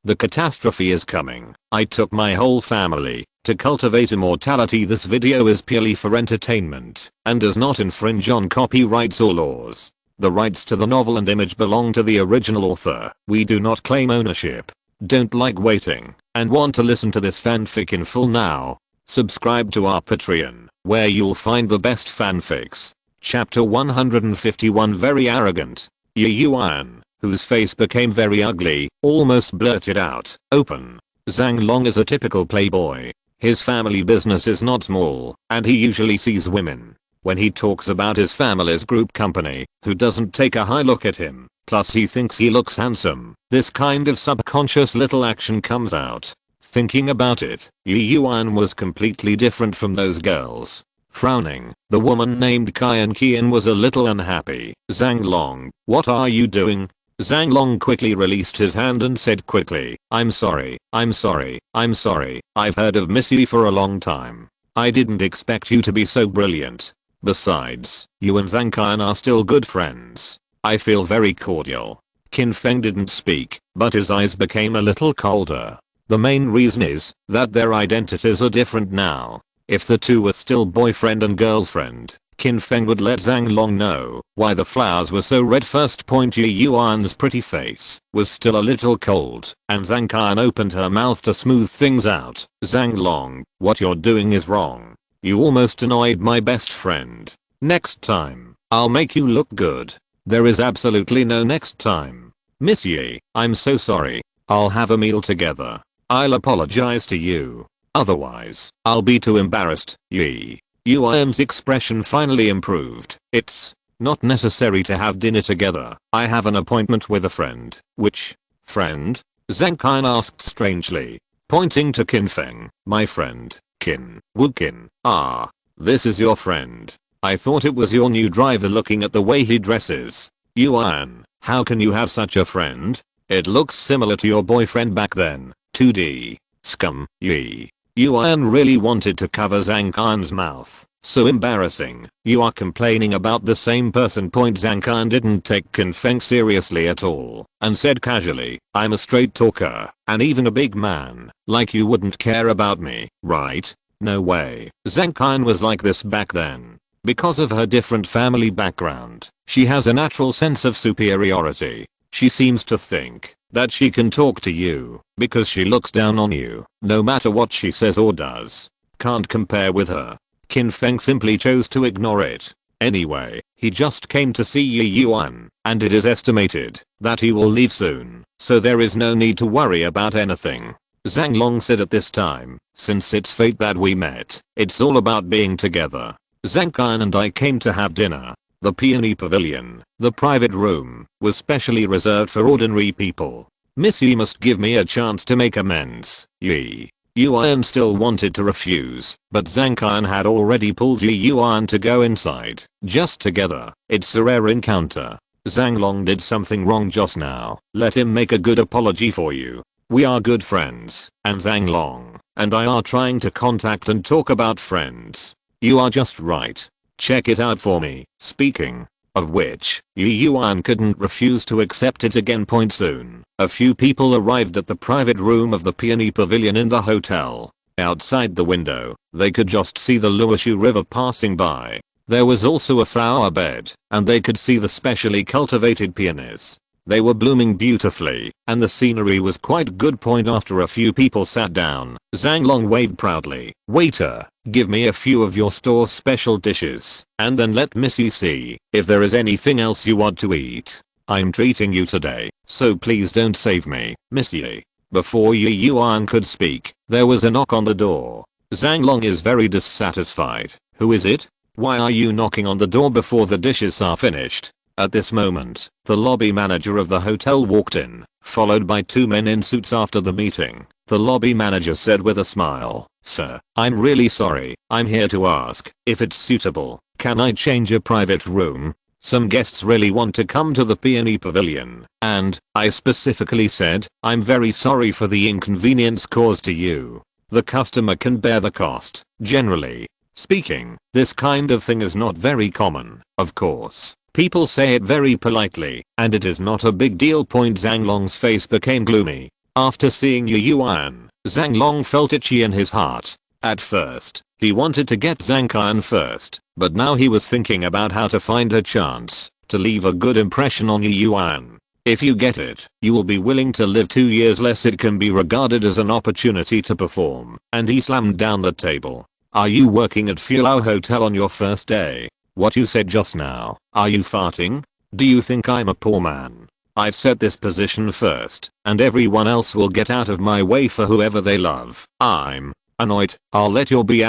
The catastrophe is coming. I took my whole family to cultivate immortality. This video is purely for entertainment and does not infringe on copyrights or laws. The rights to the novel and image belong to the original author. We do not claim ownership. Don't like waiting and want to listen to this fanfic in full now? Subscribe to our Patreon, where you'll find the best fanfics. Chapter 151. Very arrogant. Yi Yuan, whose face became very ugly, almost blurted out, "Open." Zhang Long is a typical playboy. His family business is not small, and he usually sees women. When he talks about his family's group company, who doesn't take a high look at him, plus he thinks he looks handsome, this kind of subconscious little action comes out. Thinking about it, Yi Yuan was completely different from those girls. Frowning, the woman named Qin was a little unhappy. "Zhang Long, what are you doing?" Zhang Long quickly released his hand and said quickly, "I'm sorry, I'm sorry, I'm sorry. I've heard of Miss Yi for a long time. I didn't expect you to be so brilliant. Besides, you and Zhang Qian are still good friends. I feel very cordial." Qin Feng didn't speak, but his eyes became a little colder. The main reason is that their identities are different now. If the two were still boyfriend and girlfriend, Qin Feng would let Zhang Long know why the flowers were so red. First point, Yi Yuan's pretty face was still a little cold, and Zhang Qian opened her mouth to smooth things out. "Zhang Long, what you're doing is wrong. You almost annoyed my best friend. Next time, I'll make you look good." "There is absolutely no next time. Miss Yi, I'm so sorry. I'll have a meal together. I'll apologize to you. Otherwise, I'll be too embarrassed." Yi Yuan's expression finally improved. "It's not necessary to have dinner together. I have an appointment with a friend." "Which friend?" Zhang Qian asked strangely, pointing to Qin Feng. "My friend, Qin Wukin." "Ah, this is your friend. I thought it was your new driver. Looking at the way he dresses. Yuan, how can you have such a friend? It looks similar to your boyfriend back then." 2D. Scum. Yi Yuan really wanted to cover Zhang Qian's mouth. "So embarrassing. You are complaining about the same person." Zhang Qian didn't take Qin Feng seriously at all and said casually, "I'm a straight talker, and even a big man like you wouldn't care about me, right?" "No way." Zhang Qian was like this back then. Because of her different family background, she has a natural sense of superiority. She seems to think that she can talk to you because she looks down on you, no matter what she says or does. Can't compare with her. Qin Feng simply chose to ignore it. Anyway, he just came to see Yi Yuan, and it is estimated that he will leave soon, so there is no need to worry about anything. Zhang Long said at this time, "Since it's fate that we met, it's all about being together. Zhang Qian and I came to have dinner." The Peony Pavilion, the private room, was specially reserved for ordinary people. "Miss Yi must give me a chance to make amends." Yi Yuan still wanted to refuse, but Zhang Qian had already pulled Yi Yuan to go inside. "Just together. It's a rare encounter. Zhang Long did something wrong just now. Let him make a good apology for you. We are good friends, and Zhang Long and I are trying to contact and talk about friends. You are just right. Check it out for me." Speaking of which, Yi Yuan couldn't refuse to accept it again. Soon, a few people arrived at the private room of the Peony Pavilion in the hotel. Outside the window, they could just see the Luoshu River passing by. There was also a flower bed, and they could see the specially cultivated peonies. They were blooming beautifully, and the scenery was quite good. After a few people sat down, Zhang Long waved proudly. "Waiter, give me a few of your store's special dishes, and then let Miss Yi see if there is anything else you want to eat. I'm treating you today, so please don't save me, Miss Yi." Before Yi Yuan could speak, there was a knock on the door. Zhang Long is very dissatisfied. "Who is it? Why are you knocking on the door before the dishes are finished?" At this moment, the lobby manager of the hotel walked in, followed by two men in suits. After the meeting, the lobby manager said with a smile, "Sir, I'm really sorry. I'm here to ask if it's suitable. Can I change a private room? Some guests really want to come to the Peony Pavilion, and I specifically said, I'm very sorry for the inconvenience caused to you. The customer can bear the cost. Generally speaking, this kind of thing is not very common, of course. People say it very politely, and it is not a big deal." Zhang Long's face became gloomy. After seeing Yu Yuan, Zhang Long felt itchy in his heart. At first, he wanted to get Zhang Qian first, but now he was thinking about how to find a chance to leave a good impression on Yu Yuan. If you get it, you will be willing to live 2 years less. It can be regarded as an opportunity to perform. And he slammed down the table. Are you working at Fulao Hotel on your first day? What you said just now. Are you farting? Do you think I'm a poor man? I've set this position first, and everyone else will get out of my way for whoever they love. I'm annoyed. I'll let your B***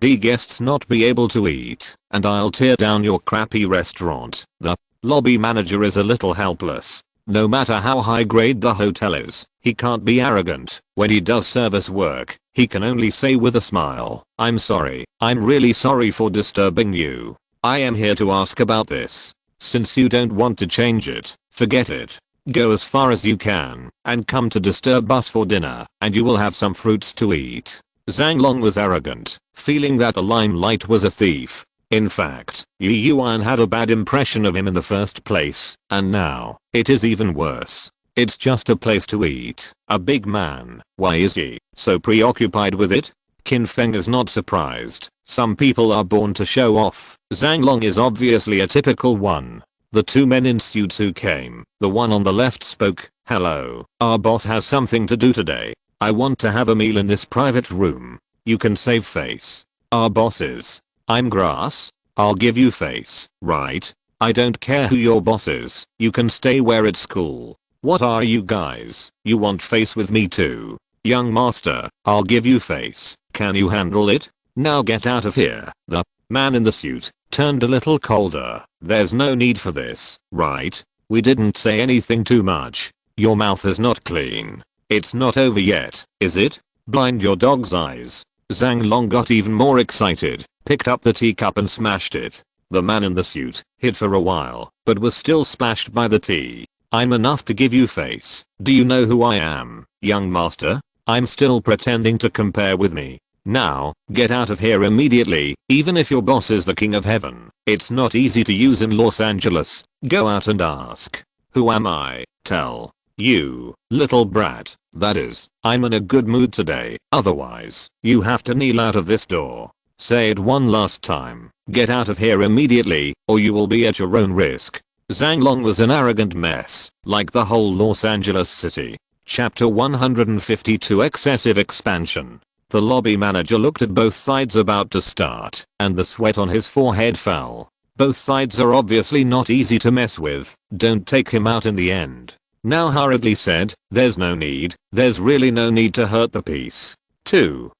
D guests not be able to eat, and I'll tear down your crappy restaurant. The lobby manager is a little helpless. No matter how high grade the hotel is, he can't be arrogant. When he does service work, he can only say with a smile, I'm sorry. I'm really sorry for disturbing you. I am here to ask about this. Since you don't want to change it, forget it. Go as far as you can, and come to disturb us for dinner, and you will have some fruits to eat. Zhang Long was arrogant, feeling that the limelight was a thief. In fact, Yu Yuan had a bad impression of him in the first place, and now, it is even worse. It's just a place to eat. A big man. Why is he so preoccupied with it? Qin Feng is not surprised. Some people are born to show off. Zhang Long is obviously a typical one. The two men in suits who came, the one on the left spoke, hello, our boss has something to do today. I want to have a meal in this private room. You can save face. Our boss is. I'm grass. I'll give you face, right? I don't care who your boss is. You can stay where it's cool. What are you guys? You want face with me too? Young master, I'll give you face. Can you handle it? Now get out of here. The man in the suit turned a little colder. There's no need for this, right? We didn't say anything too much. Your mouth is not clean. It's not over yet, is it? Blind your dog's eyes. Zhang Long got even more excited, picked up the teacup and smashed it. The man in the suit hid for a while, but was still splashed by the tea. I'm enough to give you face. Do you know who I am, young master? I'm still pretending to compare with me. Now, get out of here immediately, even if your boss is the king of heaven. It's not easy to use in Los Angeles. Go out and ask. Who am I? Tell. You, little brat. That is, I'm in a good mood today. Otherwise, you have to kneel out of this door. Say it one last time. Get out of here immediately, or you will be at your own risk. Zhang Long was an arrogant mess, like the whole Los Angeles city. Chapter 152 Excessive Expansion. The lobby manager looked at both sides about to start, and the sweat on his forehead fell. Both sides are obviously not easy to mess with. Don't take him out in the end. Now hurriedly said, there's no need. There's really no need to hurt the peace. 2.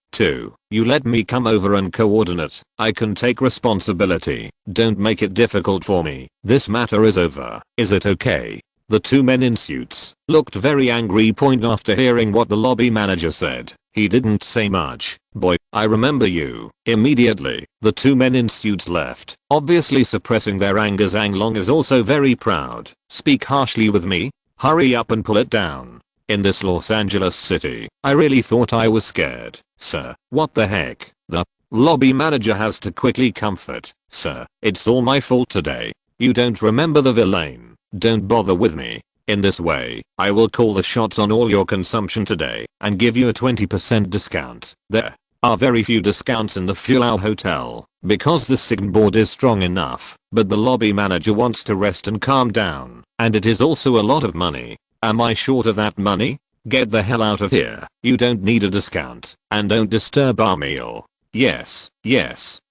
You let me come over and coordinate. I can take responsibility. Don't make it difficult for me. This matter is over. Is it okay? The two men in suits looked very angry point after hearing what the lobby manager said. He didn't say much. Boy, I remember you. Immediately, the two men in suits left, obviously suppressing their anger. Zhang Long is also very proud. Speak harshly with me? Hurry up and pull it down. In this Los Angeles city, I really thought I was scared. Sir, what the heck? The lobby manager has to quickly comfort. Sir, it's all my fault today. You don't remember the villain. Don't bother with me. In this way, I will call the shots on all your consumption today and give you a 20% discount. There are very few discounts in the Fulao Hotel because the sign board is strong enough, but the lobby manager wants to rest and calm down, and it is also a lot of money. Am I short of that money? Get the hell out of here. You don't need a discount, and don't disturb our meal. Yes,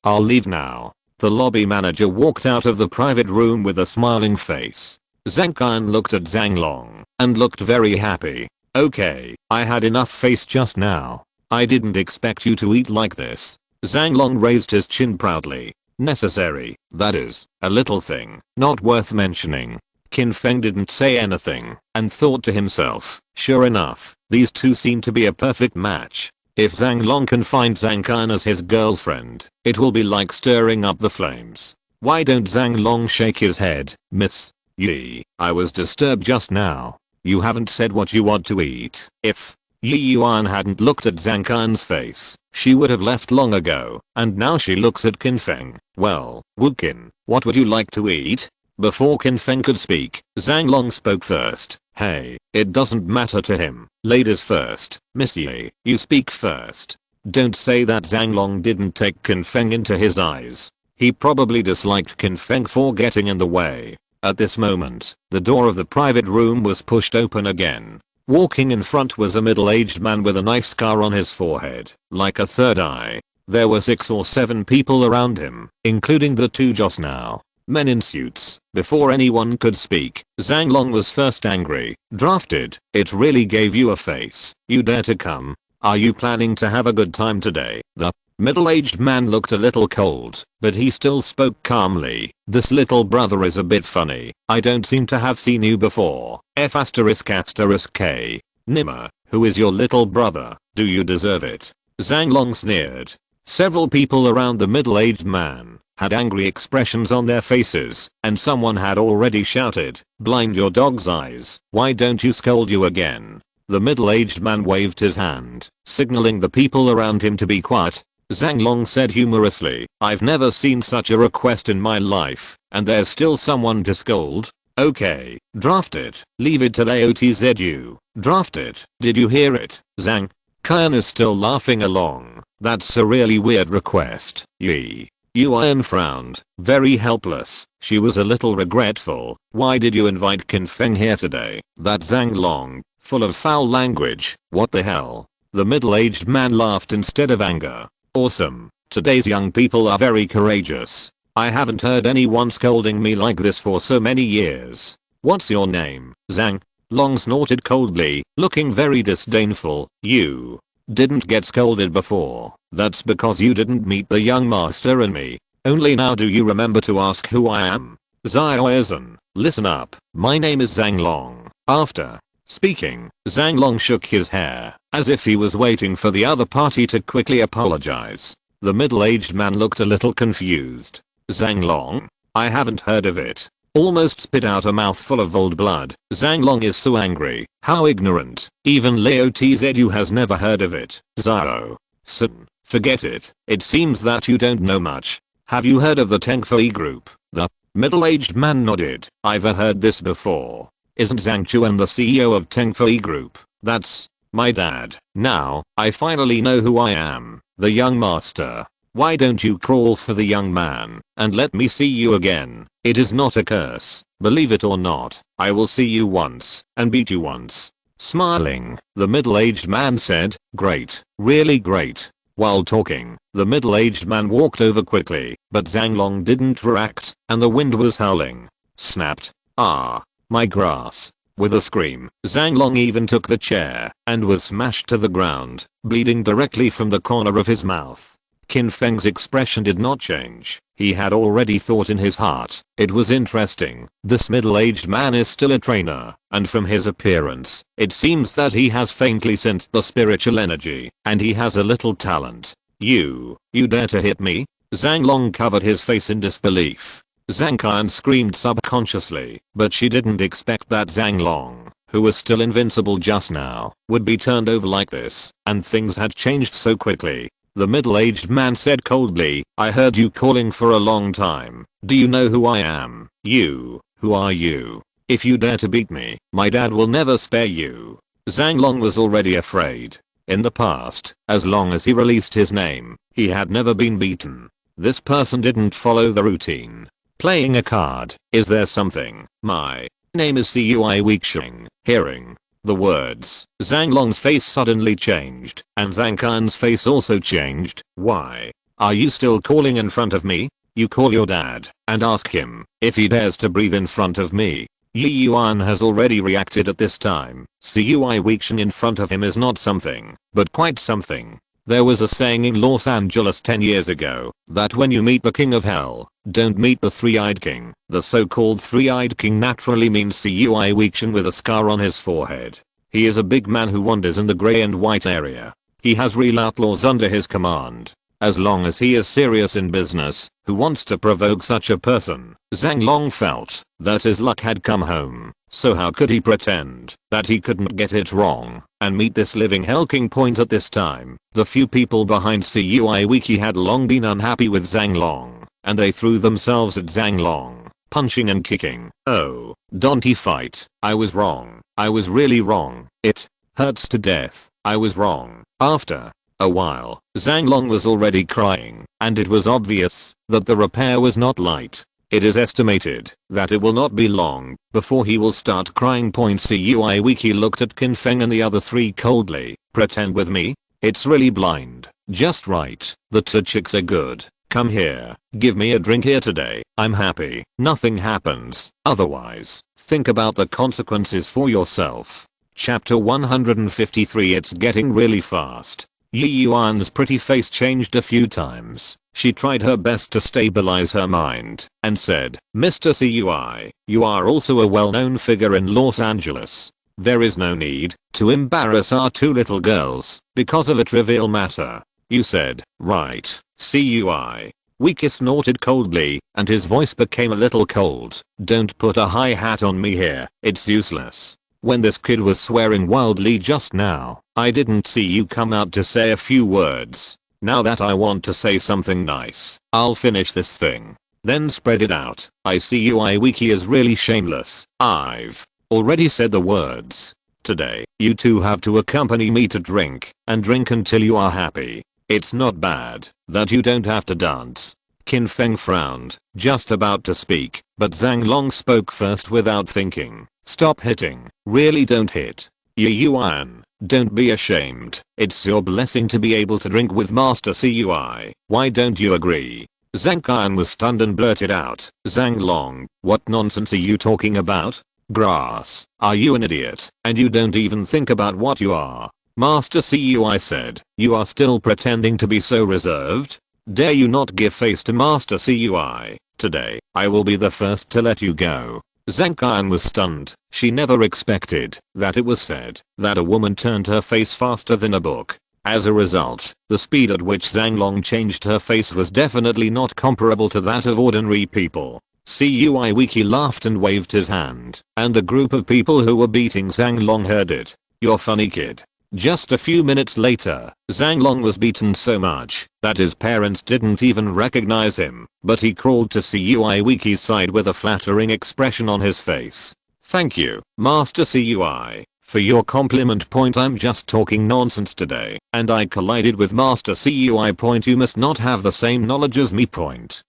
I'll leave now. The lobby manager walked out of the private room with a smiling face. Zhang Qian looked at Zhang Long and looked very happy. Okay, I had enough face just now. I didn't expect you to eat like this. Zhang Long raised his chin proudly. Necessary, that is, a little thing, not worth mentioning. Qin Feng didn't say anything and thought to himself, sure enough, these two seem to be a perfect match. If Zhang Long can find Zhang Qian as his girlfriend, it will be like stirring up the flames. Why don't Zhang Long shake his head, Miss Yi? I was disturbed just now. You haven't said what you want to eat. If Yi Yuan hadn't looked at Zhang Qian's face, she would have left long ago, and now she looks at Qin Feng. Well, Wu Qin, what would you like to eat? Before Qin Feng could speak, Zhang Long spoke first. Hey, it doesn't matter to him. Ladies first. Miss Yi, you speak first. Don't say that Zhang Long didn't take Qin Feng into his eyes. He probably disliked Qin Feng for getting in the way. At this moment, the door of the private room was pushed open again. Walking in front was a middle-aged man with a knife scar on his forehead, like a third eye. There were 6 or 7 people around him, including the 2 just now. Men in suits. Before anyone could speak, Zhang Long was first angry. Drafted, it really gave you a face. You dare to come? Are you planning to have a good time today? The middle-aged man looked a little cold, but he still spoke calmly. This little brother is a bit funny. I don't seem to have seen you before. F***K. Nimmer, who is your little brother? Do you deserve it? Zhang Long sneered. Several people around the middle-aged man had angry expressions on their faces, and someone had already shouted, "Blind your dog's eyes, why don't you scold you again?" The middle-aged man waved his hand, signaling the people around him to be quiet. Zhang Long said humorously, "I've never seen such a request in my life, and there's still someone to scold? Okay, draft it, leave it to Laotzu. Draft it, did you hear it, Zhang?" Kyan is still laughing along. "That's a really weird request, Yi." Yuan frowned, very helpless. She was a little regretful. "Why did you invite Qin Feng here today?" That Zhang Long, full of foul language. "What the hell?" The middle-aged man laughed instead of anger. "Awesome. Today's young people are very courageous. I haven't heard anyone scolding me like this for so many years. What's your name, Zhang?" Long snorted coldly, looking very disdainful. "You didn't get scolded before. That's because you didn't meet the young master and me. Only now do you remember to ask who I am? Xiaoyan, listen up. My name is Zhang Long." After speaking, Zhang Long shook his hair, as if he was waiting for the other party to quickly apologize. The middle-aged man looked a little confused. "Zhang Long? I haven't heard of it." Almost spit out a mouthful of old blood. Zhang Long is so angry. How ignorant. Even Laotzu has never heard of it. Zhao Sun, forget it. It seems that you don't know much. Have you heard of the Tengfei group? The middle-aged man nodded. "I've heard this before. Isn't Zhang Chuan the CEO of Tengfei group?" "That's my dad. Now, I finally know who I am. The young master. Why don't you crawl for the young man and let me see you again? It is not a curse. Believe it or not, I will see you once and beat you once." Smiling, the middle-aged man said, "Great, really great." While talking, the middle-aged man walked over quickly, but Zhang Long didn't react, and the wind was howling. Snapped. "Ah, my grass." With a scream, Zhang Long even took the chair and was smashed to the ground, bleeding directly from the corner of his mouth. Qin Feng's expression did not change. He had already thought in his heart, it was interesting. This middle-aged man is still a trainer, and from his appearance, it seems that he has faintly sensed the spiritual energy, and he has a little talent. You dare to hit me?" Zhang Long covered his face in disbelief. Zhang Qian screamed subconsciously, but she didn't expect that Zhang Long, who was still invincible just now, would be turned over like this, and things had changed so quickly. The middle-aged man said coldly, "I heard you calling for a long time. Do you know who I am? You, who are you? If you dare to beat me, my dad will never spare you." Zhang Long was already afraid. In the past, as long as he released his name, he had never been beaten. This person didn't follow the routine. Playing a card. "Is there something? My name is Qi-Feng." Hearing the words, Zhang Long's face suddenly changed, and Zhang Qian's face also changed. "Why are you still calling in front of me? You call your dad and ask him if he dares to breathe in front of me." Yi Yuan has already reacted at this time. Qi-Feng in front of him is not something, but quite something. There was a saying in Los Angeles 10 years ago, that when you meet the king of hell, don't meet the three-eyed king. The so-called three-eyed king naturally means Qi-Feng with a scar on his forehead. He is a big man who wanders in the grey and white area. He has real outlaws under his command. As long as he is serious in business, who wants to provoke such a person? Zhang Long felt that his luck had come home, so how could he pretend that he couldn't get it wrong and meet this living hell king point at this time? The few people behind Qi-Feng had long been unhappy with Zhang Long, and they threw themselves at Zhang Long. punching and kicking. Oh, don't fight. I was wrong. I was really wrong. It hurts to death. I was wrong. After a while, Zhang Long was already crying, and it was obvious that the repair was not light. It is estimated that it will not be long before he will start crying. CUI Wiki looked at Qin Feng and the other three coldly. Pretend with me? It's really blind. Just right. The two chicks are good. Come here. Give me a drink here today. I'm happy. Nothing happens. Otherwise, think about the consequences for yourself. Chapter 153. It's getting really fast. Yi Yuan's pretty face changed a few times. She tried her best to stabilize her mind and said, Mr. CUI, you are also a well-known figure in Los Angeles. There is no need to embarrass our two little girls because of a trivial matter. You said, right, CUI. Wiki snorted coldly, and his voice became a little cold. Don't put a high hat on me here. It's useless. When this kid was swearing wildly just now, I didn't see you come out to say a few words. Now that I want to say something nice, I'll finish this thing. Then spread it out. I see UI Wiki is really shameless. I've already said the words. Today, you two have to accompany me to drink, and drink until you are happy. It's not bad that you don't have to dance. Qin Feng frowned, just about to speak, but Zhang Long spoke first without thinking. Stop hitting. Really don't hit. Yi Yuan, don't be ashamed. It's your blessing to be able to drink with Master CUI. Why don't you agree? Zhang Qian was stunned and blurted out. Zhang Long, what nonsense are you talking about? Grass, are you an idiot? And you don't even think about what you are. Master CUI said, you are still pretending to be so reserved? Dare you not give face to Master CUI? Today, I will be the first to let you go. Zhang Qian was stunned. She never expected that it was said that a woman turned her face faster than a book. As a result, the speed at which Zhang Long changed her face was definitely not comparable to that of ordinary people. CUI Wiki laughed and waved his hand, and the group of people who were beating Zhang Long heard it. You're funny, kid. Just a few minutes later, Zhang Long was beaten so much that his parents didn't even recognize him, but he crawled to CUI Wiki's side with a flattering expression on his face. Thank you, Master CUI, for your compliment. I'm just talking nonsense today, and I collided with Master CUI. You must not have the same knowledge as me.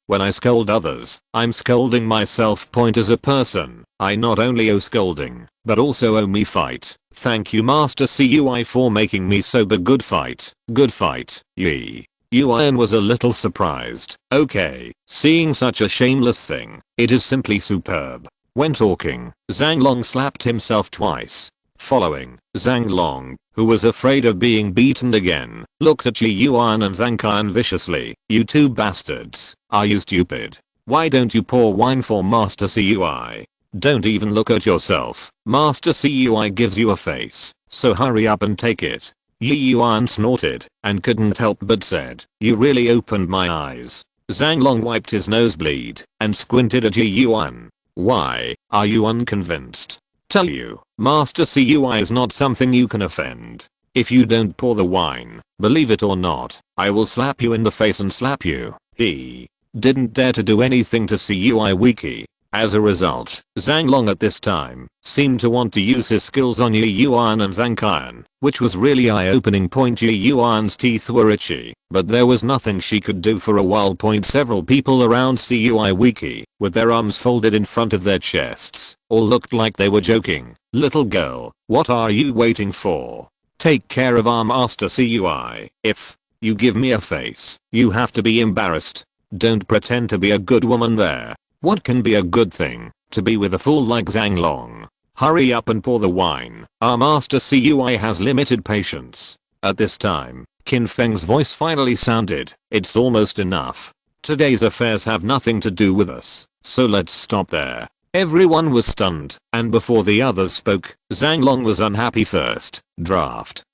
When I scold others, I'm scolding myself. As a person, I not only owe scolding, but also owe me fight. Thank you, Master CUI, for making me sober. Good fight. Good fight. Yi Yuan was a little surprised. Okay, seeing such a shameless thing, it is simply superb. When talking, Zhang Long slapped himself twice. Following, Zhang Long, who was afraid of being beaten again, looked at Yi Yuan and Zhang Qian viciously. You two bastards, are you stupid? Why don't you pour wine for Master CUI? Don't even look at yourself. Master CUI gives you a face, so hurry up and take it. Yi Yuan snorted and couldn't help but said, you really opened my eyes. Zhang Long wiped his nosebleed and squinted at Yi Yuan. Why are you unconvinced? Tell you, Master CUI is not something you can offend. If you don't pour the wine, believe it or not, I will slap you in the face and slap you. He didn't dare to do anything to CUI Wiki. As a result, Zhang Long at this time seemed to want to use his skills on Yi Yuan and Zhang Qian, which was really eye-opening. Yi Yuan's teeth were itchy, but there was nothing she could do for a while. Several people around CUI Wiki, with their arms folded in front of their chests, all looked like they were joking. Little girl, what are you waiting for? Take care of our Master CUI. If you give me a face, you have to be embarrassed. Don't pretend to be a good woman there. What can be a good thing to be with a fool like Zhang Long? Hurry up and pour the wine. Our Master CUI has limited patience. At this time, Qin Feng's voice finally sounded. It's almost enough. Today's affairs have nothing to do with us, so let's stop there. Everyone was stunned, and before the others spoke, Zhang Long was unhappy. First draft.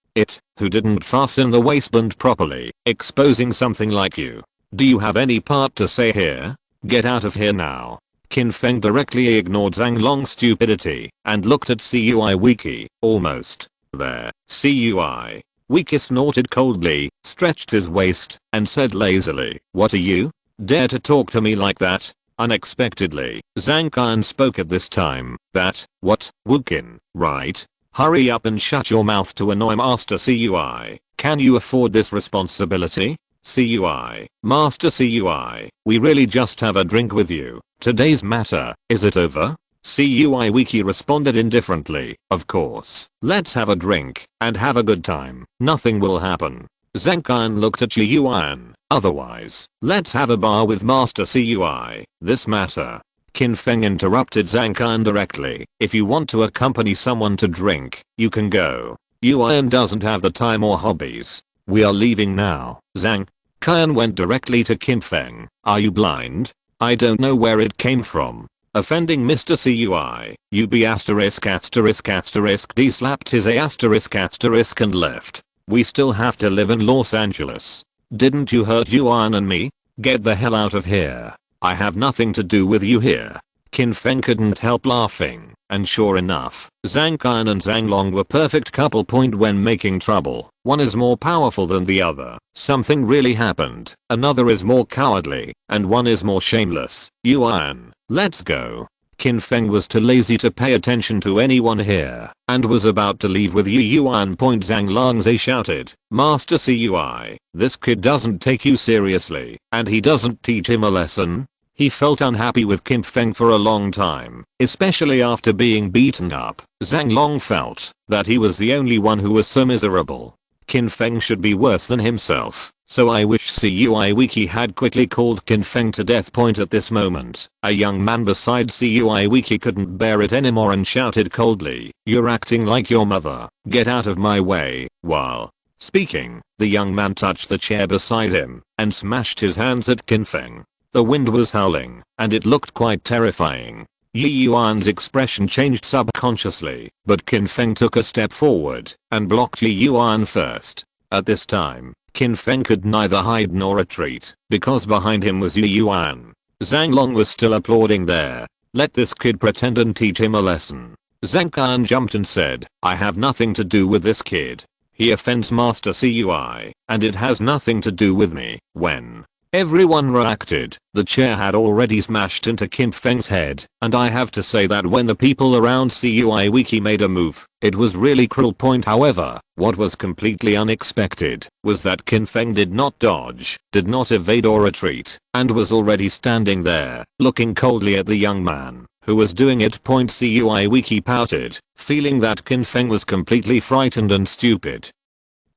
Who didn't fasten the waistband properly, exposing something like you. Do you have any part to say here? Get out of here now. Qin Feng directly ignored Zhang Long's stupidity and looked at CUI Wiki. Almost there. CUI Wiki snorted coldly, stretched his waist, and said lazily, what are you? Dare to talk to me like that? Unexpectedly, Zhang Qian spoke at this time. That, what, Wukin, right? Hurry up and shut your mouth to annoy Master Cui. Can you afford this responsibility? Cui, Master Cui, we really just have a drink with you. Today's matter, is it over? Cui Wiki responded indifferently, of course. Let's have a drink, and have a good time. Nothing will happen. Zhang Qian looked at Yuan. Otherwise, let's have a bar with Master Cui. This matter. Qin Feng interrupted Zhang Qian directly. If you want to accompany someone to drink, you can go. Yuan doesn't have the time or hobbies. We are leaving now. Zhang Qian went directly to Qin Feng. Are you blind? I don't know where it came from. Offending Mr. Cui. UB asterisk asterisk asterisk D slapped his A asterisk asterisk and left. We still have to live in Los Angeles. Didn't you hurt Yuan and me? Get the hell out of here. I have nothing to do with you here. Qin Feng couldn't help laughing, and sure enough, Zhang Qian and Zhang Long were perfect couple point when making trouble. One is more powerful than the other. Something really happened. Another is more cowardly, and one is more shameless. Yuan, let's go. Qin Feng was too lazy to pay attention to anyone here, and was about to leave with Yuan. Zhang Longze shouted, Master Cui, this kid doesn't take you seriously, and he doesn't teach him a lesson. He felt unhappy with Qin Feng for a long time, especially after being beaten up. Zhang Long felt that he was the only one who was so miserable. Qin Feng should be worse than himself. So I wish Cui Wiki had quickly called Qin Feng to death. At this moment, a young man beside Cui Wiki couldn't bear it anymore and shouted coldly, you're acting like your mother, get out of my way. While speaking, the young man touched the chair beside him and smashed his hands at Qin Feng. The wind was howling, and it looked quite terrifying. Yuan's expression changed subconsciously, but Qin Feng took a step forward and blocked Yuan first. At this time, Qin Feng could neither hide nor retreat, because behind him was Yuan. Zhang Long was still applauding there. Let this kid pretend and teach him a lesson. Zhang Qian jumped and said, I have nothing to do with this kid. He offends Master Cui, and it has nothing to do with me. When everyone reacted, the chair had already smashed into Qin Feng's head, and I have to say that when the people around Cui Wiki made a move, it was really cruel. However, what was completely unexpected was that Qin Feng did not dodge, did not evade or retreat, and was already standing there, looking coldly at the young man, who was doing it. Cui Wiki pouted, feeling that Qin Feng was completely frightened and stupid,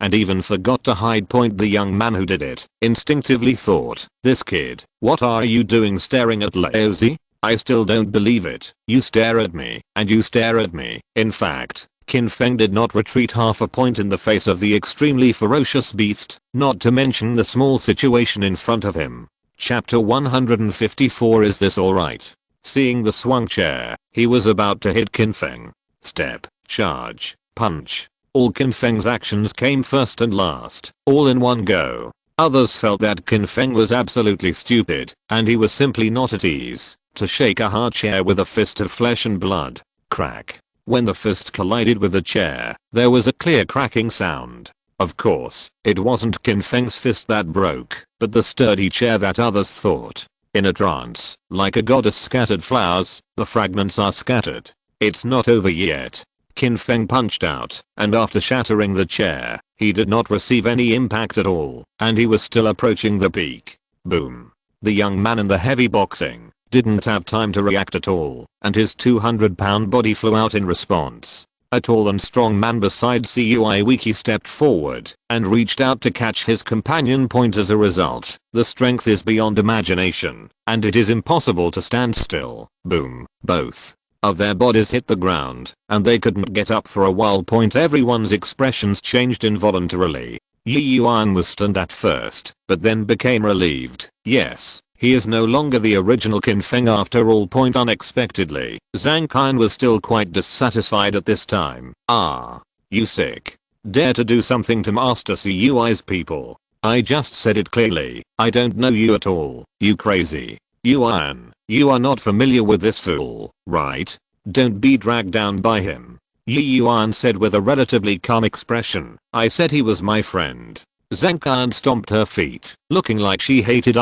and even forgot to hide. The young man who did it instinctively thought, this kid, what are you doing staring at Laozi? I still don't believe it. You stare at me, and you stare at me. In fact, Qin Feng did not retreat half a point in the face of the extremely ferocious beast, not to mention the small situation in front of him. Chapter 154. Is this alright? Seeing the swung chair, he was about to hit Qin Feng. Step, charge, punch. All Qin Feng's actions came first and last, all in one go. Others felt that Qin Feng was absolutely stupid, and he was simply not at ease to shake a hard chair with a fist of flesh and blood. Crack. When the fist collided with the chair, there was a clear cracking sound. Of course, it wasn't Qin Feng's fist that broke, but the sturdy chair that others thought. In a trance, like a goddess scattered flowers, the fragments are scattered. It's not over yet. Qin Feng punched out, and after shattering the chair, he did not receive any impact at all, and he was still approaching the peak. Boom. The young man in the heavy boxing didn't have time to react at all, and his 200-pound body flew out in response. A tall and strong man beside Cui Wiki stepped forward and reached out to catch his companion. As a result, the strength is beyond imagination, and it is impossible to stand still. Boom. Both of their bodies hit the ground, and they couldn't get up for a while. Everyone's expressions changed involuntarily. Yuan was stunned at first, but then became relieved. Yes, he is no longer the original Qin Feng after all. Unexpectedly, Zhang Qian was still quite dissatisfied at this time. Ah, you sick. Dare to do something to Master Cui's people. I just said it clearly. I don't know you at all, you crazy. Yuan, you are not familiar with this fool, right? Don't be dragged down by him. Yuan said with a relatively calm expression. I said he was my friend. Zhang Qian stomped her feet, looking like she hated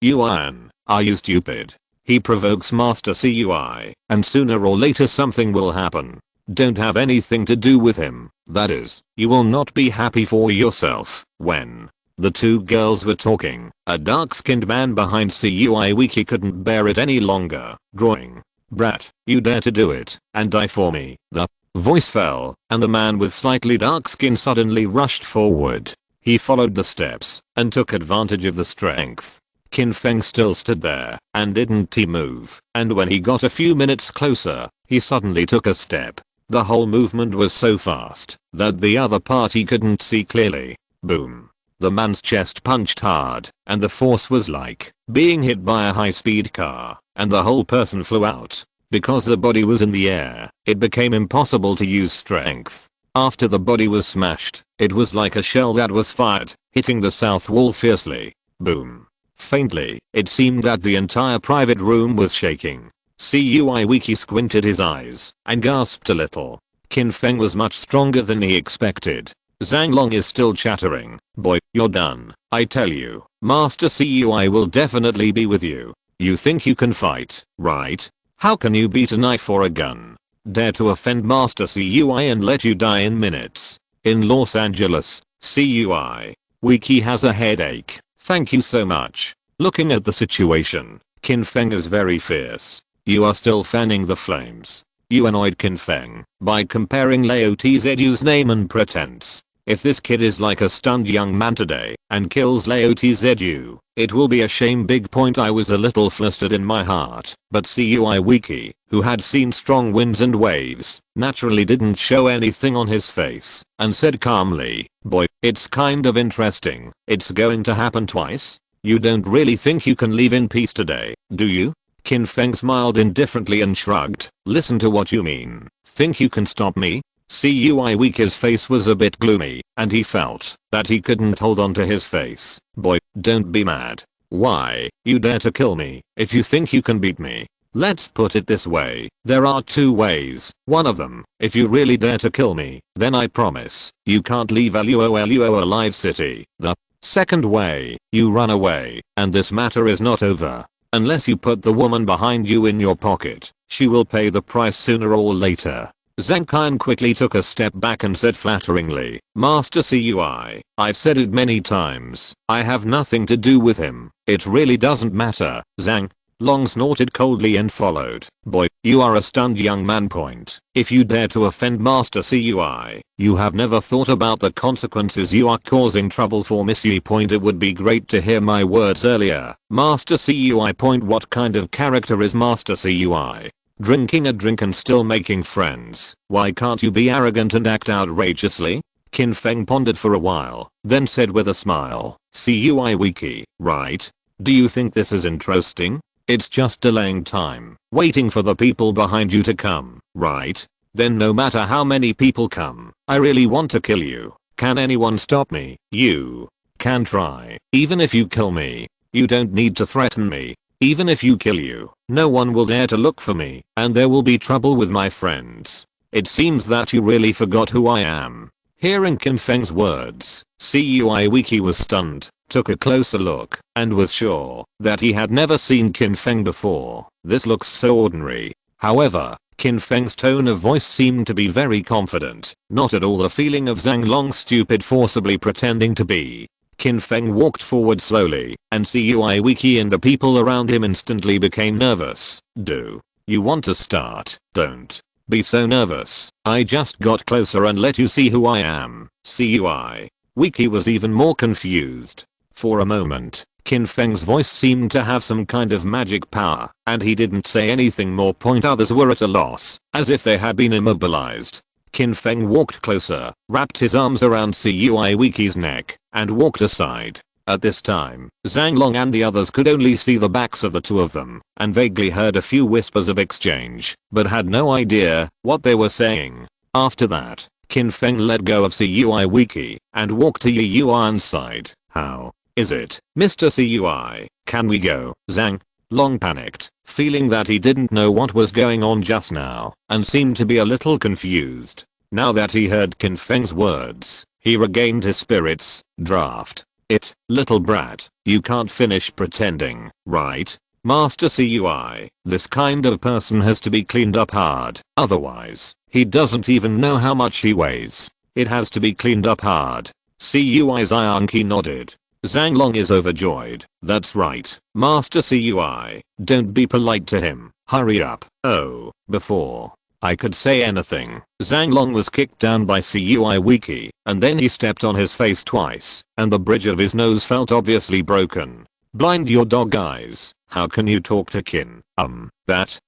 Yuan. Are you stupid? He provokes Master Cui, and sooner or later something will happen. Don't have anything to do with him, that is, you will not be happy for yourself. When the two girls were talking, a dark-skinned man behind Cui Wiki couldn't bear it any longer, drawing, "Brat, you dare to do it, and die for me." The voice fell, and the man with slightly dark skin suddenly rushed forward. He followed the steps, and took advantage of the strength. Qin Feng still stood there, and didn't he move, and when he got a few minutes closer, he suddenly took a step. The whole movement was so fast, that the other party couldn't see clearly. Boom. The man's chest punched hard, and the force was like being hit by a high-speed car, and the whole person flew out. Because the body was in the air, it became impossible to use strength. After the body was smashed, it was like a shell that was fired, hitting the south wall fiercely. Boom. Faintly, it seemed that the entire private room was shaking. Cui Wiki squinted his eyes, and gasped a little. Qin Feng was much stronger than he expected. Zhang Long is still chattering. "Boy, you're done. I tell you, Master Cui will definitely be with you. You think you can fight, right? How can you beat a knife or a gun? Dare to offend Master Cui and let you die in minutes. In Los Angeles, Cui Wiki has a headache. Thank you so much." Looking at the situation, Qin Feng is very fierce. "You are still fanning the flames. You annoyed Qin Feng by comparing Lao Tzu's name and pretense. If this kid is like a stunned young man today and kills Lao Tzu, it will be a shame." Big point. I was a little flustered in my heart, but Cui Wiki, who had seen strong winds and waves, naturally didn't show anything on his face, and said calmly, "Boy, it's kind of interesting. It's going to happen twice? You don't really think you can leave in peace today, do you?" Qin Feng smiled indifferently and shrugged. "Listen to what you mean. Think you can stop me?" Cui Wiki's face was a bit gloomy, and he felt that he couldn't hold on to his face. "Boy, don't be mad. Why, you dare to kill me if you think you can beat me? Let's put it this way, there are two ways. One of them, if you really dare to kill me, then I promise, you can't leave LUO alive city. The second way, you run away, and this matter is not over. Unless you put the woman behind you in your pocket, she will pay the price sooner or later." Zhang Qian quickly took a step back and said flatteringly, "Master Cui, I've said it many times, I have nothing to do with him. It really doesn't matter." Zhang Long snorted coldly and followed. "Boy, you are a stunned young man. Point. If you dare to offend Master Cui, you have never thought about the consequences. You are causing trouble for Miss Yi. Point. It would be great to hear my words earlier. Master Cui. Point. What kind of character is Master Cui? Drinking a drink and still making friends. Why can't you be arrogant and act outrageously?" Qin Feng pondered for a while, then said with a smile, "Cui Wiki, right? Do you think this is interesting? It's just delaying time, waiting for the people behind you to come, right? Then no matter how many people come, I really want to kill you. Can anyone stop me? You can try. Even if you kill me, you don't need to threaten me. Even if you kill you, no one will dare to look for me, and there will be trouble with my friends. It seems that you really forgot who I am." Hearing Qin Feng's words, Cui Wiki was stunned, took a closer look, and was sure that he had never seen Qin Feng before. This looks so ordinary. However, Qin Feng's tone of voice seemed to be very confident, not at all the feeling of Zhang Long stupid forcibly pretending to be. Qin Feng walked forward slowly, and Cui Wiki and the people around him instantly became nervous. "Do you want to start? Don't be so nervous. I just got closer and let you see who I am." Cui Wiki was even more confused. For a moment, Qin Feng's voice seemed to have some kind of magic power, and he didn't say anything more. Others were at a loss, as if they had been immobilized. Qin Feng walked closer, wrapped his arms around Cui Wiki's neck, and walked aside. At this time, Zhang Long and the others could only see the backs of the two of them, and vaguely heard a few whispers of exchange, but had no idea what they were saying. After that, Qin Feng let go of Cui Wiki, and walked to Yi Yuan's side. "How is it, Mr. Cui? Can we go?" Zhang Long panicked, feeling that he didn't know what was going on just now, and seemed to be a little confused. Now that he heard Qin Feng's words, he regained his spirits. "Draft it, little brat. You can't finish pretending, right? Master CUI, this kind of person has to be cleaned up hard, otherwise, he doesn't even know how much he weighs. It has to be cleaned up hard. CUI's Ianki nodded. Zhang Long is overjoyed. That's right, Master CUI, don't be polite to him, hurry up. Oh, before I could say anything, Zhang Long was kicked down by CUI Wiki, and then he stepped on his face twice, and the bridge of his nose felt obviously broken. Blind your dog eyes, how can you talk to Qin?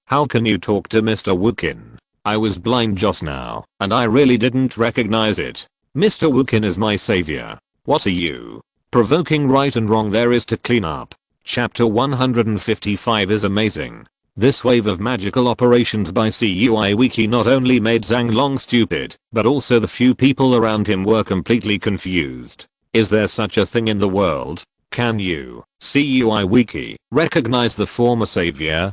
How can you talk to Mr. Wu Qin? I was blind just now, and I really didn't recognize it. Mr. Wu Qin is my savior. What are you provoking? Right and wrong there is to clean up. Chapter 155 is amazing. This wave of magical operations by CUI Wiki not only made Zhang Long stupid, but also the few people around him were completely confused. Is there such a thing in the world? Can you, CUI Wiki, recognize the former savior?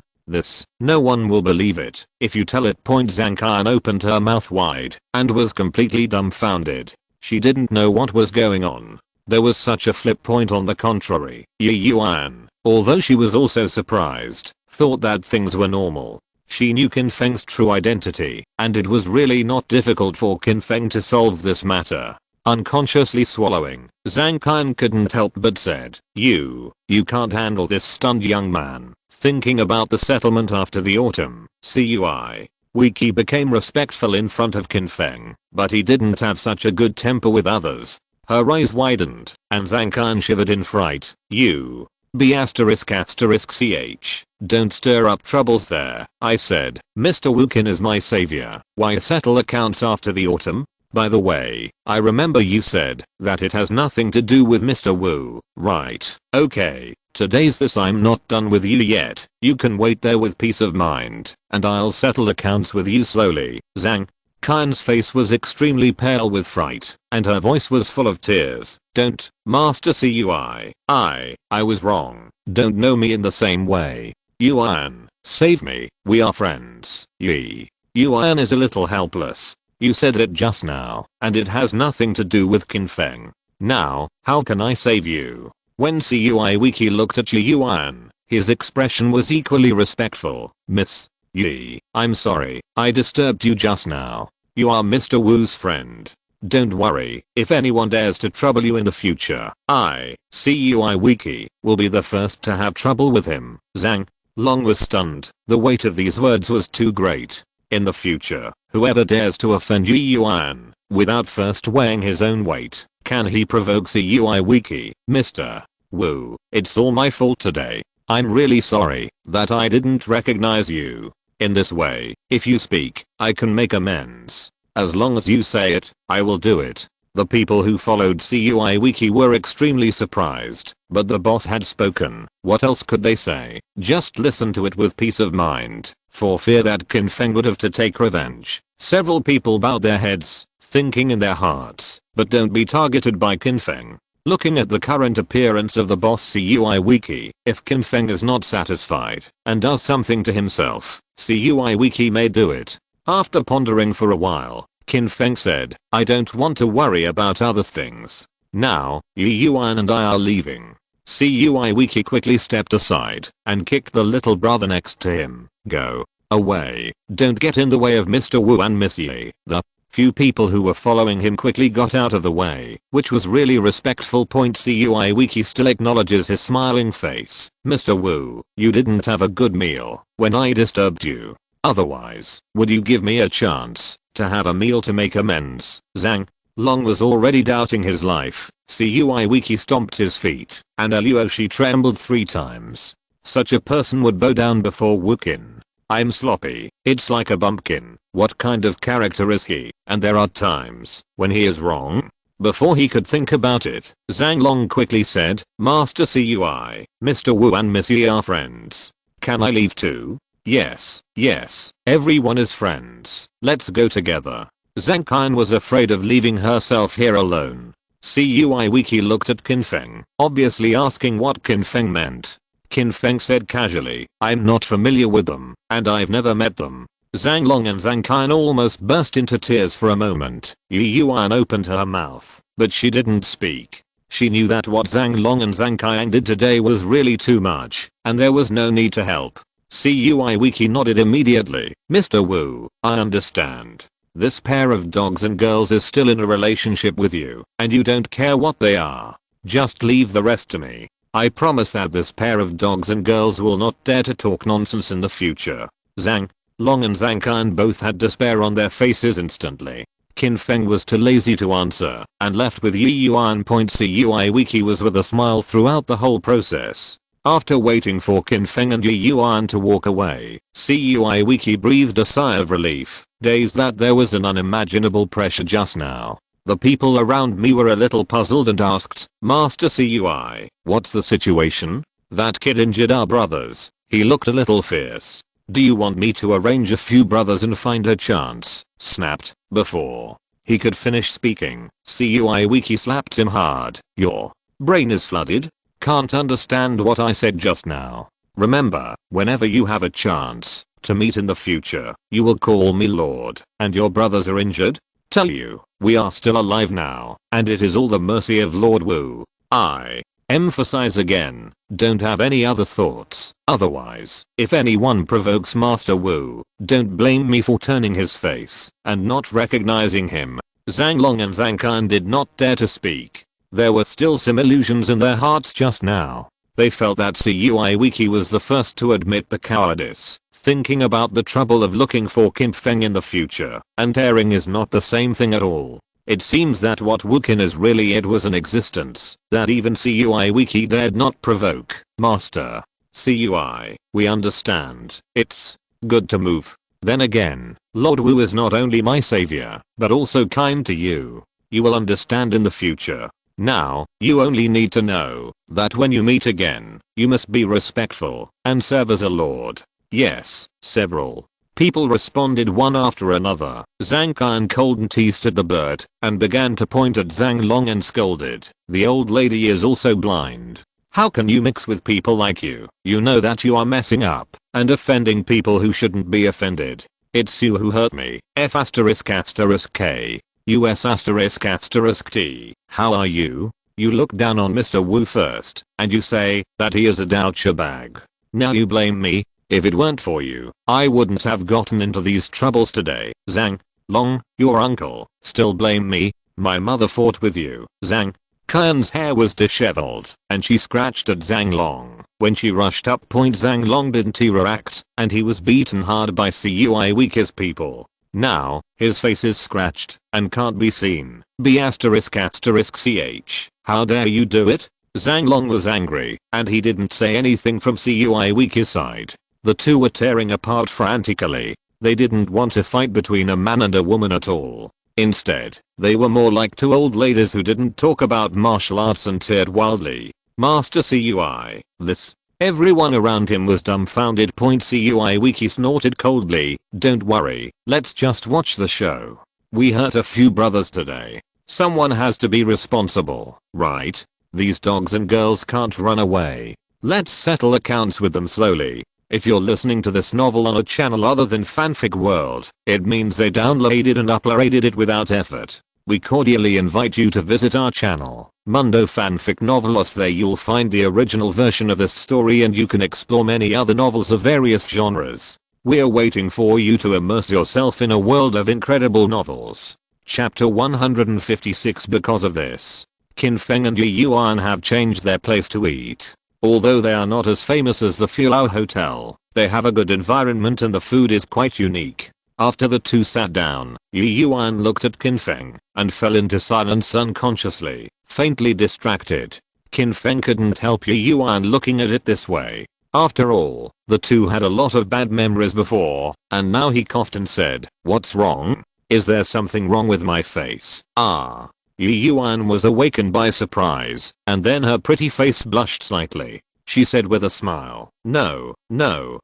No one will believe it if you tell it. Zhang Qian opened her mouth wide and was completely dumbfounded. She didn't know what was going on. There was such a flip. On the contrary, Yi Yuan, although she was also surprised, thought that things were normal. She knew Qin Feng's true identity, and it was really not difficult for Qin Feng to solve this matter. Unconsciously swallowing, Zhang Qian couldn't help but said, You can't handle this. Stunned young man, thinking about the settlement after the autumn, CUI Wiki became respectful in front of Qin Feng, but he didn't have such a good temper with others. Her eyes widened, and Zhang Qian shivered in fright. You be ***ch. Don't stir up troubles there, I said. Mr. Wu Qin is my savior. Why settle accounts after the autumn? By the way, I remember you said that it has nothing to do with Mr. Wu, right? Okay, today's this. I'm not done with you yet. You can wait there with peace of mind, and I'll settle accounts with you slowly. Zhang Qian's face was extremely pale with fright, and her voice was full of tears. Don't, Master CUI, I was wrong. Don't know me in the same way. Yuan, save me, we are friends. Yuan is a little helpless. You said it just now, and it has nothing to do with Qin Feng. Now, how can I save you? When CUI Wiki looked at Yuan, his expression was equally respectful. Miss Yi, I'm sorry, I disturbed you just now. You are Mr. Wu's friend. Don't worry, if anyone dares to trouble you in the future, I, CUI Wiki, will be the first to have trouble with him. Zhang Long was stunned. The weight of these words was too great. In the future, whoever dares to offend Yi Yuan, without first weighing his own weight, can he provoke CUI Wiki? Mr. Wu, it's all my fault today. I'm really sorry that I didn't recognize you. In this way, if you speak, I can make amends. As long as you say it, I will do it. The people who followed CUI Wiki were extremely surprised, but the boss had spoken. What else could they say? Just listen to it with peace of mind, for fear that Qin Feng would have to take revenge. Several people bowed their heads, thinking in their hearts, but don't be targeted by Qin Feng. Looking at the current appearance of the boss CUI Wiki, if Qin Feng is not satisfied and does something to himself, CUI Wiki may do it. After pondering for a while, Qin Feng said, I don't want to worry about other things. Now, Yi Yuan and I are leaving. CUI Wiki quickly stepped aside and kicked the little brother next to him. Go away. Don't get in the way of Mr. Wu and Miss Yi. The few people who were following him quickly got out of the way, which was really respectful. CUI Wiki still acknowledges his smiling face. Mr. Wu, you didn't have a good meal when I disturbed you. Otherwise, would you give me a chance to have a meal to make amends? Zhang Long was already doubting his life. CUI Wiki stomped his feet, and Aluoshi trembled 3 times. Such a person would bow down before Wu Qin. I'm sloppy. It's like a bumpkin. What kind of character is he? And there are times when he is wrong. Before he could think about it, Zhang Long quickly said, Master CUI, Mr. Wu and Miss Yi are friends. Can I leave too? Yes, everyone is friends. Let's go together. Zhang Qian was afraid of leaving herself here alone. CUI Wiki looked at Qin Feng, obviously asking what Qin Feng meant. Qin Feng said casually, I'm not familiar with them, and I've never met them. Zhang Long and Zhang Qian almost burst into tears for a moment. Yi Yuan opened her mouth, but she didn't speak. She knew that what Zhang Long and Zhang Qiang did today was really too much, and there was no need to help. Cui Wiki nodded immediately. Mr. Wu, I understand. This pair of dogs and girls is still in a relationship with you, and you don't care what they are. Just leave the rest to me. I promise that this pair of dogs and girls will not dare to talk nonsense in the future. Zhang Long and Zhang Qiang both had despair on their faces instantly. Qin Feng was too lazy to answer and left with Yi Yuan. Cui Wiki was with a smile throughout the whole process. After waiting for Qin Feng and Yi Yuan to walk away, Cui Wiki breathed a sigh of relief, dazed that there was an unimaginable pressure just now. The people around me were a little puzzled and asked, Master Cui, what's the situation? That kid injured our brothers. He looked a little fierce. Do you want me to arrange a few brothers and find a chance? Snapped. Before he could finish speaking, Cui Wiki slapped him hard. Your brain is flooded? Can't understand what I said just now. Remember, whenever you have a chance to meet in the future, you will call me Lord. And your brothers are injured? Tell you, we are still alive now, and it is all the mercy of Lord Wu. I emphasize again, don't have any other thoughts. Otherwise, if anyone provokes Master Wu, don't blame me for turning his face and not recognizing him. Zhang Long and Zhang Qiang did not dare to speak. There were still some illusions in their hearts just now. They felt that Cui Wiki was the first to admit the cowardice, thinking about the trouble of looking for Qin Feng in the future, and daring is not the same thing at all. It seems that what Wukin is really it was an existence that even Cui Wiki dared not provoke. Master Cui, we understand. It's good to move. Then again, Lord Wu is not only my savior, but also kind to you. You will understand in the future. Now, you only need to know that when you meet again, you must be respectful and serve as a lord. Yes, several people responded one after another. Zhang Qiang coldly teased at the bird and began to point at Zhang Long and scolded. The old lady is also blind. How can you mix with people like you? You know that you are messing up and offending people who shouldn't be offended. It's you who hurt me. F **K. US **T. How are you? You look down on Mr. Wu first, and you say that he is a douchebag. Now you blame me? If it weren't for you, I wouldn't have gotten into these troubles today. Zhang Long, your uncle, still blame me? My mother fought with you. Zhang Qian's hair was disheveled, and she scratched at Zhang Long. When she rushed up, Zhang Long didn't react, and he was beaten hard by Cui Wiki's people. Now, his face is scratched and can't be seen. B **ch. How dare you do it? Zhang Long was angry, and he didn't say anything from Cui Wiki's side. The two were tearing apart frantically. They didn't want to fight between a man and a woman at all. Instead, they were more like two old ladies who didn't talk about martial arts and teared wildly. Master Cui, this. Everyone around him was dumbfounded. Cui Wiki snorted coldly. Don't worry, let's just watch the show. We hurt a few brothers today. Someone has to be responsible, right? These dogs and girls can't run away. Let's settle accounts with them slowly. If you're listening to this novel on a channel other than Fanfic World, it means they downloaded and uploaded it without effort. We cordially invite you to visit our channel, Mundo Fanfic Novelos. There you'll find the original version of this story, and you can explore many other novels of various genres. We're waiting for you to immerse yourself in a world of incredible novels. Chapter 156. Because of this, Qin Feng and Yi Yuan have changed their place to eat. Although they are not as famous as the Fulao Hotel, they have a good environment and the food is quite unique. After the two sat down, Yi Yuan looked at Qin Feng and fell into silence unconsciously, faintly distracted. Qin Feng couldn't help Yi Yuan looking at it this way. After all, the two had a lot of bad memories before, and now he coughed and said, "What's wrong? Is there something wrong with my face?" Yi Yuan was awakened by surprise, and then her pretty face blushed slightly. She said with a smile, No,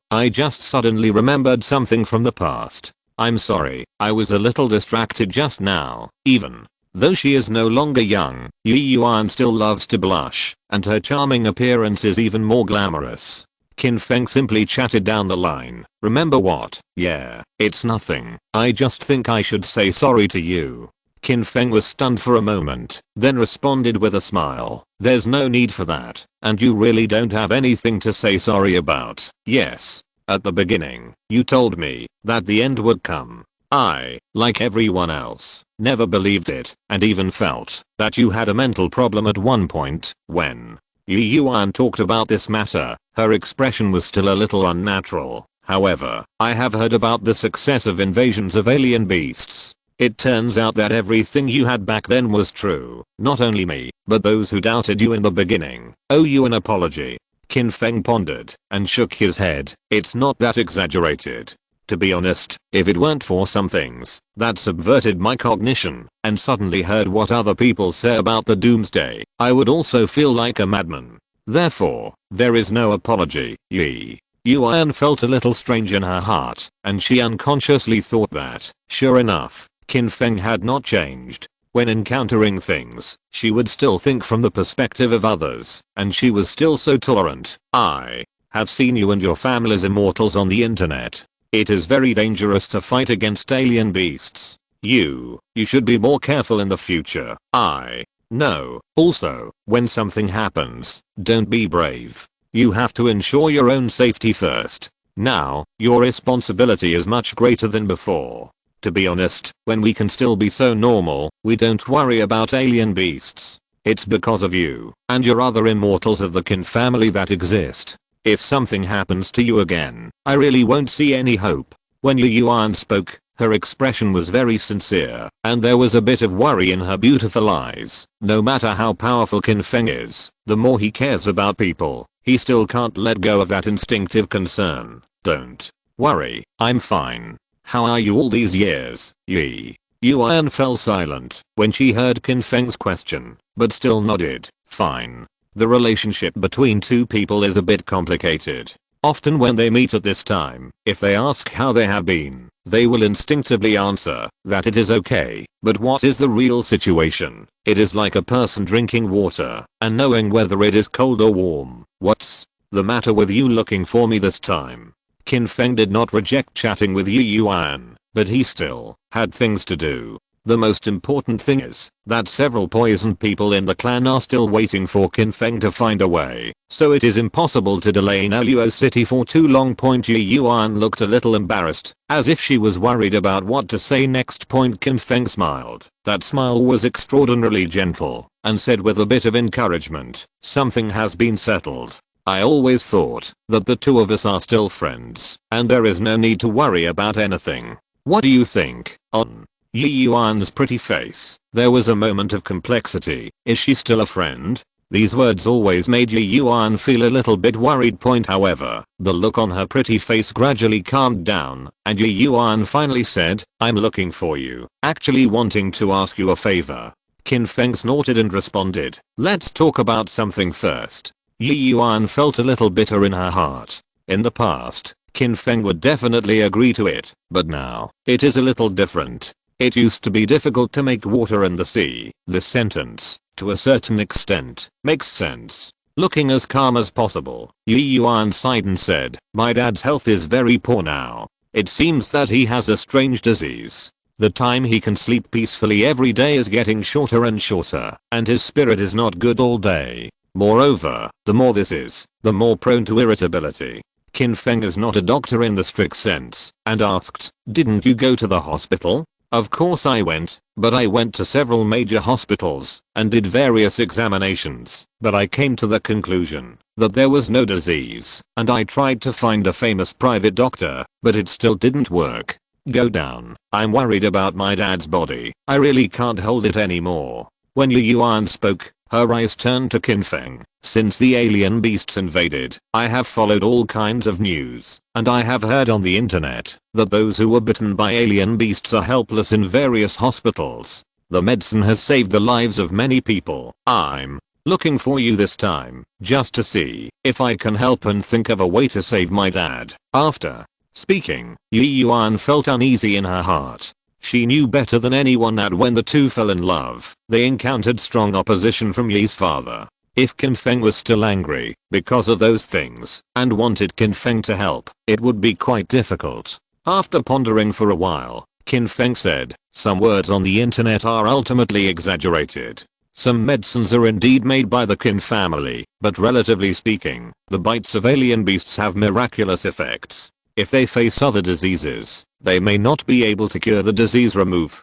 I just suddenly remembered something from the past. I'm sorry, I was a little distracted just now." Even though she is no longer young, Yi Yuan still loves to blush, and her charming appearance is even more glamorous. Qin Feng simply chatted down the line, "Remember what? Yeah, it's nothing. I just think I should say sorry to you." Qin Feng was stunned for a moment, then responded with a smile. There's no need for that, and you really don't have anything to say sorry about. Yes. At the beginning, you told me that the end would come. I, like everyone else, never believed it, and even felt that you had a mental problem at one point. When Yi Yuan talked about this matter, her expression was still a little unnatural. However, I have heard about the success of invasions of alien beasts. It turns out that everything you had back then was true. Not only me, but those who doubted you in the beginning owe you an apology. Qin Feng pondered and shook his head. It's not that exaggerated. To be honest, if it weren't for some things that subverted my cognition and suddenly heard what other people say about the doomsday, I would also feel like a madman. Therefore, there is no apology. Yi Yuan felt a little strange in her heart, and she unconsciously thought that, sure enough, Qin Feng had not changed. When encountering things, she would still think from the perspective of others, and she was still so tolerant. I have seen you and your family's immortals on the internet. It is very dangerous to fight against alien beasts. You should be more careful in the future. I know. Also, when something happens, don't be brave. You have to ensure your own safety first. Now, your responsibility is much greater than before. To be honest, when we can still be so normal, we don't worry about alien beasts. It's because of you and your other immortals of the Qin family that exist. If something happens to you again, I really won't see any hope. When Yi Yuan spoke, her expression was very sincere, and there was a bit of worry in her beautiful eyes. No matter how powerful Qin Feng is, the more he cares about people, he still can't let go of that instinctive concern. Don't worry, I'm fine. How are you all these years? Yi Yuan fell silent when she heard Qin Feng's question, but still nodded. Fine. The relationship between two people is a bit complicated. Often when they meet at this time, if they ask how they have been, they will instinctively answer that it is okay. But what is the real situation? It is like a person drinking water and knowing whether it is cold or warm. What's the matter with you looking for me this time? Qin Feng did not reject chatting with Yi Yuan, but he still had things to do. The most important thing is that several poisoned people in the clan are still waiting for Qin Feng to find a way, so it is impossible to delay Luo City for too long. Yi Yuan looked a little embarrassed, as if she was worried about what to say next. Qin Feng smiled. That smile was extraordinarily gentle, and said with a bit of encouragement, something has been settled. I always thought that the two of us are still friends, and there is no need to worry about anything. What do you think? On Yi Yuan's pretty face, there was a moment of complexity. Is she still a friend? These words always made Yi Yuan feel a little bit worried. However, the look on her pretty face gradually calmed down, and Yi Yuan finally said, I'm looking for you, actually wanting to ask you a favor. Qin Feng snorted and responded, let's talk about something first. Yi Yuan felt a little bitter in her heart. In the past, Qin Feng would definitely agree to it, but now, it is a little different. It used to be difficult to make water in the sea. This sentence, to a certain extent, makes sense. Looking as calm as possible, Yi Yuan sighed and said, my dad's health is very poor now. It seems that he has a strange disease. The time he can sleep peacefully every day is getting shorter and shorter, and his spirit is not good all day. Moreover, the more this is, the more prone to irritability. Qin Feng is not a doctor in the strict sense, and asked, didn't you go to the hospital? Of course I went, but I went to several major hospitals and did various examinations, but I came to the conclusion that there was no disease, and I tried to find a famous private doctor, but it still didn't work. Go down. I'm worried about my dad's body. I really can't hold it anymore. When Yi Yuan spoke, her eyes turned to Qin Feng. Since the alien beasts invaded, I have followed all kinds of news, and I have heard on the internet that those who were bitten by alien beasts are helpless in various hospitals. The medicine has saved the lives of many people. I'm looking for you this time, just to see if I can help and think of a way to save my dad. After speaking, Yi Yuan felt uneasy in her heart. She knew better than anyone that when the two fell in love, they encountered strong opposition from Yi's father. If Qin Feng was still angry because of those things and wanted Qin Feng to help, it would be quite difficult. After pondering for a while, Qin Feng said, some words on the internet are ultimately exaggerated. Some medicines are indeed made by the Qin family, but relatively speaking, the bites of alien beasts have miraculous effects. If they face other diseases, they may not be able to cure the disease. Remove.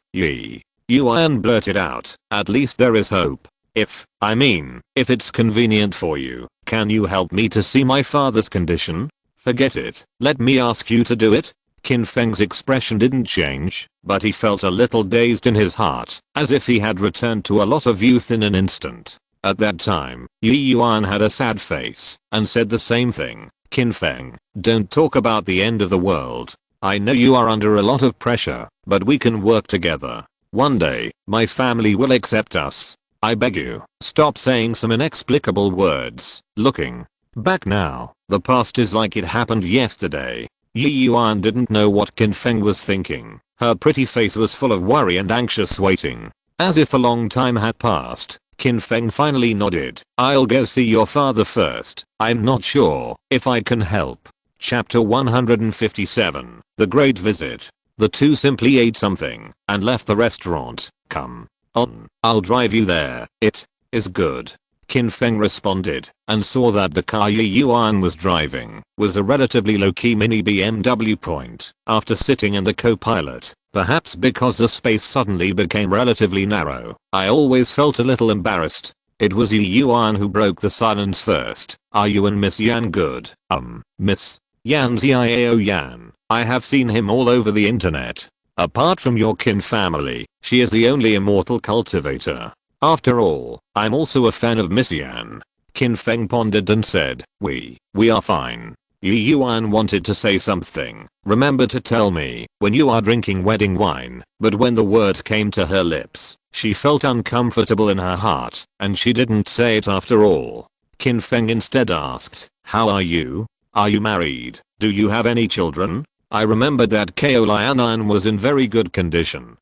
Yuan blurted out, at least there is hope. If it's convenient for you, can you help me to see my father's condition? Forget it, let me ask you to do it? Qin Feng's expression didn't change, but he felt a little dazed in his heart, as if he had returned to a lot of youth in an instant. At that time, Yuan had a sad face, and said the same thing. Qin Feng, don't talk about the end of the world. I know you are under a lot of pressure, but we can work together. One day, my family will accept us. I beg you, stop saying some inexplicable words. Looking back now, the past is like it happened yesterday. Yuan didn't know what Qin Feng was thinking. Her pretty face was full of worry and anxious waiting. As if a long time had passed, Qin Feng finally nodded. I'll go see your father first. I'm not sure if I can help. Chapter 157. The Great Visit. The two simply ate something and left the restaurant. Come on, I'll drive you there. It is good. Qin Feng responded and saw that the car Yuan was driving was a relatively low-key mini BMW. After sitting in the co-pilot, perhaps because the space suddenly became relatively narrow, I always felt a little embarrassed. It was Yuan who broke the silence first. Are you and Miss Yan good? Miss Yan Ziao Yan. I have seen him all over the internet. Apart from your Qin family, she is the only immortal cultivator. After all, I'm also a fan of Miss Yan. Qin Feng pondered and said, we are fine. Yuan wanted to say something. Remember to tell me when you are drinking wedding wine, but when the word came to her lips, she felt uncomfortable in her heart, and she didn't say it after all. Qin Feng instead asked, how are you? Are you married? Do you have any children? I remembered that Lianan was in very good condition.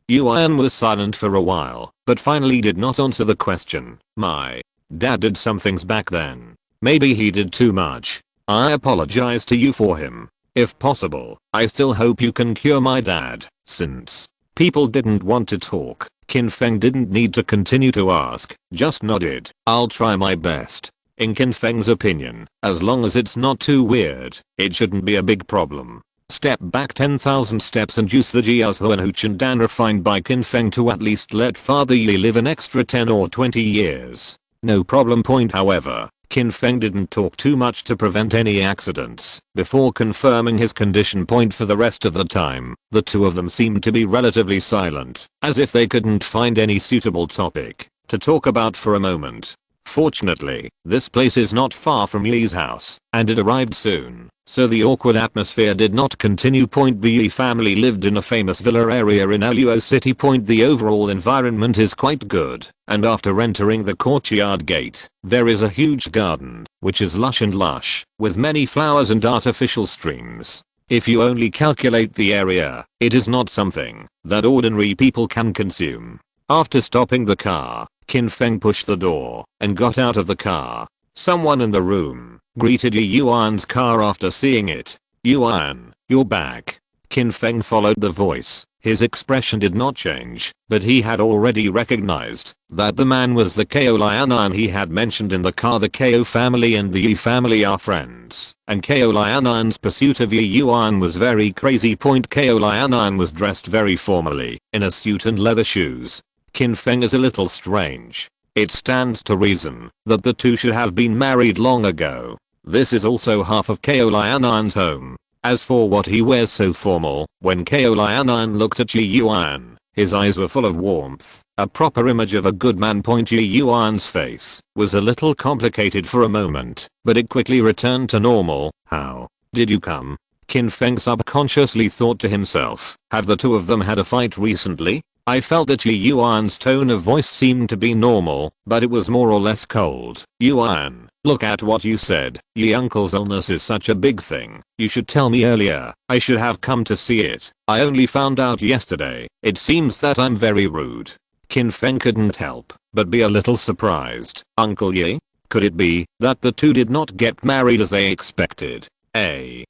Yuan was silent for a while, but finally did not answer the question. My dad did some things back then. Maybe he did too much. I apologize to you for him. If possible, I still hope you can cure my dad. Since people didn't want to talk, Qin Feng didn't need to continue to ask, just nodded. I'll try my best. In Qin Feng's opinion, as long as it's not too weird, it shouldn't be a big problem. Step back 10,000 steps and use the Jiaozuan Huchendan refined by Qin Feng to at least let Father Yi live an extra 10 or 20 years. No problem. However, Qin Feng didn't talk too much to prevent any accidents. Before confirming his condition. For the rest of the time, the two of them seemed to be relatively silent, as if they couldn't find any suitable topic to talk about for a moment. Fortunately, this place is not far from Yi's house, and it arrived soon, so the awkward atmosphere did not continue. The Yi family lived in a famous villa area in Luo City. The overall environment is quite good, and after entering the courtyard gate, there is a huge garden, which is lush, with many flowers and artificial streams. If you only calculate the area, it is not something that ordinary people can consume. After stopping the car, Qin Feng pushed the door and got out of the car. Someone in the room greeted Yuan's car after seeing it. Yuan, you're back. Qin Feng followed the voice. His expression did not change, but he had already recognized that the man was the Lianan he had mentioned in the car. The Ko family and the Yi family are friends, and Lianan's pursuit of Yuan was very crazy. Lianan was dressed very formally, in a suit and leather shoes. Qin Feng is a little strange. It stands to reason that the two should have been married long ago. This is also half of Lianan's home. As for what he wears so formal, when Lianan looked at Yuan, his eyes were full of warmth, a proper image of a good man. Yuan's face was a little complicated for a moment, but it quickly returned to normal. How did you come? Qin Feng subconsciously thought to himself, have the two of them had a fight recently? I felt that Yuan's tone of voice seemed to be normal, but it was more or less cold. Yuan, look at what you said. Yi uncle's illness is such a big thing. You should tell me earlier. I should have come to see it. I only found out yesterday. It seems that I'm very rude. Qin Feng couldn't help but be a little surprised. Uncle Yi? Could it be that the two did not get married as they expected?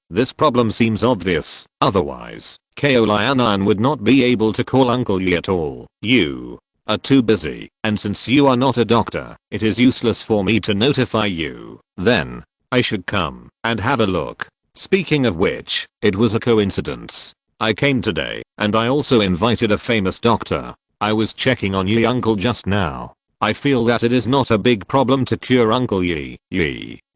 This problem seems obvious. Otherwise, Lianan would not be able to call Uncle Yi at all. You are too busy, and since you are not a doctor, it is useless for me to notify you. Then, I should come and have a look. Speaking of which, it was a coincidence. I came today, and I also invited a famous doctor. I was checking on Yi Uncle just now. I feel that it is not a big problem to cure Uncle Yi.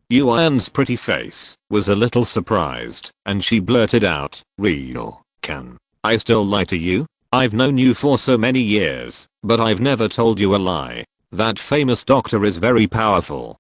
Yuan's pretty face was a little surprised, and she blurted out, "Real? Can I still lie to you? I've known you for so many years, but I've never told you a lie. That famous doctor is very powerful."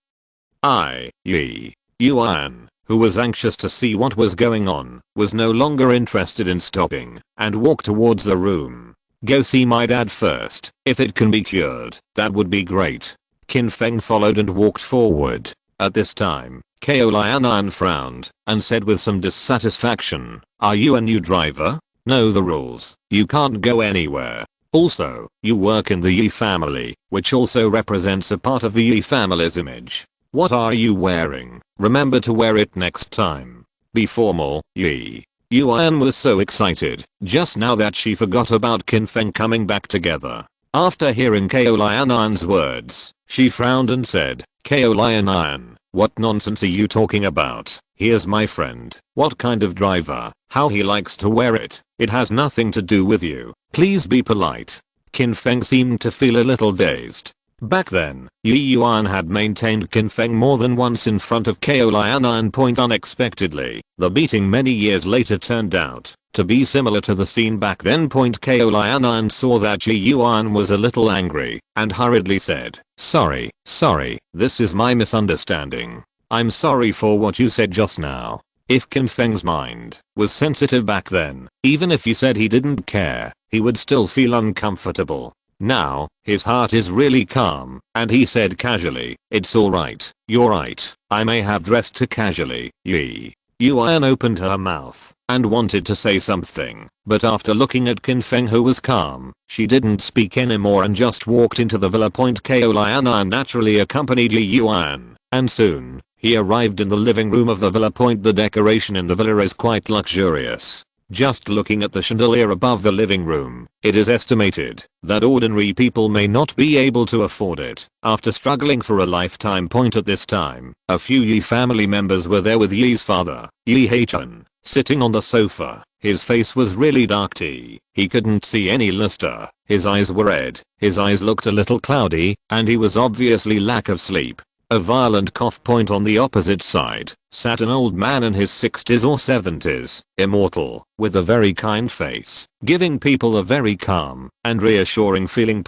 Yuan, who was anxious to see what was going on, was no longer interested in stopping, and walked towards the room. "Go see my dad first. If it can be cured, that would be great." Qin Feng followed and walked forward. At this time, Lianan frowned, and said with some dissatisfaction, "Are you a new driver? Know the rules. You can't go anywhere. Also, you work in the Yi family, which also represents a part of the Yi family's image. What are you wearing? Remember to wear it next time. Be formal." Yuan was so excited just now that she forgot about Qin Feng coming back together. After hearing Lianan's words, she frowned and said, "Lianan, what nonsense are you talking about? Here's my friend. What kind of driver? How he likes to wear it. It has nothing to do with you. Please be polite." Qin Feng seemed to feel a little dazed. Back then, Yuan had maintained Qin Feng more than once in front of Lianan. Unexpectedly, the beating many years later turned out to be similar to the scene back then. Lianan saw that Yuan was a little angry and hurriedly said, Sorry, this is my misunderstanding. I'm sorry for what you said just now." If Qin Feng's mind was sensitive back then, even if he said he didn't care, he would still feel uncomfortable. Now, his heart is really calm, and he said casually, "It's alright, you're right, I may have dressed too casually." Yuan opened her mouth and wanted to say something, but after looking at Qin Feng, who was calm, she didn't speak anymore and just walked into the villa. Lianan naturally accompanied Yuan, and soon, he arrived in the living room of the villa. The decoration in the villa is quite luxurious. Just looking at the chandelier above the living room, it is estimated that ordinary people may not be able to afford it. After struggling for a lifetime. At this time, a few Yi family members were there with Yi's father, Yi Heichun, sitting on the sofa. His face was really dark tea. He couldn't see any luster. His eyes were red. His eyes looked a little cloudy, and he was obviously lack of sleep. A violent cough. On the opposite side sat an old man in his 60s or 70s, Immortal, with a very kind face, giving people a very calm and reassuring feeling.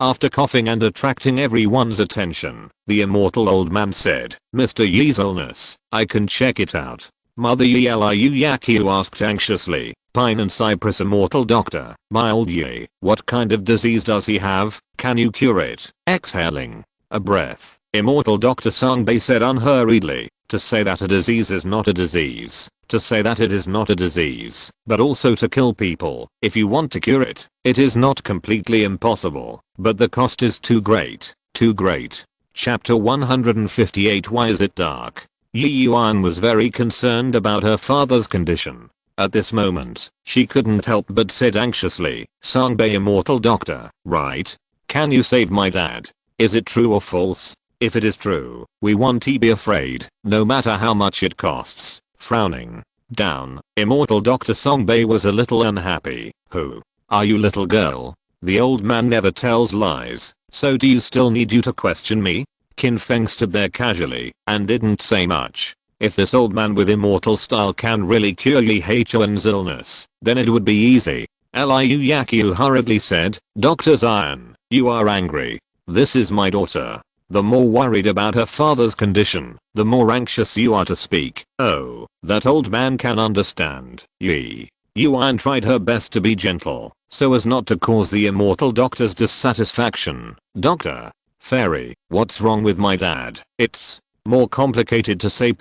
After coughing and attracting everyone's attention, the Immortal old man said, "Mr. Yi's illness, I can check it out." Mother Yi Liu Yaqiu asked anxiously, "Pine and Cypress Immortal Doctor, my old Yi, what kind of disease does he have? Can you cure it?" Exhaling a breath, Immortal Dr. Songbei said unhurriedly, "To say that a disease is not a disease, to say that it is not a disease, but also to kill people. If you want to cure it, it is not completely impossible, but the cost is too great, too great." Chapter 158. Why is it dark? Yuan was very concerned about her father's condition. At this moment, she couldn't help but said anxiously, "Songbei Immortal Doctor, right? Can you save my dad? Is it true or false? If it is true, we won't be afraid, no matter how much it costs." Frowning down, Immortal Dr. Songbei was a little unhappy. "Who are you, little girl? The old man never tells lies, so do you still need you to question me?" Qin Feng stood there casually and didn't say much. If this old man with immortal style can really cure Yi Heichuan's illness, then it would be easy. Liu Yaqiu hurriedly said, "Dr. Zion, you are angry. This is my daughter. The more worried about her father's condition, the more anxious you are to speak." "Oh, that old man can understand." Yuan tried her best to be gentle, so as not to cause the Immortal Doctor's dissatisfaction. "Doctor, Fairy, what's wrong with my dad?" "It's more complicated to say.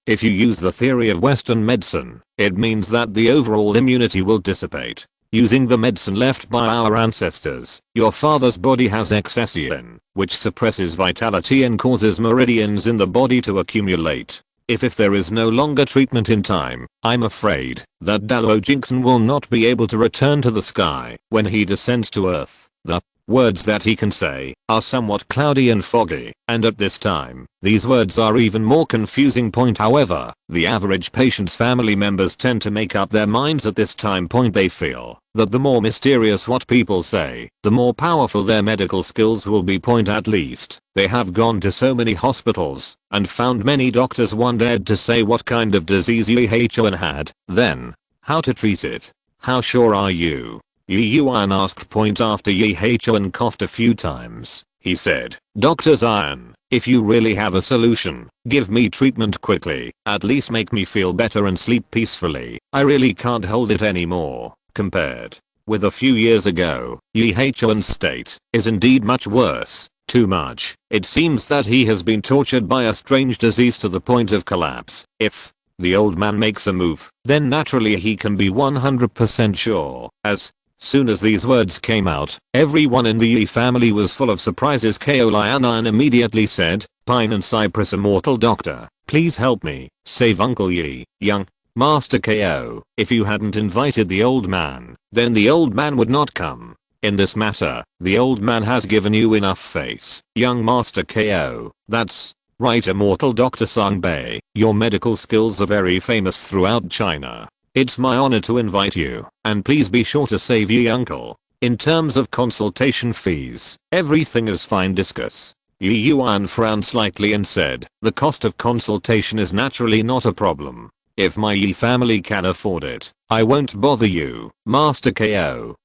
If you use the theory of Western medicine, it means that the overall immunity will dissipate. Using the medicine left by our ancestors, your father's body has excess yin, which suppresses vitality and causes meridians in the body to accumulate. If there is no longer treatment in time, I'm afraid that Dalo Jinxon will not be able to return to the sky when he descends to Earth. The words that he can say are somewhat cloudy and foggy, and at this time, these words are even more confusing. However, the average patient's family members tend to make up their minds at this time point. They feel that the more mysterious what people say, the more powerful their medical skills will be. At least, they have gone to so many hospitals and found many doctors one dared to say what kind of disease Yi Huan had, then how to treat it. How sure are you? Yi Yuan asked after Yi Huan coughed a few times. He said, Dr. Zion, if you really have a solution, give me treatment quickly, at least make me feel better and sleep peacefully. I really can't hold it anymore. Compared with a few years ago, Yi Huan's state is indeed much worse. Too much. It seems that he has been tortured by a strange disease to the point of collapse. If the old man makes a move, then naturally he can be 100% sure. As soon as these words came out, everyone in the Yi family was full of surprises. Ko Lianan immediately said, Pine and Cypress Immortal Doctor, please help me, save Uncle Yi. Young Master Ko, if you hadn't invited the old man, then the old man would not come. In this matter, the old man has given you enough face. Young Master Ko, that's right. Immortal Dr. Songbei, your medical skills are very famous throughout China. It's my honor to invite you, and please be sure to save Yi uncle. In terms of consultation fees, everything is fine. Discuss. Yi Yuan frowned slightly and said, the cost of consultation is naturally not a problem. If my Yi family can afford it, I won't bother you. Master Ko,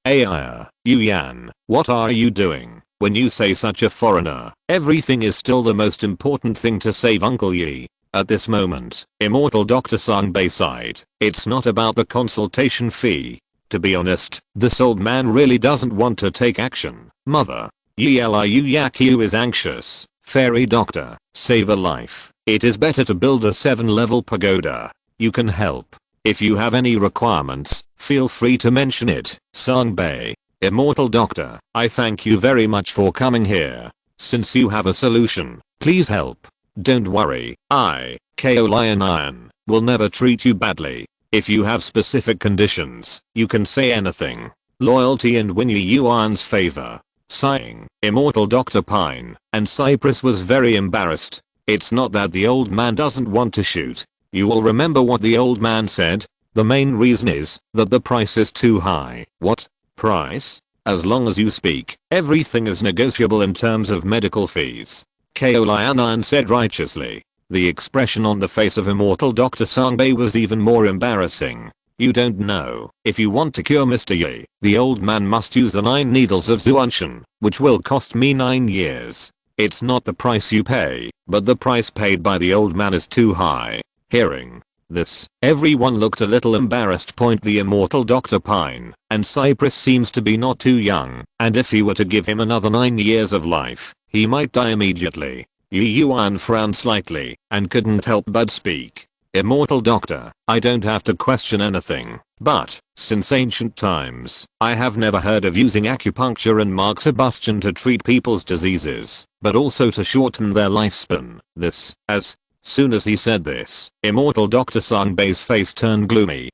Yuan, what are you doing? When you say such a foreigner, everything is still the most important thing to save Uncle Yi. At this moment, Immortal Dr. Songbei sighed. It's not about the consultation fee. To be honest, this old man really doesn't want to take action. Mother, Yi Liu Yakyu is anxious. Fairy doctor, save a life. It is better to build a 7-level pagoda. You can help. If you have any requirements, feel free to mention it. Songbei, Immortal Doctor, I thank you very much for coming here. Since you have a solution, please help. Don't worry, I, Ko Lion, will never treat you badly. If you have specific conditions, you can say anything. Loyalty and win Yi Yuan's favor. Sighing, Immortal Dr. Pine and Cypress was very embarrassed. It's not that the old man doesn't want to shoot. You will remember what the old man said. The main reason is that the price is too high. What price? As long as you speak, everything is negotiable in terms of medical fees. Ko Lianan said righteously. The expression on the face of Immortal Dr. Songbei was even more embarrassing. You don't know. If you want to cure Mr. Yi, the old man must use the 9 needles of Zuanshan, which will cost me 9 years. It's not the price you pay, but the price paid by the old man is too high. Hearing this, everyone looked a little embarrassed. The Immortal Dr. Pine and Cypress seems to be not too young, and if he were to give him another 9 years of life, he might die immediately. Yi Yuan frowned slightly and couldn't help but speak. Immortal Doctor, I don't have to question anything, but since ancient times, I have never heard of using acupuncture and moxibustion to treat people's diseases, but also to shorten their lifespan. As soon as he said this, Immortal Dr. Songbei's face turned gloomy.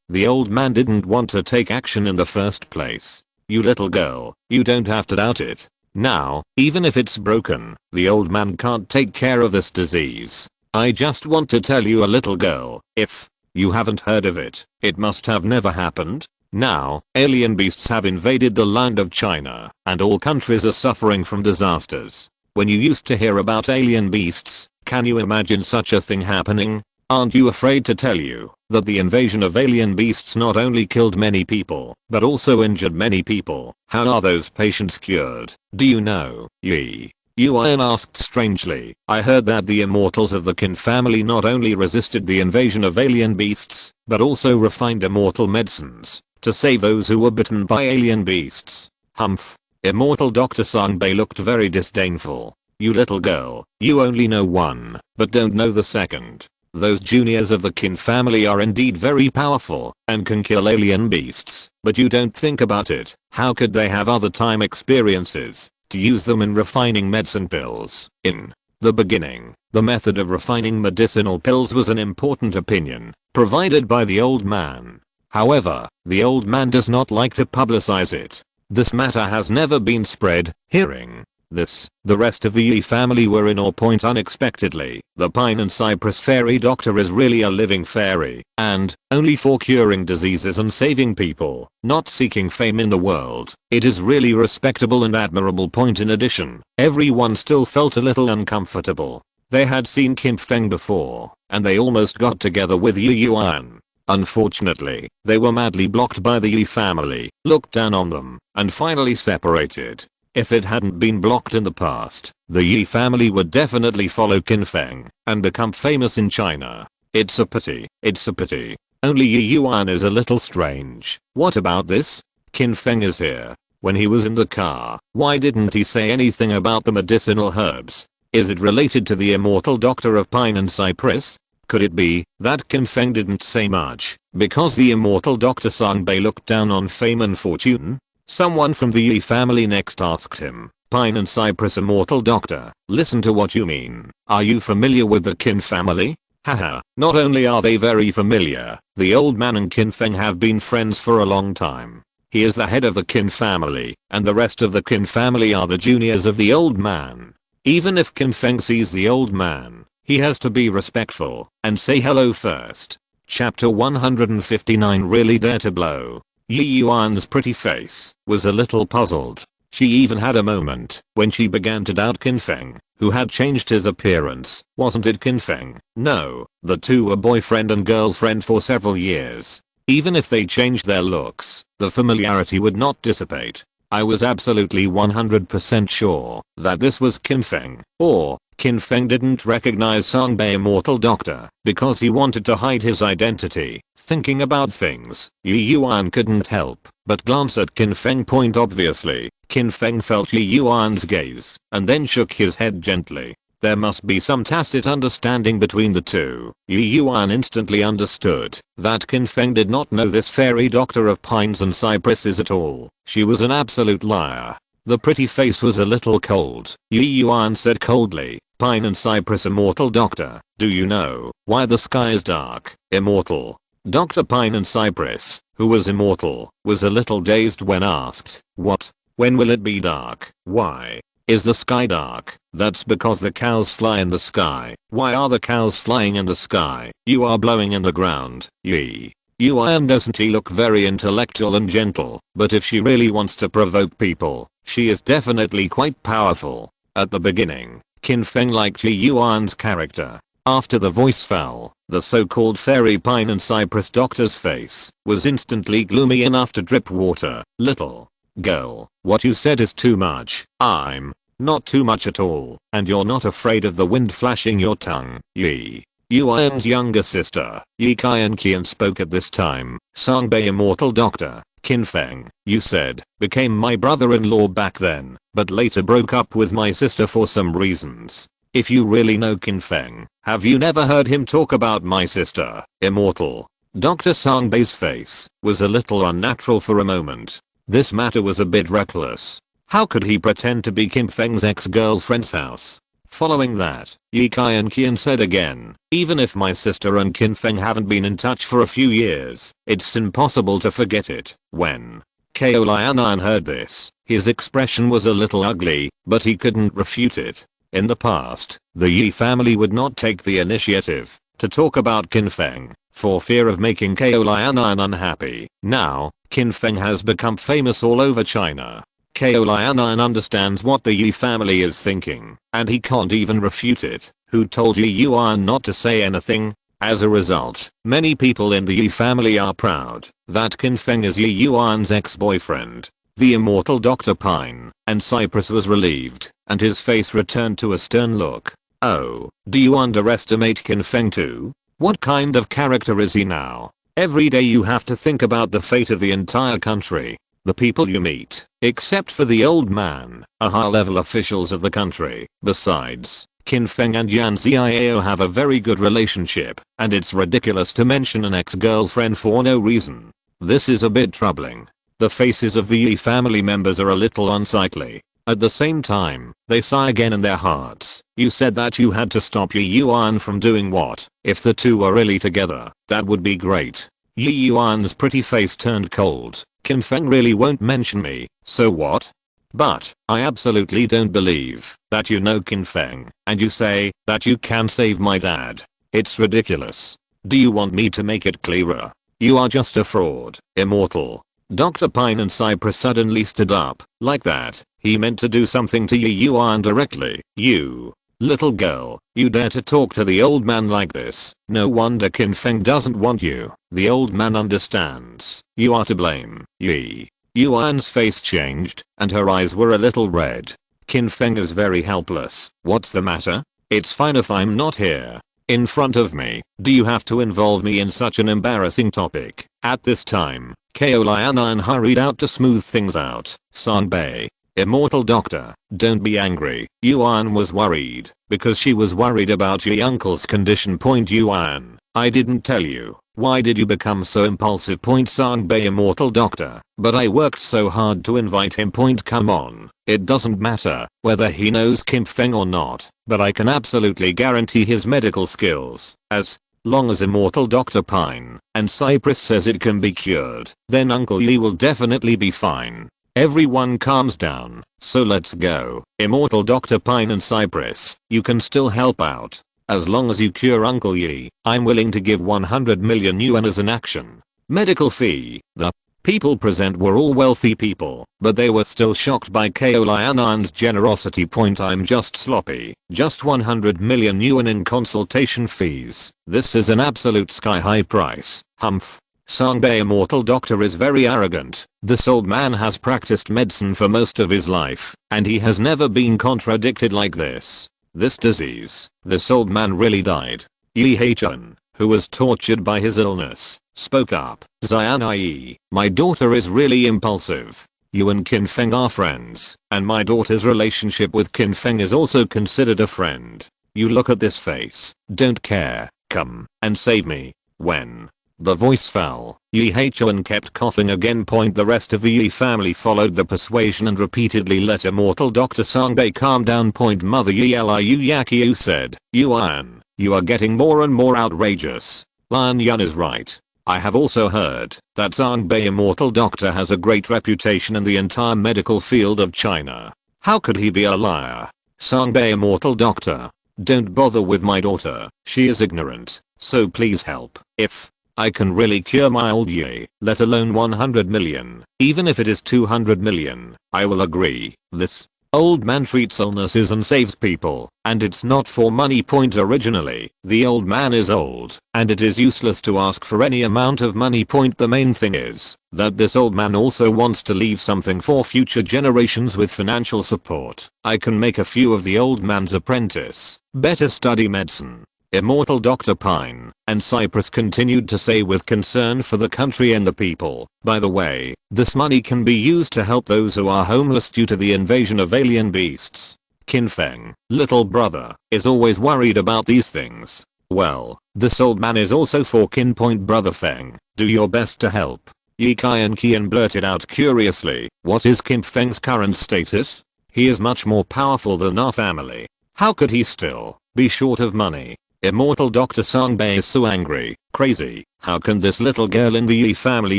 The old man didn't want to take action in the first place. You little girl, you don't have to doubt it. Now, even if it's broken, the old man can't take care of this disease. I just want to tell you, a little girl, if you haven't heard of it, it must have never happened. Now, alien beasts have invaded the land of China, and all countries are suffering from disasters. When you used to hear about alien beasts, can you imagine such a thing happening? Aren't you afraid to tell you that the invasion of alien beasts not only killed many people, but also injured many people? How are those patients cured? Do you know? Yi Yuan asked strangely. I heard that the immortals of the Qin family not only resisted the invasion of alien beasts, but also refined immortal medicines to save those who were bitten by alien beasts. Humph. Immortal Dr. Songbei looked very disdainful. You little girl, you only know one, but don't know the second. Those juniors of the Qin family are indeed very powerful and can kill alien beasts, but you don't think about it. How could they have other time experiences to use them in refining medicine pills? In The beginning, the method of refining medicinal pills was an important opinion provided by the old man. However, the old man does not like to publicize it. This matter has never been spread. Hearing this, the rest of the Yi family were in awe. Unexpectedly, the pine and cypress fairy doctor is really a living fairy, and only for curing diseases and saving people, not seeking fame in the world. It is really respectable and admirable. In addition, everyone still felt a little uncomfortable. They had seen Qin Feng before, and they almost got together with Yi Yuan. Unfortunately, they were madly blocked by the Yi family, looked down on them, and finally separated. If it hadn't been blocked in the past, the Yi family would definitely follow Qin Feng and become famous in China. It's a pity. It's a pity. Only Yi Yuan is a little strange. What about this? Qin Feng is here. When he was in the car, why didn't he say anything about the medicinal herbs? Is it related to the immortal doctor of pine and cypress? Could it be that Qin Feng didn't say much because the immortal Dr. Songbei looked down on fame and fortune? Someone from the Yi family next asked him, "Pine and cypress immortal doctor, listen to what you mean. Are you familiar with the Qin family?" Haha, not only are they very familiar, the old man and Qin Feng have been friends for a long time. He is the head of the Qin family, and the rest of the Qin family are the juniors of the old man. Even if Qin Feng sees the old man, he has to be respectful and say hello first. Chapter 159 Really dare to blow. Yi Yuan's pretty face was a little puzzled. She even had a moment when she began to doubt Qin Feng, who had changed his appearance. Wasn't it Qin Feng? No, the two were boyfriend and girlfriend for several years. Even if they changed their looks, the familiarity would not dissipate. I was absolutely 100% sure that this was Qin Feng, or Qin Feng didn't recognize Songbei Immortal Doctor because he wanted to hide his identity. Thinking about things, Yi Yuan couldn't help but glance at Qin Feng. Obviously, Qin Feng felt Yi Yuan's gaze and then shook his head gently. There must be some tacit understanding between the two. Yi Yuan instantly understood that Qin Feng did not know this fairy doctor of pines and cypresses at all. She was an absolute liar. The pretty face was a little cold. Yi Yuan said coldly, "Pine and cypress immortal doctor, do you know why the sky is dark?" Immortal. Dr. Pine and Cypress, who was immortal, was a little dazed when asked, "What? When will it be dark? Why is the sky dark?" "That's because the cows fly in the sky." "Why are the cows flying in the sky?" "You are blowing in the ground." Yi Yuan doesn't he look very intellectual and gentle, but if she really wants to provoke people, she is definitely quite powerful. At the beginning, Qin Feng liked Yi Yuan's character. After the voice fell, the so-called fairy pine and cypress doctor's face was instantly gloomy enough to drip water. "Little girl, what you said is too much." "I'm not too much at all, and you're not afraid of the wind flashing your tongue." Yi Yuan's younger sister, Yi Qian spoke at this time. "Songbei Immortal Doctor, Qin Feng, you said, became my brother-in-law back then, but later broke up with my sister for some reasons. If you really know Qin Feng, have you never heard him talk about my sister, Immortal?" Dr. Songbei's face was a little unnatural for a moment. This matter was a bit reckless. How could he pretend to be Qin Feng's ex-girlfriend's house? Following that, Yi Qian said again, "Even if my sister and Qin Feng haven't been in touch for a few years, it's impossible to forget it." When Lianan heard this, his expression was a little ugly, but he couldn't refute it. In the past, the Yi family would not take the initiative to talk about Qin Feng for fear of making Lianan unhappy. Now, Qin Feng has become famous all over China. Lianan understands what the Yi family is thinking, and he can't even refute it. Who told Yi Yuan not to say anything? As a result, many people in the Yi family are proud that Qin Feng is Yi Yuan's ex-boyfriend. The immortal Dr. Pine and Cypress was relieved, and his face returned to a stern look. "Oh, do you underestimate Qin Feng too? What kind of character is he now? Every day you have to think about the fate of the entire country. The people you meet, except for the old man, are high-level officials of the country. Besides, Qin Feng and Yan Xiao have a very good relationship, and it's ridiculous to mention an ex-girlfriend for no reason. This is a bit troubling." The faces of the Yi family members are a little unsightly. At the same time, they sigh again in their hearts. You said that you had to stop Yi Yuan from doing what? If the two are really together, that would be great. Yi Yuan's pretty face turned cold. Qin Feng really won't mention me, so what? But, I absolutely don't believe that you know Qin Feng, and you say that you can save my dad. It's ridiculous. Do you want me to make it clearer? You are just a fraud, Immortal. Dr. Pine and Cypress suddenly stood up, like that. He meant to do something to Yi Yuan directly. You little girl, you dare to talk to the old man like this. No wonder Qin Feng doesn't want you. The old man understands. You are to blame. Yi Yuan's face changed, and her eyes were a little red. Qin Feng is very helpless. What's the matter? It's fine if I'm not here. In front of me. Do you have to involve me in such an embarrassing topic? At this time, Ko Lianan hurried out to smooth things out. Sanbei. Immortal doctor, don't be angry. Yuan was worried, because she was worried about your uncle's condition. Yuan, I didn't tell you. Why did you become so impulsive? Sanbei. Immortal doctor, but I worked so hard to invite him. Come on, it doesn't matter whether he knows Qin Feng or not, but I can absolutely guarantee his medical skills. As long as Immortal Dr. Pine and Cypress says it can be cured, then Uncle Yi will definitely be fine. Everyone calms down, so let's go. Immortal Dr. Pine and Cypress, you can still help out. As long as you cure Uncle Yi, I'm willing to give 100 million yuan as an action. Medical fee. The people present were all wealthy people, but they were still shocked by Ko Lianan's generosity. I'm just sloppy. Just 100 million yuan in consultation fees. This is an absolute sky-high price. Humph. Sanbei. Immortal doctor is very arrogant. This old man has practiced medicine for most of his life, and he has never been contradicted like this. This disease, this old man really died. Yi Heichun, who was tortured by his illness, spoke up. Xianai, my daughter is really impulsive. You and Qin Feng are friends, and my daughter's relationship with Qin Feng is also considered a friend. You look at this face, don't care, come and save me. When the voice fell, Yi Heichun kept coughing again. The rest of the Yi family followed the persuasion and repeatedly let Immortal Dr. Sanbei calm down. Mother Yi Liu Yakyu said, Yuan, you are getting more and more outrageous. Lian Yun is right. I have also heard that Sanbei. Immortal Doctor has a great reputation in the entire medical field of China. How could he be a liar? Sanbei. Immortal Doctor, don't bother with my daughter. She is ignorant, so please help. If I can really cure my old Yi, let alone 100 million, even if it is 200 million, I will agree. This old man treats illnesses and saves people, and it's not for money. Originally, the old man is old, and it is useless to ask for any amount of money. The main thing is that this old man also wants to leave something for future generations with financial support. I can make a few of the old man's apprentice. Better study medicine. Immortal Dr. Pine and Cypress continued to say with concern for the country and the people. By the way, this money can be used to help those who are homeless due to the invasion of alien beasts. Qin Feng, little brother, is always worried about these things. Well, this old man is also for Qin. Brother Feng, do your best to help. Yi Kai and Qian blurted out curiously, what is Qin Feng's current status? He is much more powerful than our family. How could he still be short of money? Immortal Dr. Sanbei is so angry. Crazy. How can this little girl in the Yi family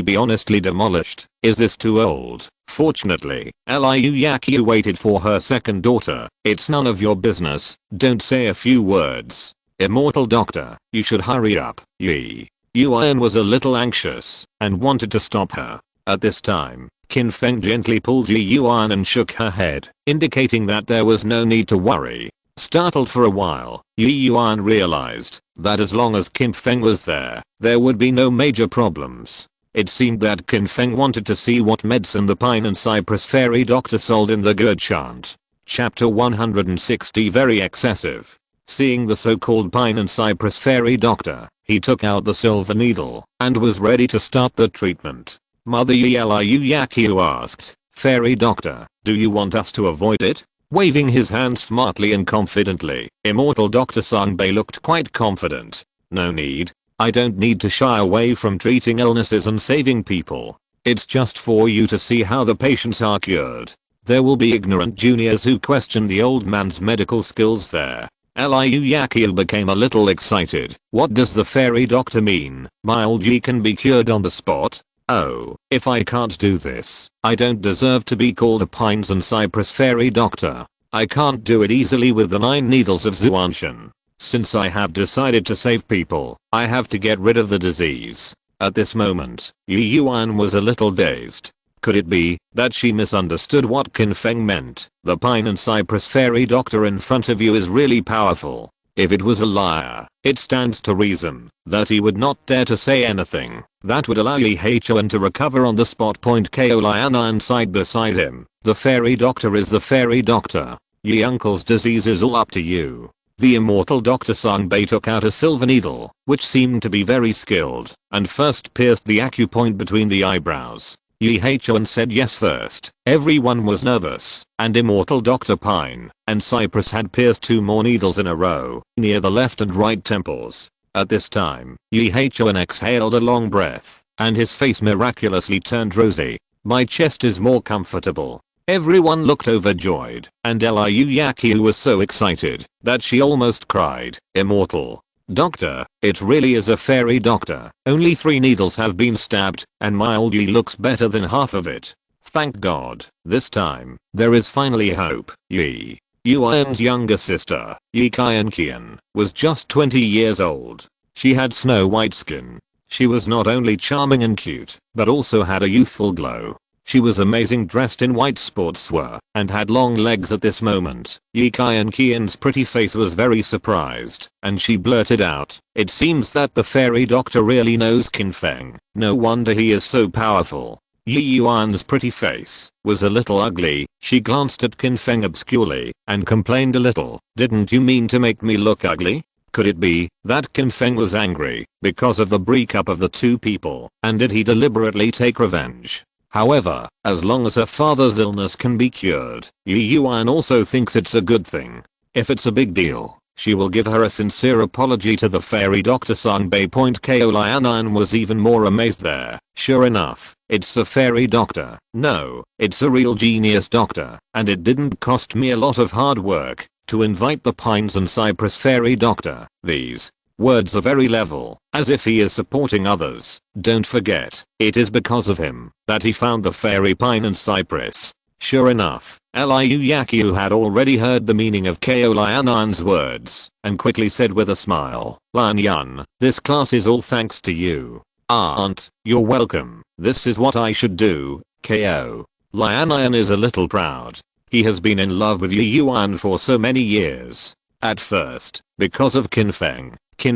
be honestly demolished? Is this too old? Fortunately, Liu Yakyu waited for her second daughter. It's none of your business. Don't say a few words. Immortal Doctor, you should hurry up. Yi Yuan was a little anxious and wanted to stop her. At this time, Qin Feng gently pulled Yi Yuan and shook her head, indicating that there was no need to worry. Startled for a while, Yi Yuan realized that as long as Qin Feng was there, there would be no major problems. It seemed that Qin Feng wanted to see what medicine the Pine and Cypress Fairy Doctor sold in the good chant. Chapter 160. Very excessive. Seeing the so-called Pine and Cypress Fairy Doctor, he took out the silver needle and was ready to start the treatment. Mother Yi Liu Yakyu asked, Fairy Doctor, do you want us to avoid it? Waving his hand smartly and confidently, Immortal Dr. Sanbei looked quite confident. No need. I don't need to shy away from treating illnesses and saving people. It's just for you to see how the patients are cured. There will be ignorant juniors who question the old man's medical skills there. Liu Yakio became a little excited. What does the fairy doctor mean? My old Yi can be cured on the spot? Oh, if I can't do this, I don't deserve to be called a Pines and Cypress fairy doctor. I can't do it easily with the 9 needles of Zuanshan. Since I have decided to save people, I have to get rid of the disease. At this moment, Yi Yuan was a little dazed. Could it be that she misunderstood what Qin Feng meant? The Pine and Cypress fairy doctor in front of you is really powerful. If it was a liar, it stands to reason that he would not dare to say anything that would allow Yi Heichuan to recover on the spot. Ko Lianan sighed beside him. The fairy doctor is the fairy doctor. Yi uncle's disease is all up to you. The immortal Dr. Songbei took out a silver needle, which seemed to be very skilled, and first pierced the acupoint between the eyebrows. Yi Heichuan said yes first. Everyone was nervous, and immortal Dr. Pine and Cypress had pierced 2 more needles in a row, near the left and right temples. At this time, Yi Heichuan exhaled a long breath, and his face miraculously turned rosy. My chest is more comfortable. Everyone looked overjoyed, and Liu Yakio was so excited that she almost cried. Immortal Doctor, it really is a fairy doctor. Only 3 needles have been stabbed, and my old Yi looks better than half of it. Thank God, this time, there is finally hope. Yi Yuan's younger sister, Yi Qian, was just 20 years old. She had snow white skin. She was not only charming and cute, but also had a youthful glow. She was amazing, dressed in white sportswear and had long legs. At this moment, Yi Qian's pretty face was very surprised, and she blurted out, "It seems that the fairy doctor really knows Qin Feng. No wonder he is so powerful." Yi Yuan's pretty face was a little ugly. She glanced at Qin Feng obscurely and complained a little, "Didn't you mean to make me look ugly?" Could it be that Qin Feng was angry because of the breakup of the 2 people, and did he deliberately take revenge? However, as long as her father's illness can be cured, Yi Yuan also thinks it's a good thing. If it's a big deal, she will give her a sincere apology to the fairy Dr. Songbei. Ko Lianan was even more amazed there. Sure enough, it's a fairy doctor. No, it's a real genius doctor, and it didn't cost me a lot of hard work to invite the Pines and Cypress fairy doctor. These words are very level, as if he is supporting others. Don't forget, it is because of him that he found the fairy Pine and Cypress. Sure enough, Liu Yakio had already heard the meaning of Ko Lianan's words, and quickly said with a smile, "Lian Yan, this class is all thanks to you. Aunt, you're welcome. This is what I should do." Ko Lian is a little proud. He has been in love with Yi Yuan for so many years. At first, because of Qin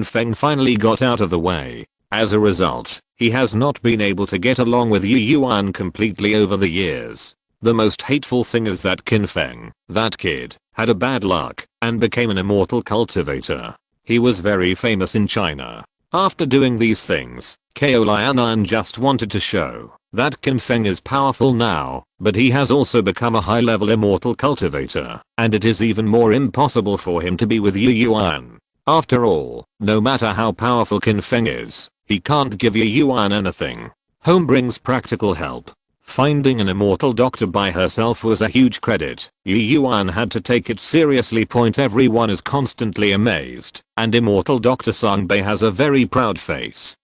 Feng finally got out of the way. As a result, he has not been able to get along with Yi Yuan completely over the years. The most hateful thing is that Qin Feng, that kid, had a bad luck and became an immortal cultivator. He was very famous in China. After doing these things, Ko Lianan just wanted to show that Qin Feng is powerful now, but he has also become a high-level immortal cultivator, and it is even more impossible for him to be with Yi Yuan. After all, no matter how powerful Qin Feng is, he can't give Yi Yuan anything. Home brings practical help. Finding an immortal doctor by herself was a huge credit. Yi Yuan had to take it seriously. Everyone is constantly amazed, and immortal Dr. Songbei has a very proud face.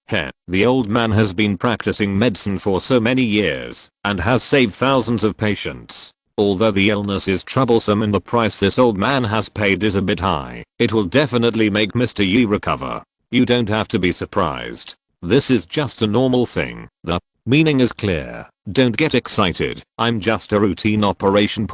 The old man has been practicing medicine for so many years, and has saved thousands of patients. Although the illness is troublesome and the price this old man has paid is a bit high, it will definitely make Mr. Yi recover. You don't have to be surprised. This is just a normal thing. The meaning is clear. Don't get excited. I'm just a routine operation.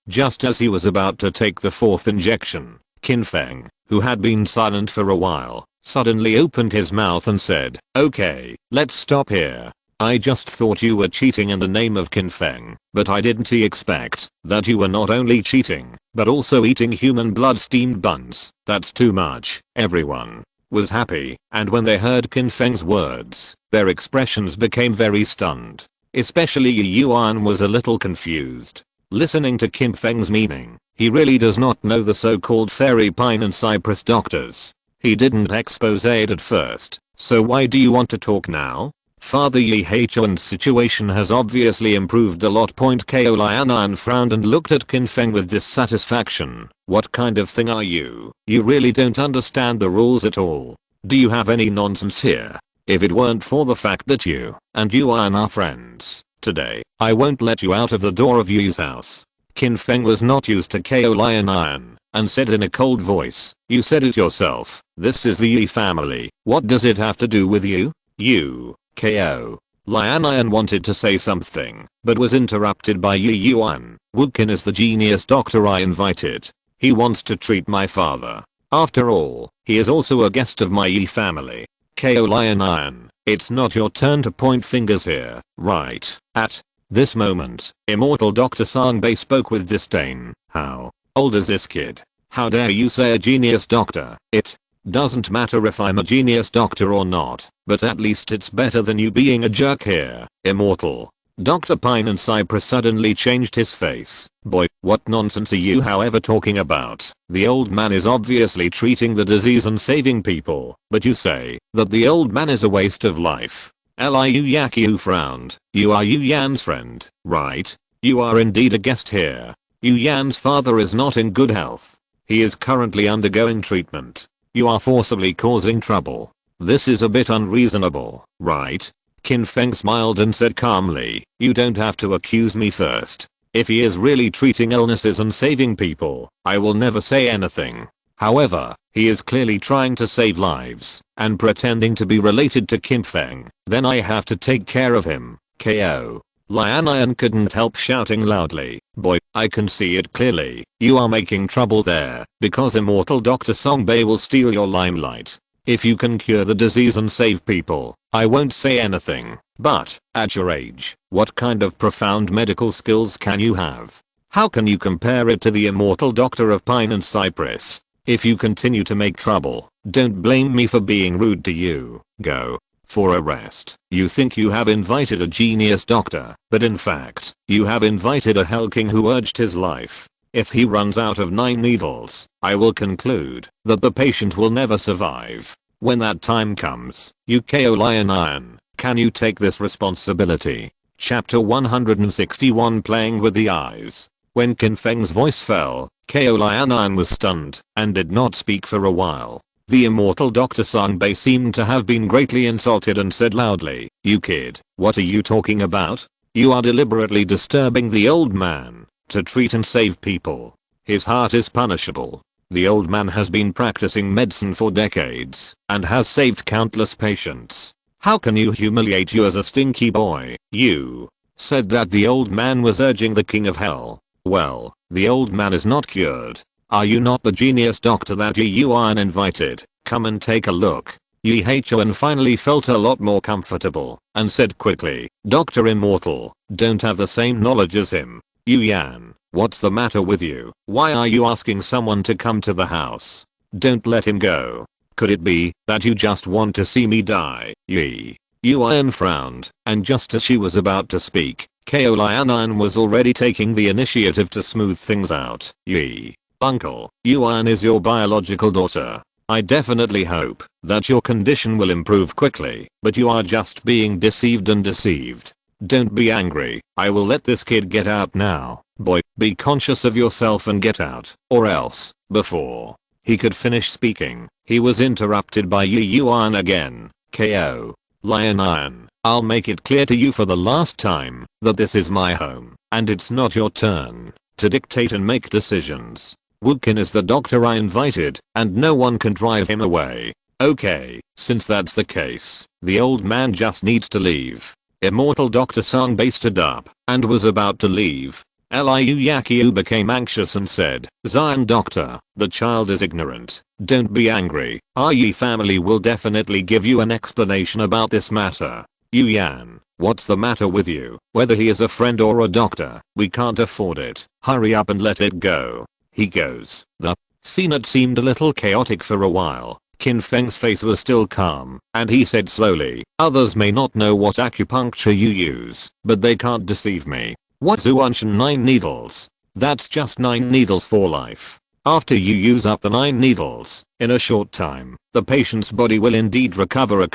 Just as he was about to take the 4th injection, Qin Feng, who had been silent for a while, suddenly opened his mouth and said, "Okay, let's stop here. I just thought you were cheating in the name of Qin Feng, but I didn't expect that you were not only cheating, but also eating human blood steamed buns. That's too much." Everyone was happy, and when they heard Qin Feng's words, their expressions became very stunned. Especially Yi Yuan was a little confused. Listening to Qin Feng's meaning, he really does not know the so-called fairy Pine and Cypress doctors. He didn't expose it at first, so why do you want to talk now? Father Yi-Chuan's situation has obviously improved a lot. Ko Lian frowned and looked at Qin Feng with dissatisfaction. What kind of thing are you? You really don't understand the rules at all. Do you have any nonsense here? If it weren't for the fact that you and Yuan are friends, today, I won't let you out of the door of Yi's house. Qin Feng was not used to Ko Lian and said in a cold voice, you said it yourself, this is the Yi family. What does it have to do with you? You. Ko Lian wanted to say something, but was interrupted by Yi Yuan. Qin is the genius doctor I invited. He wants to treat my father. After all, he is also a guest of my Yi family. Ko Lian, it's not your turn to point fingers here, right? At this moment, Immortal Dr. Songbei spoke with disdain. How old is this kid? How dare you say a genius doctor? It doesn't matter if I'm a genius doctor or not, but at least it's better than you being a jerk here, Immortal. Dr. Pine and Cypress suddenly changed his face. Boy, what nonsense are you however talking about? The old man is obviously treating the disease and saving people, but you say that the old man is a waste of life. Liu Yaqiu frowned. You are Yu Yan's friend, right? You are indeed a guest here. Yu Yan's father is not in good health. He is currently undergoing treatment. You are forcibly causing trouble. This is a bit unreasonable, right? Qin Feng smiled and said calmly, you don't have to accuse me first. If he is really treating illnesses and saving people, I will never say anything. However, he is clearly trying to save lives and pretending to be related to Qin Feng, then I have to take care of him. Ko Lian couldn't help shouting loudly, boy, I can see it clearly. You are making trouble there, because Immortal Dr. Songbei will steal your limelight. If you can cure the disease and save people, I won't say anything, but, at your age, what kind of profound medical skills can you have? How can you compare it to the Immortal Doctor of Pine and Cypress? If you continue to make trouble, don't blame me for being rude to you. Go for a rest. You think you have invited a genius doctor, but in fact, you have invited a Hell King who urged his life. If he runs out of 9 needles, I will conclude that the patient will never survive. When that time comes, you Ko Lian, can you take this responsibility? Chapter 161 Playing with the Eyes. When Qin Feng's voice fell, Ko Lian was stunned and did not speak for a while. The Immortal Dr. Songbei seemed to have been greatly insulted and said loudly, you kid, what are you talking about? You are deliberately disturbing the old man to treat and save people. His heart is punishable. The old man has been practicing medicine for decades and has saved countless patients. How can you humiliate you as a stinky boy? You said that the old man was urging the king of hell. Well, the old man is not cured. Are you not the genius doctor that Yi Yuan invited? Come and take a look. Yi-Chuan finally felt a lot more comfortable and said quickly, Dr. Immortal, don't have the same knowledge as him. Yu Yan, what's the matter with you? Why are you asking someone to come to the house? Don't let him go. Could it be that you just want to see me die? Yi Yuan frowned, and just as she was about to speak, Ko Lian was already taking the initiative to smooth things out. Yi, Uncle, Yuan is your biological daughter. I definitely hope that your condition will improve quickly, but you are just being deceived and deceived. Don't be angry, I will let this kid get out now. Boy, be conscious of yourself and get out, or else, before he could finish speaking, he was interrupted by Yi Yuan again. Ko Lian, I'll make it clear to you for the last time that this is my home, and it's not your turn to dictate and make decisions. Qin is the doctor I invited, and no one can drive him away. Okay, since that's the case, the old man just needs to leave. Immortal Dr. Songbei stood up and was about to leave. Liu Yaqiu became anxious and said, Zion doctor, the child is ignorant. Don't be angry. Our Yi family will definitely give you an explanation about this matter. Yu Yan, what's the matter with you? Whether he is a friend or a doctor, we can't afford it. Hurry up and let it go. He goes. The scene seemed a little chaotic for a while. Qin Feng's face was still calm, and he said slowly, others may not know what acupuncture you use, but they can't deceive me. What's Zuanshan 9 needles? That's just 9 needles for life. After you use up the 9 needles, in a short time, the patient's body will indeed recover.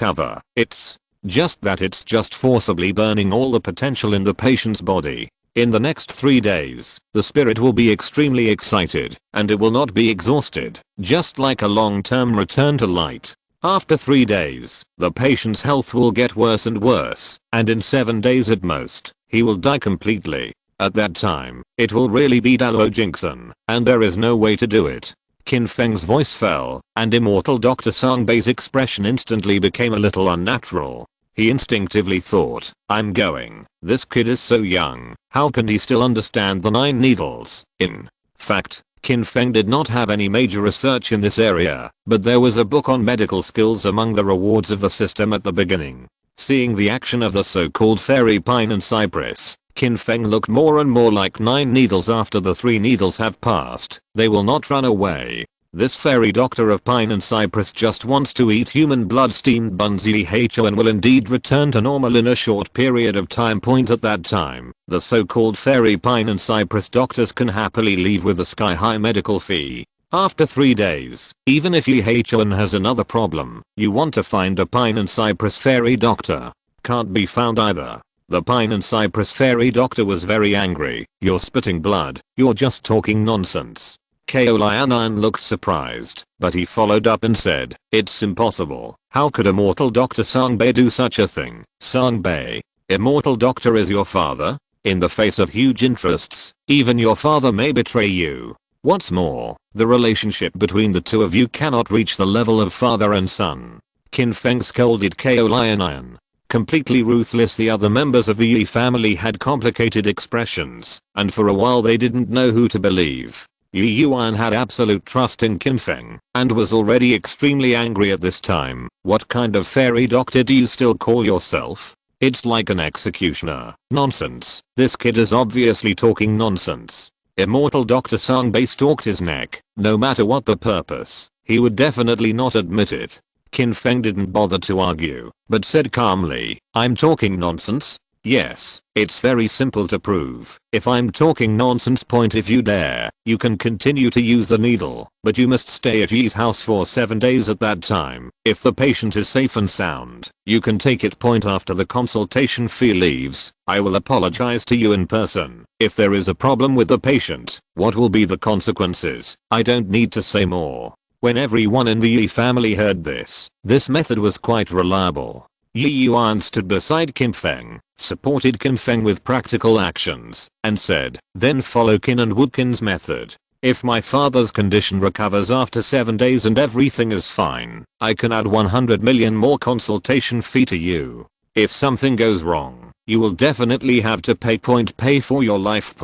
It's just that it's just forcibly burning all the potential in the patient's body. In the next 3 days, the spirit will be extremely excited, and it will not be exhausted, just like a long-term return to light. After 3 days, the patient's health will get worse and worse, and in 7 days at most, he will die completely. At that time, it will really be Dalo Jinxon, and there is no way to do it. Qin Feng's voice fell, and Immortal Dr. Songbei's expression instantly became a little unnatural. He instinctively thought, I'm going. This kid is so young, how can he still understand the 9 needles? In fact, Qin Feng did not have any major research in this area, but there was a book on medical skills among the rewards of the system at the beginning. Seeing the action of the so-called fairy pine and cypress, Qin Feng looked more and more like 9 needles after the 3 needles have passed. They will not run away. This fairy doctor of pine and cypress just wants to eat human blood steamed buns and will indeed return to normal in a short period of time. At that time, the so-called fairy pine and cypress doctors can happily leave with a sky-high medical fee. After 3 days, even if Yihechuan has another problem, you want to find a pine and cypress fairy doctor. Can't be found either. The pine and cypress fairy doctor was very angry. You're spitting blood, you're just talking nonsense. Ko Lianan looked surprised, but he followed up and said, it's impossible. How could Immortal Dr. Songbei do such a thing? Songbei, Immortal Doctor is your father? In the face of huge interests, even your father may betray you. What's more, the relationship between the two of you cannot reach the level of father and son. Qin Feng scolded Ko Lianan. Completely ruthless, the other members of the Yi family had complicated expressions, and for a while they didn't know who to believe. Yi Yuan had absolute trust in Qin Feng, and was already extremely angry at this time. What kind of fairy doctor do you still call yourself? It's like an executioner. Nonsense. This kid is obviously talking nonsense. Immortal Dr. Songbei stalked his neck. No matter what the purpose, he would definitely not admit it. Qin Feng didn't bother to argue, but said calmly, I'm talking nonsense? Yes, it's very simple to prove. If I'm talking nonsense, if you dare, you can continue to use the needle, but you must stay at Yi's house for 7 days at that time. If the patient is safe and sound, you can take it. After the consultation fee leaves, I will apologize to you in person. If there is a problem with the patient, what will be the consequences? I don't need to say more. When everyone in the Yi family heard this method was quite reliable. Yi Yuan stood beside Qin Feng, supported Qin Feng with practical actions, and said, then follow Qin and Woodkin's method. If my father's condition recovers after 7 days and everything is fine, I can add 100 million more consultation fee to you. If something goes wrong, you will definitely have to pay for your life.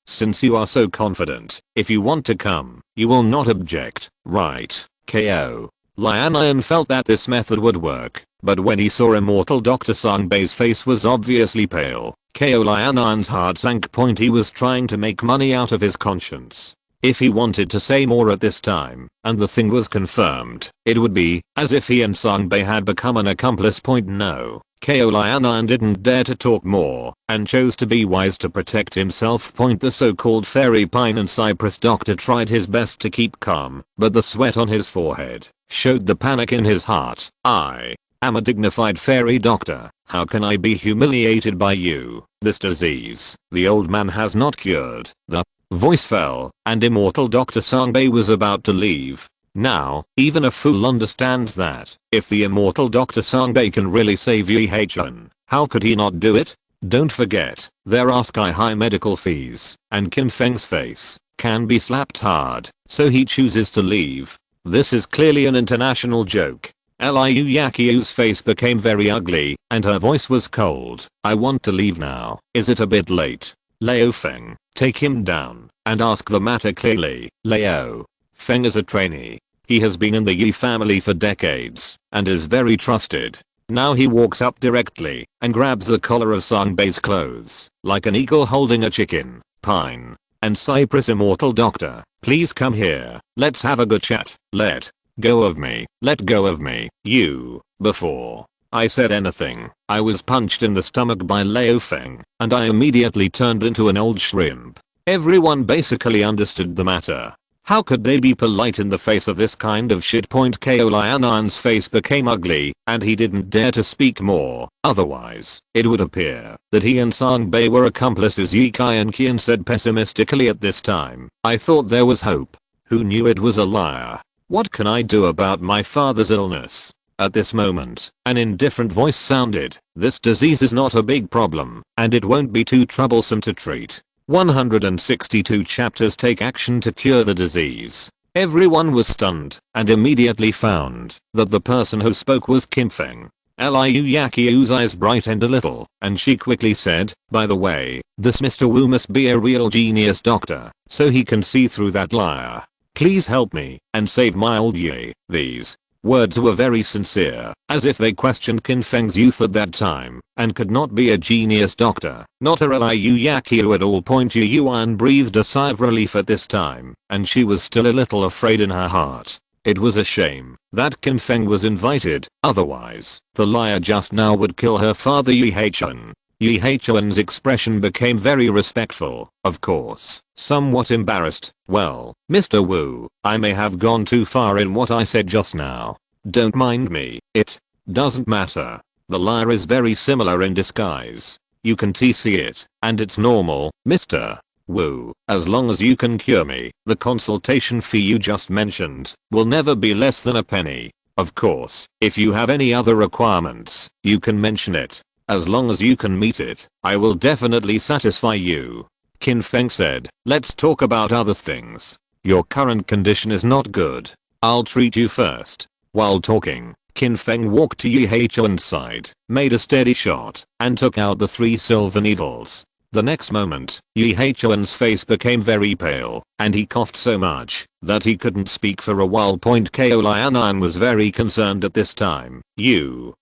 Since you are so confident, if you want to come, you will not object, right? Ko Lianan felt that this method would work, but when he saw Immortal Dr. Songbei's face was obviously pale, Ko Lianan's heart sank. He was trying to make money out of his conscience. If he wanted to say more at this time, and the thing was confirmed, it would be as if he and Songbei had become an accomplice. No, Ko Lianan didn't dare to talk more, and chose to be wise to protect himself. The so-called fairy pine and cypress doctor tried his best to keep calm, but the sweat on his forehead showed the panic in his heart. I am a dignified fairy doctor. How can I be humiliated by you? This disease, the old man has not cured. The voice fell, and Immortal Dr. Songbei was about to leave. Now, even a fool understands that, if the Immortal Dr. Songbei can really save Yihechuan, how could he not do it? Don't forget, there are sky-high medical fees, and Qin Feng's face can be slapped hard, so he chooses to leave. This is clearly an international joke. Liu Yaqiu's face became very ugly, and her voice was cold. I want to leave now. Is it a bit late? Liu Feng, take him down, and ask the matter clearly. Liu Feng is a trainee. He has been in the Yi family for decades, and is very trusted. Now he walks up directly, and grabs the collar of Songbei's clothes, like an eagle holding a chicken. Pine and cypress Immortal Doctor, please come here. Let's have a good chat. Let go of me. Let go of me. You. Before I said anything, I was punched in the stomach by Liu Feng, and I immediately turned into an old shrimp. Everyone basically understood the matter. How could they be polite in the face of this kind of shit? Ko Lianan's face became ugly, and he didn't dare to speak more, otherwise, it would appear that he and Sanbei were accomplices. Yi Kai and Qin said pessimistically. At this time, I thought there was hope. Who knew it was a liar? What can I do about my father's illness? At this moment, an indifferent voice sounded, this disease is not a big problem, and it won't be too troublesome to treat. 162 chapters take action to cure the disease. Everyone was stunned, and immediately found that the person who spoke was Qin Feng. Liu Yaqiu's eyes brightened a little, and she quickly said, by the way, this Mr. Wu must be a real genius doctor, so he can see through that liar. Please help me, and save my old Yi. These words were very sincere, as if they questioned Qin Feng's youth at that time, and could not be a genius doctor, not a Liu Yaqiu at all. Yi Yuan breathed a sigh of relief at this time, and she was still a little afraid in her heart. It was a shame that Qin Feng was invited, otherwise, the liar just now would kill her father Yi Heichuan. Yi Heichuan's expression became very respectful, of course, somewhat embarrassed. Well, Mr. Wu, I may have gone too far in what I said just now. Don't mind me, it doesn't matter. The liar is very similar in disguise. You can see it, and it's normal, Mr. Wu, as long as you can cure me. The consultation fee you just mentioned will never be less than a penny. Of course, if you have any other requirements, you can mention it. As long as you can meet it, I will definitely satisfy you. Qin Feng said, let's talk about other things. Your current condition is not good. I'll treat you first. While talking, Qin Feng walked to Yi Heichuan's side, made a steady shot, and took out the 3 silver needles. The next moment, Yi Heichuan's face became very pale, and he coughed so much that he couldn't speak for a while. Ko Lianan was very concerned at this time.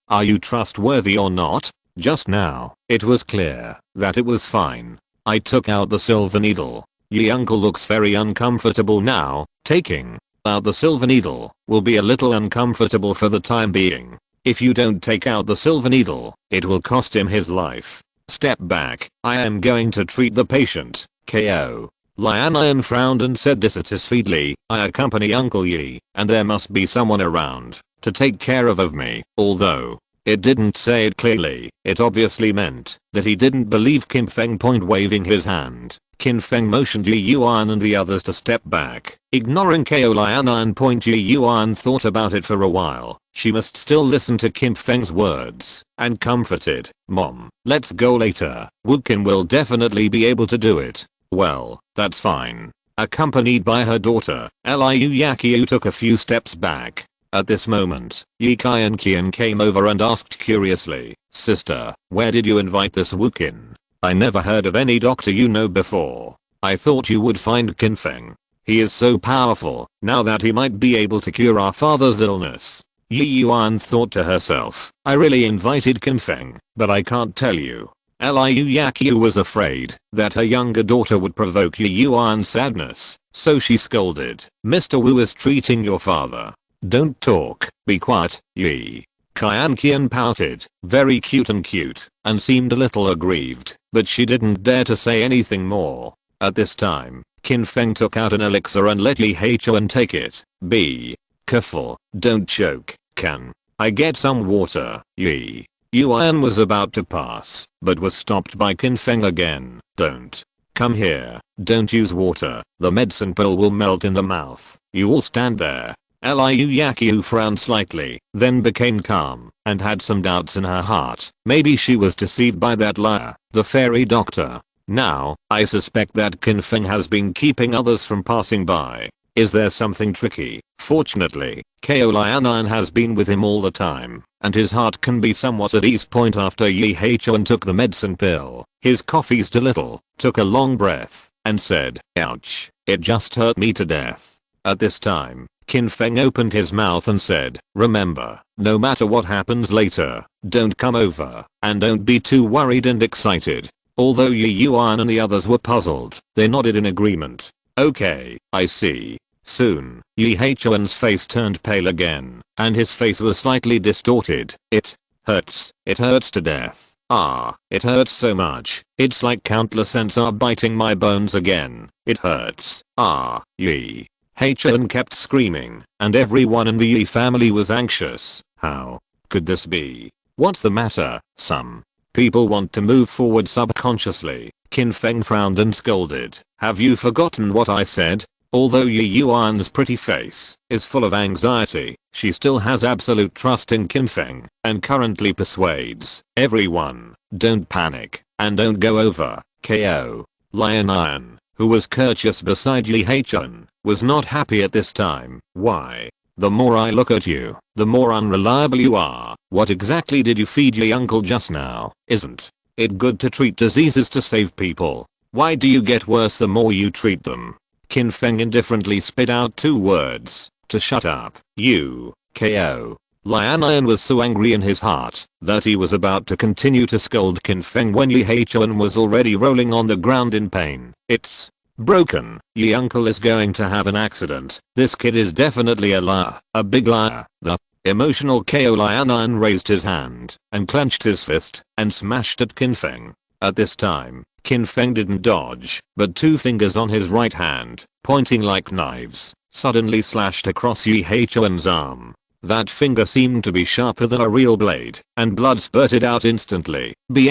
Are you trustworthy or not? Just now, it was clear that it was fine. I took out the silver needle. Yi uncle looks very uncomfortable now. Taking out the silver needle will be a little uncomfortable for the time being. If you don't take out the silver needle, it will cost him his life. Step back, I am going to treat the patient. Ko Lianan frowned and said dissatisfiedly, I accompany Uncle Yi, and there must be someone around to take care of me. Although it didn't say it clearly, it obviously meant that he didn't believe Qin Feng. Waving his hand, Qin Feng motioned Yi Yuan and the others to step back, ignoring Ko Lianan. Yi Yuan thought about it for a while. She must still listen to Qin Feng's words, and comforted, Mom, let's go later. Wu Qin will definitely be able to do it. Well, that's fine. Accompanied by her daughter, Liu Yaqiu took a few steps back. At this moment, Yi Kai and Qin came over and asked curiously, Sister, where did you invite this Wu Qin? I never heard of any doctor you know before. I thought you would find Qin Feng. He is so powerful, now that he might be able to cure our father's illness. Yi Yuan thought to herself, I really invited Qin Feng, but I can't tell you. Liu Yaqiu was afraid that her younger daughter would provoke Yi Yuan's sadness, so she scolded, Mr. Wu is treating your father. Don't talk, be quiet, Yi. Kai and Qin pouted, very cute, and seemed a little aggrieved, but she didn't dare to say anything more. At this time, Qin Feng took out an elixir and let Yi Heichuan take it. Be careful, don't choke. Can I get some water? Yi Yuan was about to pass, but was stopped by Qin Feng again. Don't come here, don't use water, the medicine pill will melt in the mouth. You all stand there. Liu Yaqiu frowned slightly, then became calm, and had some doubts in her heart. Maybe she was deceived by that liar, the fairy doctor. Now, I suspect that Qin Feng has been keeping others from passing by. Is there something tricky? Fortunately, Ko Lianan has been with him all the time, and his heart can be somewhat at ease. After Yi Heichuan took the medicine pill, his cough eased a little, took a long breath, and said, ouch, it just hurt me to death. At this time, Qin Feng opened his mouth and said, remember, no matter what happens later, don't come over, and don't be too worried and excited. Although Yi Yuan and the others were puzzled, they nodded in agreement. Okay, I see. Soon, Yi Heichuan's face turned pale again, and his face was slightly distorted. It hurts to death. It hurts so much, it's like countless ants are biting my bones again. It hurts. Yi Heichun kept screaming, and everyone in the Yi family was anxious. How could this be? What's the matter? Some people want to move forward subconsciously. Qin Feng frowned and scolded. Have you forgotten what I said? Although Yi Yuan's pretty face is full of anxiety, she still has absolute trust in Qin Feng and currently persuades everyone, don't panic and don't go over. KO. Lion, who was courteous beside Yi Heichun, was not happy at this time. Why? The more I look at you, the more unreliable you are. What exactly did you feed your uncle just now? Isn't it good to treat diseases to save people? Why do you get worse the more you treat them? Qin Feng indifferently spit out 2 words. To shut up. You. KO. Lion was so angry in his heart that he was about to continue to scold Qin Feng when Yi Heichun was already rolling on the ground in pain. It's broken. Yi uncle is going to have an accident. This kid is definitely a liar. A big liar. The emotional KO Lion raised his hand and clenched his fist and smashed at Qin Feng. At this time, Qin Feng didn't dodge, but 2 fingers on his right hand, pointing like knives, suddenly slashed across Yi Heichun's arm. That finger seemed to be sharper than a real blade, and blood spurted out instantly. B*********D.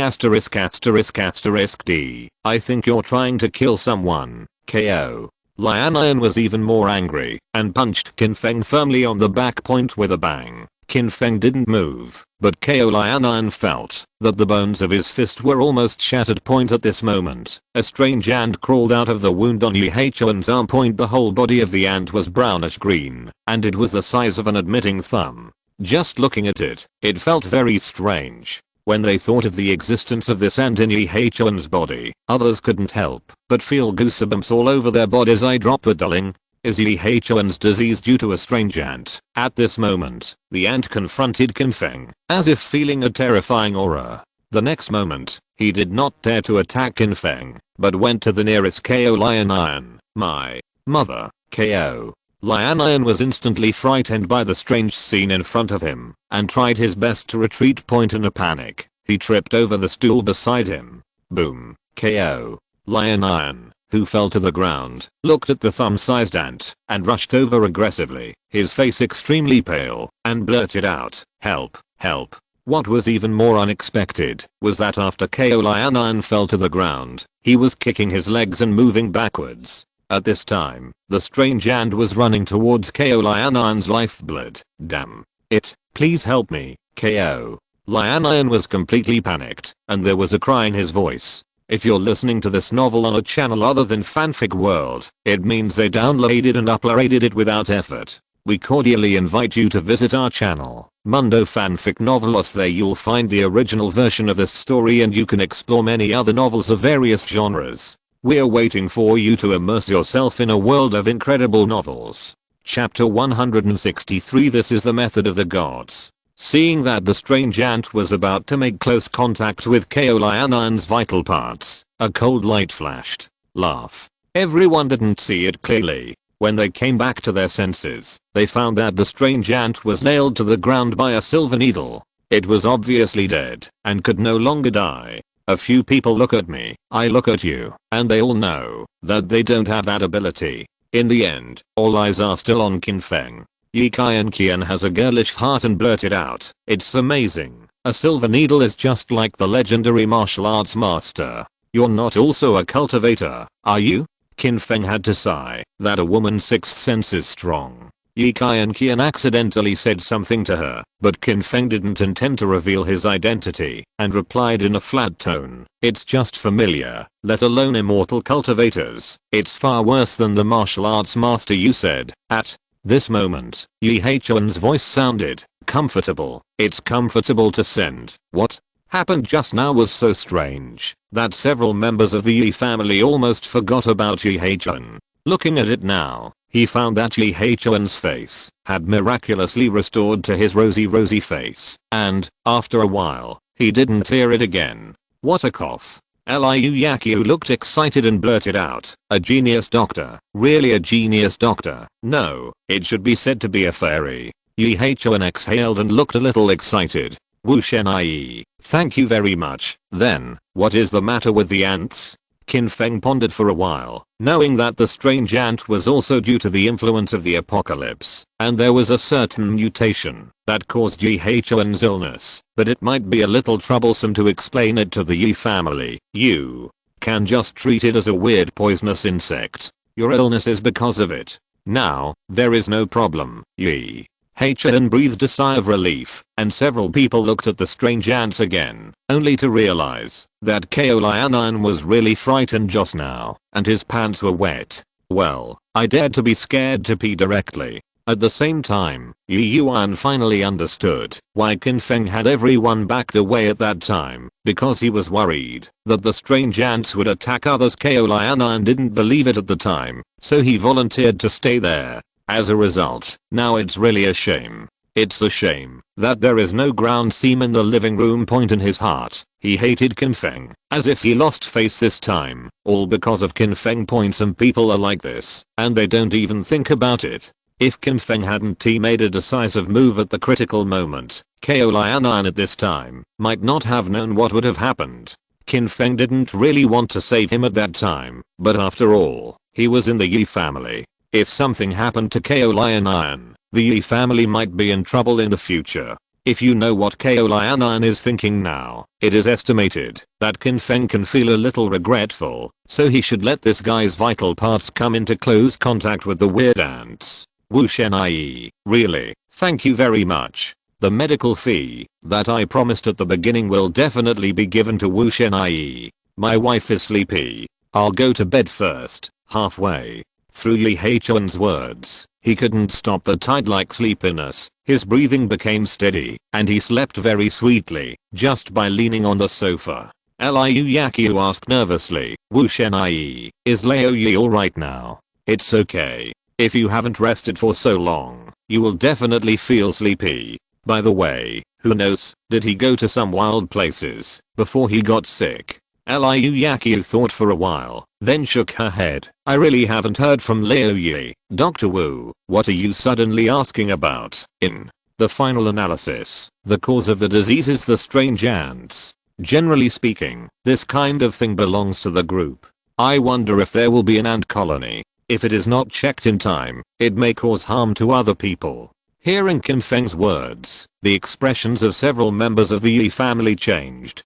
I think you're trying to kill someone. KO. Lion was even more angry and punched Qin Feng firmly on the back point with a bang. Qin Feng didn't move, but KO Lion felt that the bones of his fist were almost shattered. At this moment, a strange ant crawled out of the wound on Yi Heichun's arm. The whole body of the ant was brownish green, and it was the size of an admitting thumb. Just looking at it, it felt very strange. When they thought of the existence of this ant in Yi Heichun's body, others couldn't help but feel goosebumps all over their bodies. Eye drop darling. Is Yi Heichun's disease due to a strange ant? At this moment, the ant confronted Qin Feng, as if feeling a terrifying aura. The next moment, he did not dare to attack Qin Feng, but went to the nearest KO Lion. My mother. KO. Lion was instantly frightened by the strange scene in front of him, and tried his best to retreat. In a panic, he tripped over the stool beside him. Boom. KO. Lion, who fell to the ground, looked at the thumb-sized ant, and rushed over aggressively, his face extremely pale, and blurted out, help, help. What was even more unexpected was that after KO Lion fell to the ground, he was kicking his legs and moving backwards. At this time, the strange ant was running towards KO Lion's lifeblood. Damn it, please help me. KO. Lion was completely panicked, and there was a cry in his voice. If you're listening to this novel on a channel other than Fanfic World, it means they downloaded and uploaded it without effort. We cordially invite you to visit our channel, Mundo Fanfic Novelos. There you'll find the original version of this story, and you can explore many other novels of various genres. We're waiting for you to immerse yourself in a world of incredible novels. Chapter 163. This is the method of the gods. Seeing that the strange ant was about to make close contact with KO Lion's vital parts, a cold light flashed. Laugh. Everyone didn't see it clearly. When they came back to their senses, they found that the strange ant was nailed to the ground by a silver needle. It was obviously dead and could no longer die. A few people look at me, I look at you, and they all know that they don't have that ability. In the end, all eyes are still on Qin Feng. Yi Qian has a girlish heart and blurted out, it's amazing. A silver needle is just like the legendary martial arts master. You're not also a cultivator, are you? Qin Feng had to sigh that a woman's sixth sense is strong. Yi Qian accidentally said something to her, but Qin Feng didn't intend to reveal his identity, and replied in a flat tone, it's just familiar, let alone immortal cultivators. It's far worse than the martial arts master you said. At this moment, Yi Heichun's voice sounded comfortable. It's comfortable to send. What happened just now was so strange that several members of the Yi family almost forgot about Yi Heichun. Looking at it now, he found that Yi Heichun's face had miraculously restored to his rosy face, and, after a while, he didn't clear it again. What a cough. Liu Yakyu looked excited and blurted out, a genius doctor, really a genius doctor. No, it should be said to be a fairy. Yi Heichun exhaled and looked a little excited. Wu Shenai, thank you very much. Then, what is the matter with the ants? Qin Feng pondered for a while. knowing that the strange ant was also due to the influence of the apocalypse, and there was a certain mutation that caused Yi Huan's illness, but it might be a little troublesome to explain it to the Yi family. You can just treat it as a weird poisonous insect. Your illness is because of it. Now, there is no problem. Yi Huan breathed a sigh of relief, and several people looked at the strange ants again, only to realize that Lian was really frightened just now, and his pants were wet. Well, I dared to be scared to pee directly. At the same time, Yi Yuan finally understood why Qin Feng had everyone backed away at that time, because he was worried that the strange ants would attack others. Lian didn't believe it at the time, so he volunteered to stay there. As a result, now it's really a shame. It's a shame that there is no ground seam in the living room. In his heart, he hated Qin Feng, as if he lost face this time, all because of Qin Feng. Some people are like this, and they don't even think about it. If Qin Feng hadn't made a decisive move at the critical moment, Lian at this time might not have known what would have happened. Qin Feng didn't really want to save him at that time, but after all, he was in the Yi family. If something happened to Lian, the Yi family might be in trouble in the future. If you know what Lian is thinking now, it is estimated that Qin Feng can feel a little regretful, so he should let this guy's vital parts come into close contact with the weird ants. Wu Shenai, really, thank you very much. The medical fee that I promised at the beginning will definitely be given to Wu Shenai. My wife is sleepy. I'll go to bed first. Halfway through Yi Huan's words, he couldn't stop the tide-like sleepiness. His breathing became steady, and he slept very sweetly, just by leaning on the sofa. Liu Yaqiu asked nervously, Wu Shenai, is Liu Yi alright now? It's okay. If you haven't rested for so long, you will definitely feel sleepy. By the way, who knows, did he go to some wild places before he got sick? Liu Yaqiu thought for a while, then shook her head. I really haven't heard from Liu Yi. Dr. Wu, what are you suddenly asking about? In the final analysis, the cause of the disease is the strange ants. Generally speaking, this kind of thing belongs to the group. I wonder if there will be an ant colony. If it is not checked in time, it may cause harm to other people. Hearing Qin Feng's words, the expressions of several members of the Yi family changed.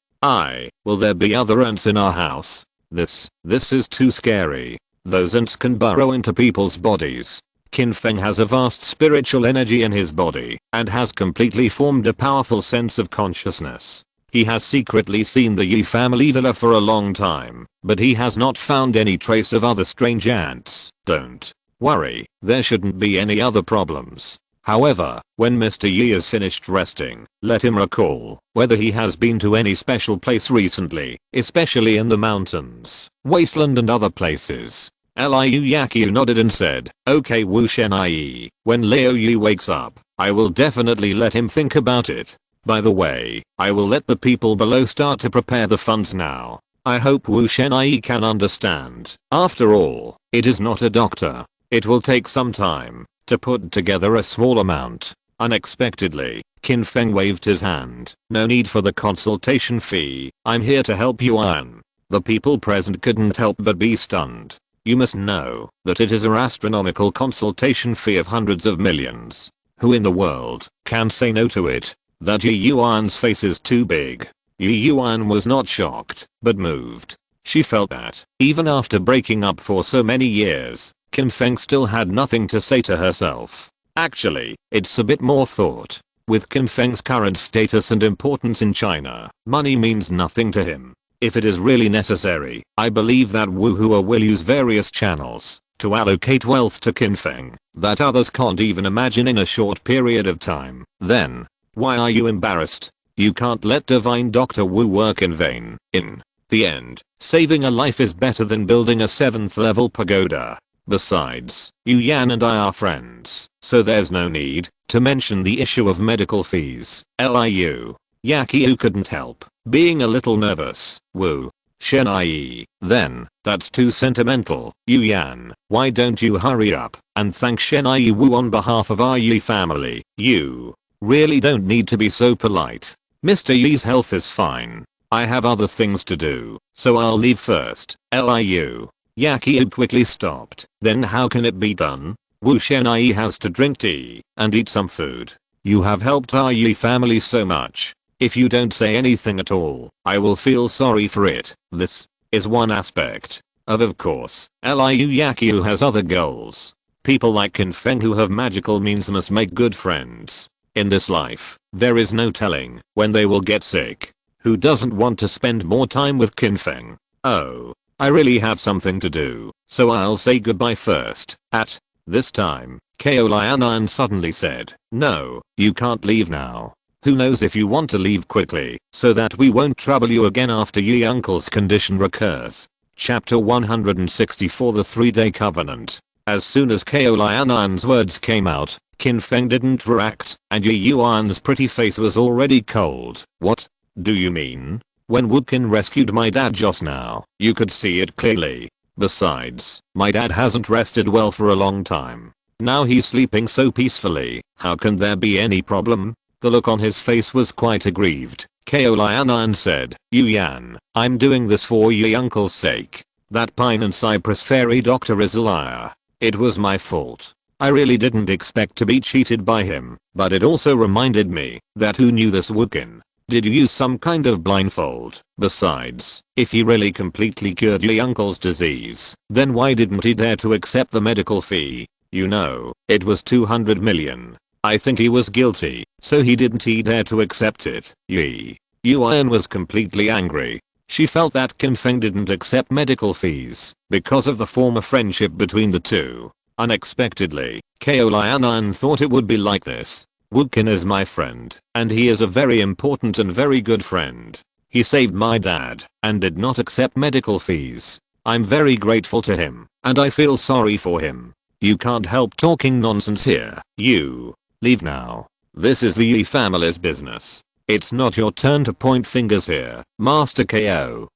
Will there be other ants in our house? This is too scary. Those ants can burrow into people's bodies. Qin Feng has a vast spiritual energy in his body, and has completely formed a powerful sense of consciousness. He has secretly seen the Yi family villa for a long time, but he has not found any trace of other strange ants. Don't worry, there shouldn't be any other problems. However, when Mr. Yi is finished resting, let him recall whether he has been to any special place recently, especially in the mountains, wasteland and other places. Liu Yaqiu nodded and said, okay Wu Shenai, when Liu Yi wakes up, I will definitely let him think about it. By the way, I will let the people below start to prepare the funds now. I hope Wu Shenai can understand. After all, it is not a doctor. It will take some time to put together a small amount. Unexpectedly, Qin Feng waved his hand. No need for the consultation fee. I'm here to help Yuan. The people present couldn't help but be stunned. You must know that it is an astronomical consultation fee of hundreds of millions. Who in the world can say no to it? That Yi Yuan's face is too big. Yi Yuan was not shocked, but moved. She felt that, even after breaking up for so many years, Qin Feng still had nothing to say to herself. Actually, it's a bit more thought. With Qin Feng's current status and importance in China, money means nothing to him. If it is really necessary, I believe that Wu Hua will use various channels to allocate wealth to Qin Feng that others can't even imagine in a short period of time. Then, why are you embarrassed? You can't let divine Dr. Wu work in vain. In the end, saving a life is better than building a 7th level pagoda. Besides, Yu Yan and I are friends, so there's no need to mention the issue of medical fees. Liu Yaqiu couldn't help being a little nervous. Wu Shenai, then, that's too sentimental. Yu Yan, why don't you hurry up and thank Shenai Wu on behalf of our Yi family? You really don't need to be so polite. Mr. Yi's health is fine. I have other things to do, so I'll leave first. Liu Yakyu quickly stopped. Then how can it be done? Wu Shenai has to drink tea and eat some food. You have helped our Yi family so much. If you don't say anything at all, I will feel sorry for it. This is one aspect. Of course, Liu Yakyu has other goals. People like Qin Feng who have magical means must make good friends. In this life, there is no telling when they will get sick. Who doesn't want to spend more time with Qin Feng? Oh, I really have something to do, so I'll say goodbye first. At this time, Ko Lianan suddenly said, no, you can't leave now. Who knows if you want to leave quickly, so that we won't trouble you again after Yi Uncle's condition recurs. Chapter 164 The 3-Day Covenant. As soon as Ko Lianan's words came out, Qin Feng didn't react, and Yi Yuan's pretty face was already cold. What do you mean? When Woodkin rescued my dad just now, you could see it clearly. Besides, my dad hasn't rested well for a long time. Now he's sleeping so peacefully, how can there be any problem? The look on his face was quite aggrieved. Ko Lianan said, Yu Yan, I'm doing this for Yi Uncle's sake. That pine and cypress fairy doctor is a liar. It was my fault. I really didn't expect to be cheated by him, but it also reminded me that who knew this Woodkin? Did you use some kind of blindfold? Besides, if he really completely cured Yi Uncle's disease, then why didn't he dare to accept the medical fee? You know, it was 200 million. I think he was guilty, so he didn't dare to accept it. Yi Yuan was completely angry. She felt that Qin Feng didn't accept medical fees because of the former friendship between the two. Unexpectedly, Ko Lianan thought it would be like this. Woodkin is my friend, and he is a very important and very good friend. He saved my dad, and did not accept medical fees. I'm very grateful to him, and I feel sorry for him. You can't help talking nonsense here. You leave now. This is the Yi family's business. It's not your turn to point fingers here, Master Ko.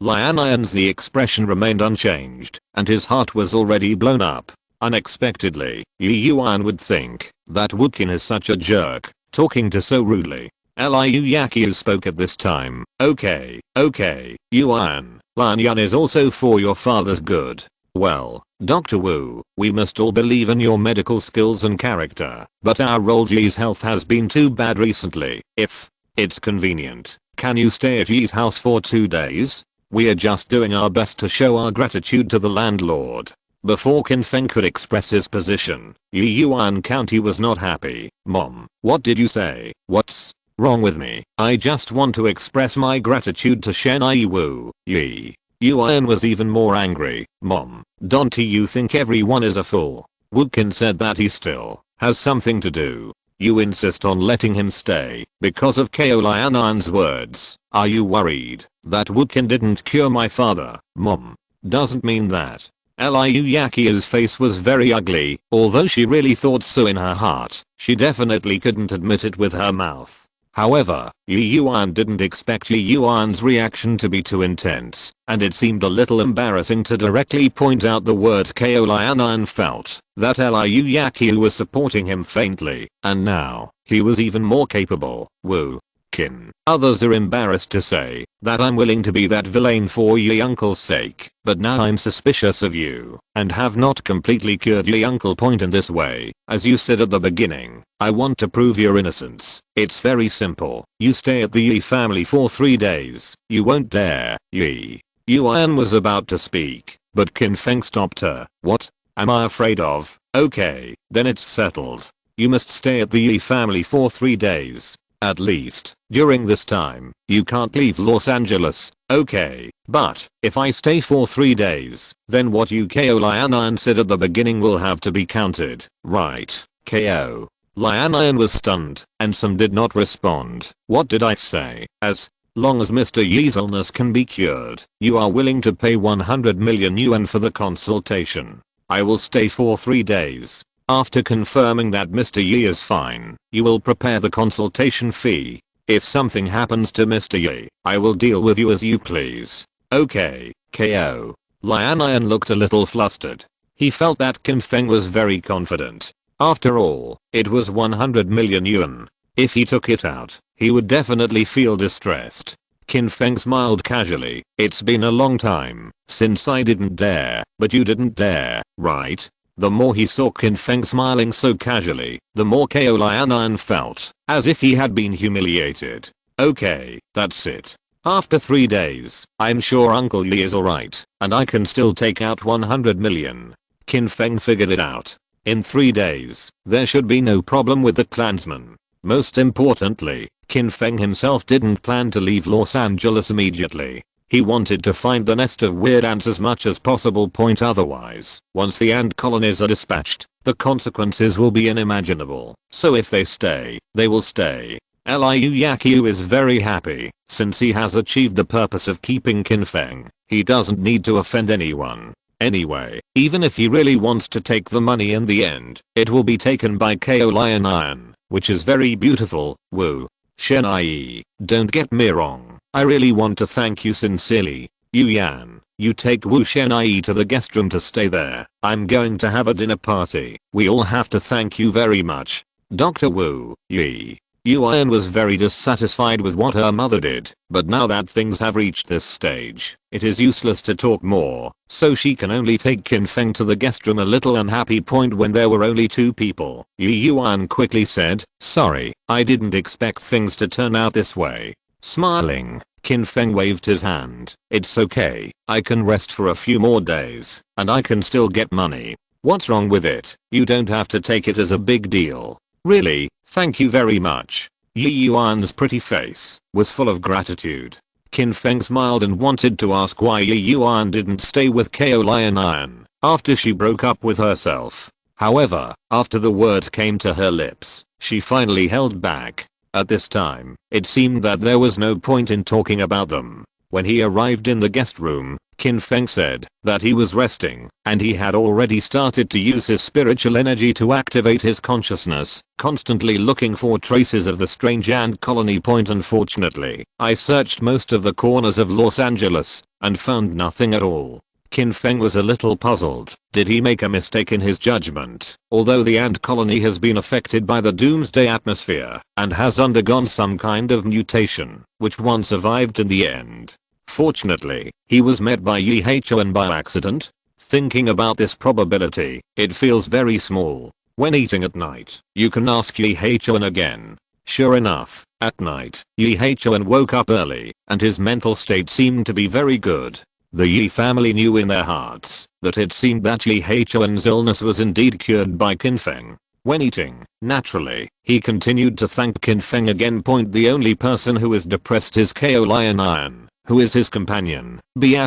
Lian's the expression remained unchanged, and his heart was already blown up. Unexpectedly, Yi Yuan would think that Woodkin is such a jerk, talking to so rudely. Liu Yakyu spoke at this time. Okay, Yuan, Lian is also for your father's good. Well, Dr. Wu, we must all believe in your medical skills and character, but our old Yi's health has been too bad recently. If it's convenient, can you stay at Yi's house for 2 days? We are just doing our best to show our gratitude to the landlord. Before Qin Feng could express his position, Yi Yuan County was not happy. Mom, what did you say? What's wrong with me? I just want to express my gratitude to Shenai Wu. Yi Yuan was even more angry. Mom, don't you think everyone is a fool? Woodkin said that he still has something to do. You insist on letting him stay because of Ko Lianan's words. Are you worried that Woodkin didn't cure my father? Mom, doesn't mean that. Liu Yakyu's face was very ugly. Although she really thought so in her heart, she definitely couldn't admit it with her mouth. However, Yi Yuan didn't expect Yi Yuan's reaction to be too intense, and it seemed a little embarrassing to directly point out the word Ko Lianan felt that Liu Yakyu was supporting him faintly, and now, he was even more capable. Wu Qin. Others are embarrassed to say that I'm willing to be that villain for Yi Uncle's sake, but now I'm suspicious of you, and have not completely cured Yi Uncle point in this way. As you said at the beginning, I want to prove your innocence. It's very simple. You stay at the Yi family for 3 days. You won't dare. Yi Yuan was about to speak, but Qin Feng stopped her. What am I afraid of? Okay, then it's settled. You must stay at the Yi family for 3 days. At least, during this time, you can't leave Los Angeles. Okay, but if I stay for 3 days, then what you Ko Lianan said at the beginning will have to be counted, right? Ko Lianan was stunned, and some did not respond. What did I say? As long as Mr. Yi's illness can be cured, you are willing to pay 100 million yuan for the consultation. I will stay for 3 days. After confirming that Mr. Yi is fine, you will prepare the consultation fee. If something happens to Mr. Yi, I will deal with you as you please. Okay, Ko Lianan looked a little flustered. He felt that Qin Feng was very confident. After all, it was 100 million yuan. If he took it out, he would definitely feel distressed. Qin Feng smiled casually. It's been a long time since I didn't dare, but you didn't dare, right? The more he saw Qin Feng smiling so casually, the more Lian felt as if he had been humiliated. Okay, that's it. After 3 days, I'm sure Uncle Yi is alright, and I can still take out 100 million. Qin Feng figured it out. In 3 days, there should be no problem with the clansmen. Most importantly, Qin Feng himself didn't plan to leave Los Angeles immediately. He wanted to find the nest of weird ants as much as possible. Otherwise, once the ant colonies are dispatched, the consequences will be unimaginable. So if they stay, they will stay. Liu Yaqiu is very happy, since he has achieved the purpose of keeping Qin Feng. He doesn't need to offend anyone. Anyway, even if he really wants to take the money in the end, it will be taken by Lian, which is very beautiful. Woo. Shenai, don't get me wrong, I really want to thank you sincerely. Yu Yan, you take Wu Shenai to the guest room to stay there. I'm going to have a dinner party. We all have to thank you very much. Dr. Wu, Yi. Yuan was very dissatisfied with what her mother did, but now that things have reached this stage, it is useless to talk more, so she can only take Qin Feng to the guest room. A little unhappy point when there were only 2 people. Yuan quickly said, sorry, I didn't expect things to turn out this way. Smiling, Qin Feng waved his hand. It's okay, I can rest for a few more days, and I can still get money. What's wrong with it? You don't have to take it as a big deal. Really, thank you very much. Yi Yuan's pretty face was full of gratitude. Qin Feng smiled and wanted to ask why Yi Yuan didn't stay with Lian after she broke up with herself. However, after the words came to her lips, she finally held back. At this time, it seemed that there was no point in talking about them. When he arrived in the guest room, Qin Feng said that he was resting, and he had already started to use his spiritual energy to activate his consciousness, constantly looking for traces of the strange ant colony. Unfortunately, I searched most of the corners of Los Angeles, and found nothing at all. Qin Feng was a little puzzled. Did he make a mistake in his judgment? Although the ant colony has been affected by the doomsday atmosphere, and has undergone some kind of mutation, which one survived in the end. Fortunately, he was met by Yi Huan by accident. Thinking about this probability, it feels very small. When eating at night, you can ask Yi Huan again. Sure enough, at night, Yi Huan woke up early, and his mental state seemed to be very good. The Yi family knew in their hearts that it seemed that Yi Huan's illness was indeed cured by Qin Feng. When eating, naturally, he continued to thank Qin Feng again. The only person who is depressed is Lian, who is his companion. B*******D.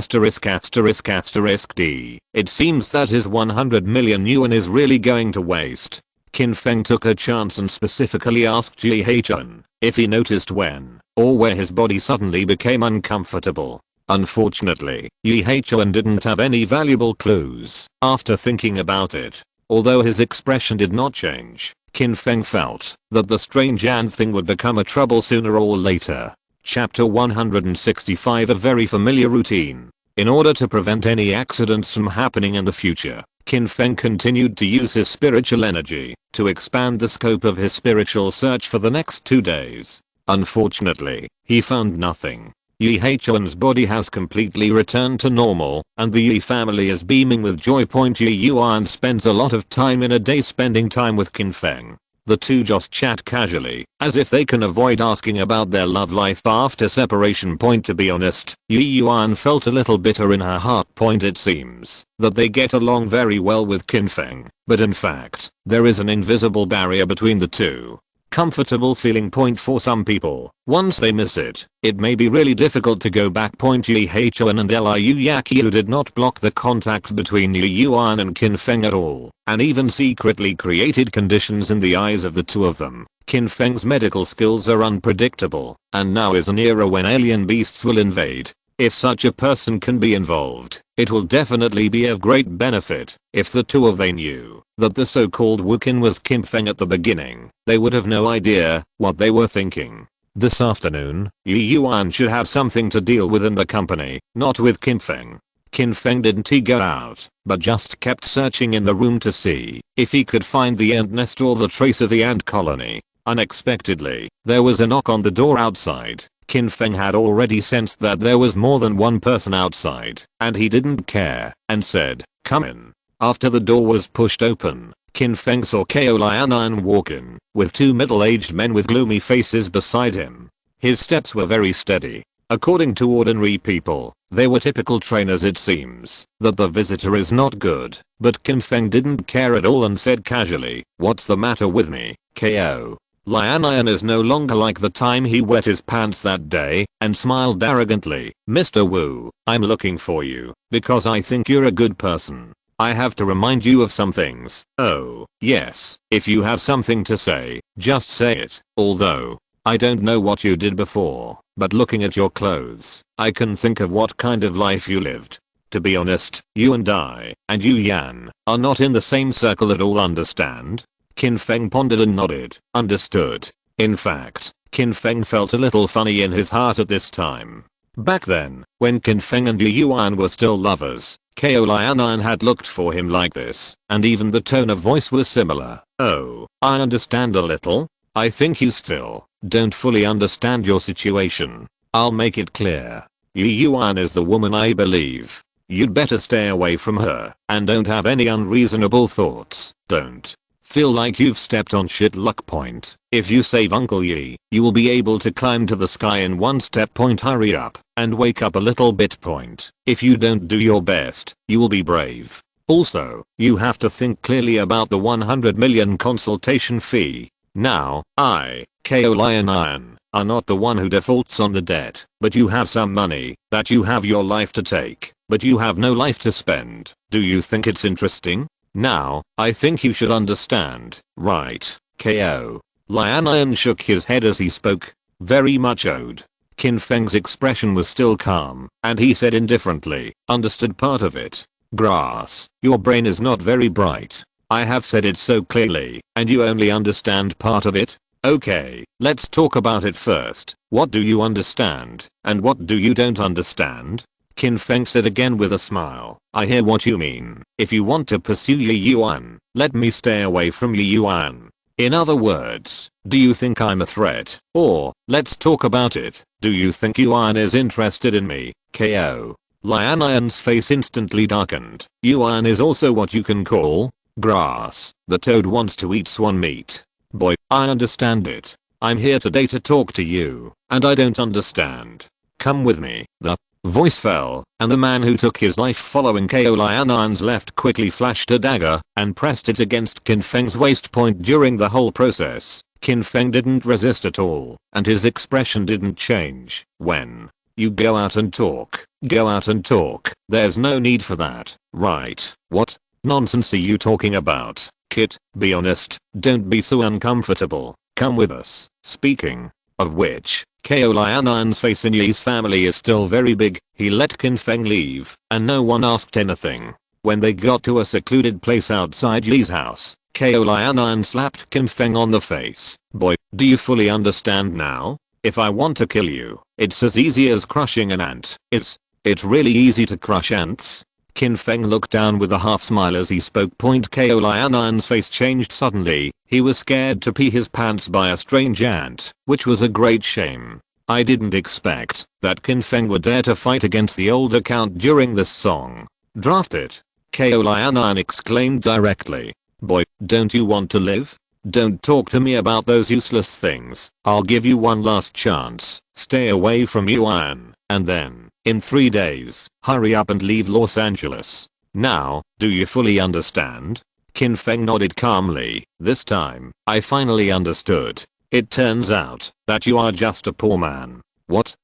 It seems that his 100 million yuan is really going to waste. Qin Feng took a chance and specifically asked Yi Huan if he noticed when or where his body suddenly became uncomfortable. Unfortunately, Yi Huan didn't have any valuable clues. After thinking about it, although his expression did not change, Qin Feng felt that the strange ant thing would become a trouble sooner or later. Chapter 165. A very familiar routine. In order to prevent any accidents from happening in the future, Qin Feng continued to use his spiritual energy to expand the scope of his spiritual search for the next 2 days. Unfortunately, he found nothing. Yi Huan's body has completely returned to normal, and the Yi family is beaming with joy. Yi Yuan spends a lot of time in a day spending time with Qin Feng. The two just chat casually, as if they can avoid asking about their love life after separation. To be honest, Yi Yuan felt a little bitter in her heart. It seems that they get along very well with Qin Feng, but in fact, there is an invisible barrier between the two. Comfortable feeling. For some people, once they miss it, it may be really difficult to go back. Yi Huan and Liu Yaqiu did not block the contact between Yi Yuan and Qin Feng at all, and even secretly created conditions in the eyes of the two of them. Qin Feng's medical skills are unpredictable, and now is an era when alien beasts will invade. If such a person can be involved, it will definitely be of great benefit. If the two of they knew that the so-called Wukin was Qin Feng at the beginning, they would have no idea what they were thinking. This afternoon, Yi Yuan should have something to deal with in the company, not with Qin Feng. Qin Feng didn't go out, but just kept searching in the room to see if he could find the ant nest or the trace of the ant colony. Unexpectedly, there was a knock on the door outside. Qin Feng had already sensed that there was more than one person outside, and he didn't care, and said, "Come in." After the door was pushed open, Qin Feng saw Ko Lianan walk in, with two middle-aged men with gloomy faces beside him. His steps were very steady. According to ordinary people, they were typical trainers. It seems that the visitor is not good, but Qin Feng didn't care at all and said casually, "What's the matter with me, Ko?" Lianan is no longer like the time he wet his pants that day, and smiled arrogantly. "Mr. Wu, I'm looking for you, because I think you're a good person. I have to remind you of some things." "Oh, yes, if you have something to say, just say it. Although, I don't know what you did before, but looking at your clothes, I can think of what kind of life you lived. To be honest, you and I, and you Yan, are not in the same circle at all, understand?" Qin Feng pondered and nodded. Understood. In fact, Qin Feng felt a little funny in his heart at this time. Back then, when Qin Feng and Yu Yuan were still lovers, Ko Lianan had looked for him like this, and even the tone of voice was similar. "Oh, I understand a little. I think you still don't fully understand your situation. I'll make it clear. Yu Yuan is the woman I believe. You'd better stay away from her, and don't have any unreasonable thoughts. Don't feel like you've stepped on shit luck. Point. If you save Uncle Yi, you will be able to climb to the sky in one step. Point. Hurry up and wake up a little bit. Point. If you don't do your best, you will be brave. Also, you have to think clearly about the 100 million consultation fee. Now, I, Ko Lianan, are not the one who defaults on the debt, but you have some money, that you have your life to take, but you have no life to spend. Do you think it's interesting? Now, I think you should understand, right, Ko?" Lianan shook his head as he spoke, very much awed. Qin Feng's expression was still calm, and he said indifferently, "Understood part of it. Grass, your brain is not very bright. I have said it so clearly, and you only understand part of it? Okay, let's talk about it first. What do you understand, and what do you don't understand?" Qin Feng said again with a smile, "I hear what you mean. If you want to pursue Yi Yuan, let me stay away from Yi Yuan. In other words, do you think I'm a threat? Or, let's talk about it, do you think Yuan is interested in me, Ko?" Lianan's face instantly darkened. "Yuan is also what you can call grass. The toad wants to eat swan meat. Boy, I understand it. I'm here today to talk to you, and I don't understand. Come with me." The voice fell, and the man who took his life following Ko Lianan's left quickly flashed a dagger and pressed it against Qin Feng's waist. Point. During the whole process, Qin Feng didn't resist at all, and his expression didn't change. "When you go out and talk, go out and talk. There's no need for that, right?" "What nonsense are you talking about, kid? Be honest, don't be so uncomfortable. Come with us." Speaking of which, Ko Lianan's face in Yi's family is still very big. He let Qin Feng leave, and no one asked anything. When they got to a secluded place outside Yi's house, Ko Lianan slapped Qin Feng on the face. "Boy, do you fully understand now? If I want to kill you, it's as easy as crushing an ant. It's really easy to crush ants." Qin Feng looked down with a half smile as he spoke. Ko Lianan's face changed suddenly. He was scared to pee his pants by a strange ant, which was a great shame. "I didn't expect that Qin Feng would dare to fight against the old account during this song. Draft it." Ko Lianan exclaimed directly. "Boy, don't you want to live? Don't talk to me about those useless things. I'll give you one last chance. Stay away from Yuan, and then, in 3 days, hurry up and leave Los Angeles. Now, do you fully understand?" Qin Feng nodded calmly. "This time, I finally understood. It turns out that you are just a poor man." What?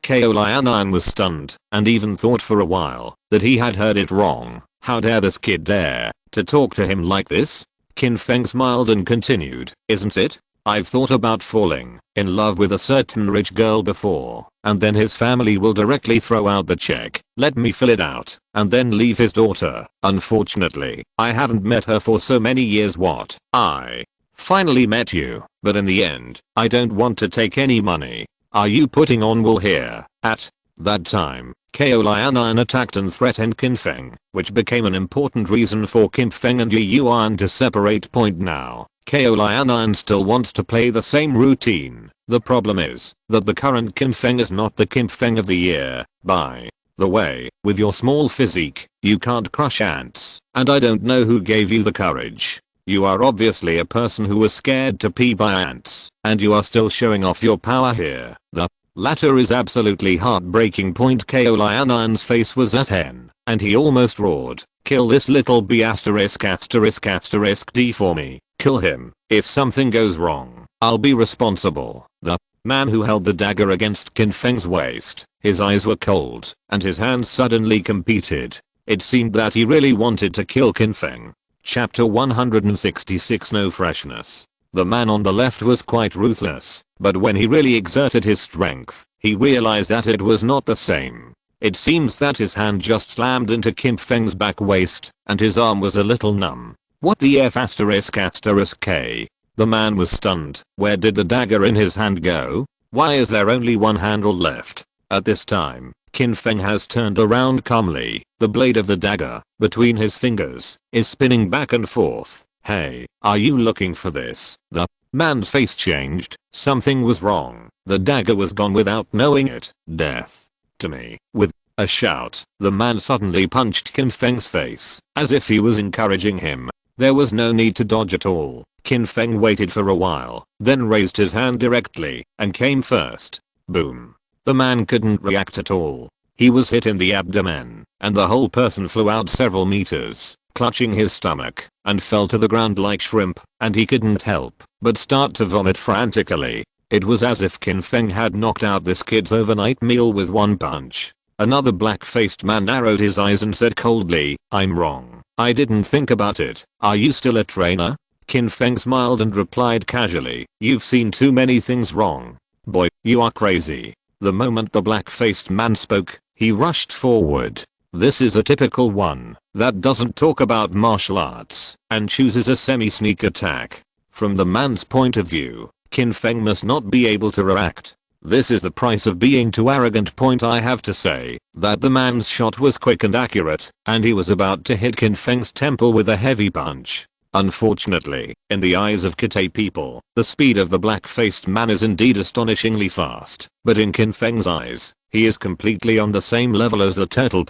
Ko Lianan was stunned, and even thought for a while that he had heard it wrong. How dare this kid dare to talk to him like this? Qin Feng smiled and continued, "Isn't it? I've thought about falling in love with a certain rich girl before, and then his family will directly throw out the check, let me fill it out, and then leave his daughter. Unfortunately, I haven't met her for so many years. What? I finally met you, but in the end, I don't want to take any money. Are you putting on wool here?" At that time, Ko Lianan attacked and threatened Qin Feng, which became an important reason for Qin Feng and Yi Yuan to separate. Now, KO Lion still wants to play the same routine. The problem is that the current Qin Feng is not the Qin Feng of the year. By the way, with your small physique, you can't crush ants, and I don't know who gave you the courage. You are obviously a person who was scared to pee by ants, and you are still showing off your power here. The latter is absolutely heartbreaking. KO Lion's face was a 10, and he almost roared, "Kill this little b asterisk asterisk asterisk d for me. Kill him. If something goes wrong, I'll be responsible." The man who held the dagger against Qin Feng's waist, his eyes were cold, and his hands suddenly competed. It seemed that he really wanted to kill Qin Feng. Chapter 166. No freshness. The man on the left was quite ruthless, but when he really exerted his strength, he realized that it was not the same. It seems that his hand just slammed into Qin Feng's back waist, and his arm was a little numb. What the F asterisk asterisk K? The man was stunned. Where did the dagger in his hand go? Why is there only one handle left? At this time, Qin Feng has turned around calmly. The blade of the dagger, between his fingers, is spinning back and forth. "Hey, are you looking for this?" The man's face changed. Something was wrong. The dagger was gone without knowing it. "Death to me." With a shout, the man suddenly punched Qin Feng's face, as if he was encouraging him. There was no need to dodge at all. Qin Feng waited for a while, then raised his hand directly, and came first. Boom. The man couldn't react at all. He was hit in the abdomen, and the whole person flew out several meters, clutching his stomach, and fell to the ground like shrimp, and he couldn't help but start to vomit frantically. It was as if Qin Feng had knocked out this kid's overnight meal with one punch. Another black-faced man narrowed his eyes and said coldly, "I'm wrong. I didn't think about it. Are you still a trainer?" Qin Feng smiled and replied casually, "You've seen too many things wrong. Boy, you are crazy." The moment the black-faced man spoke, he rushed forward. This is a typical one that doesn't talk about martial arts and chooses a semi-sneak attack. From the man's point of view, Qin Feng must not be able to react. This is the price of being too arrogant. I have to say that the man's shot was quick and accurate, and he was about to hit Qin Feng's temple with a heavy punch. Unfortunately, in the eyes of Kite people, the speed of the black-faced man is indeed astonishingly fast, but in Qin Feng's eyes, he is completely on the same level as the turtle.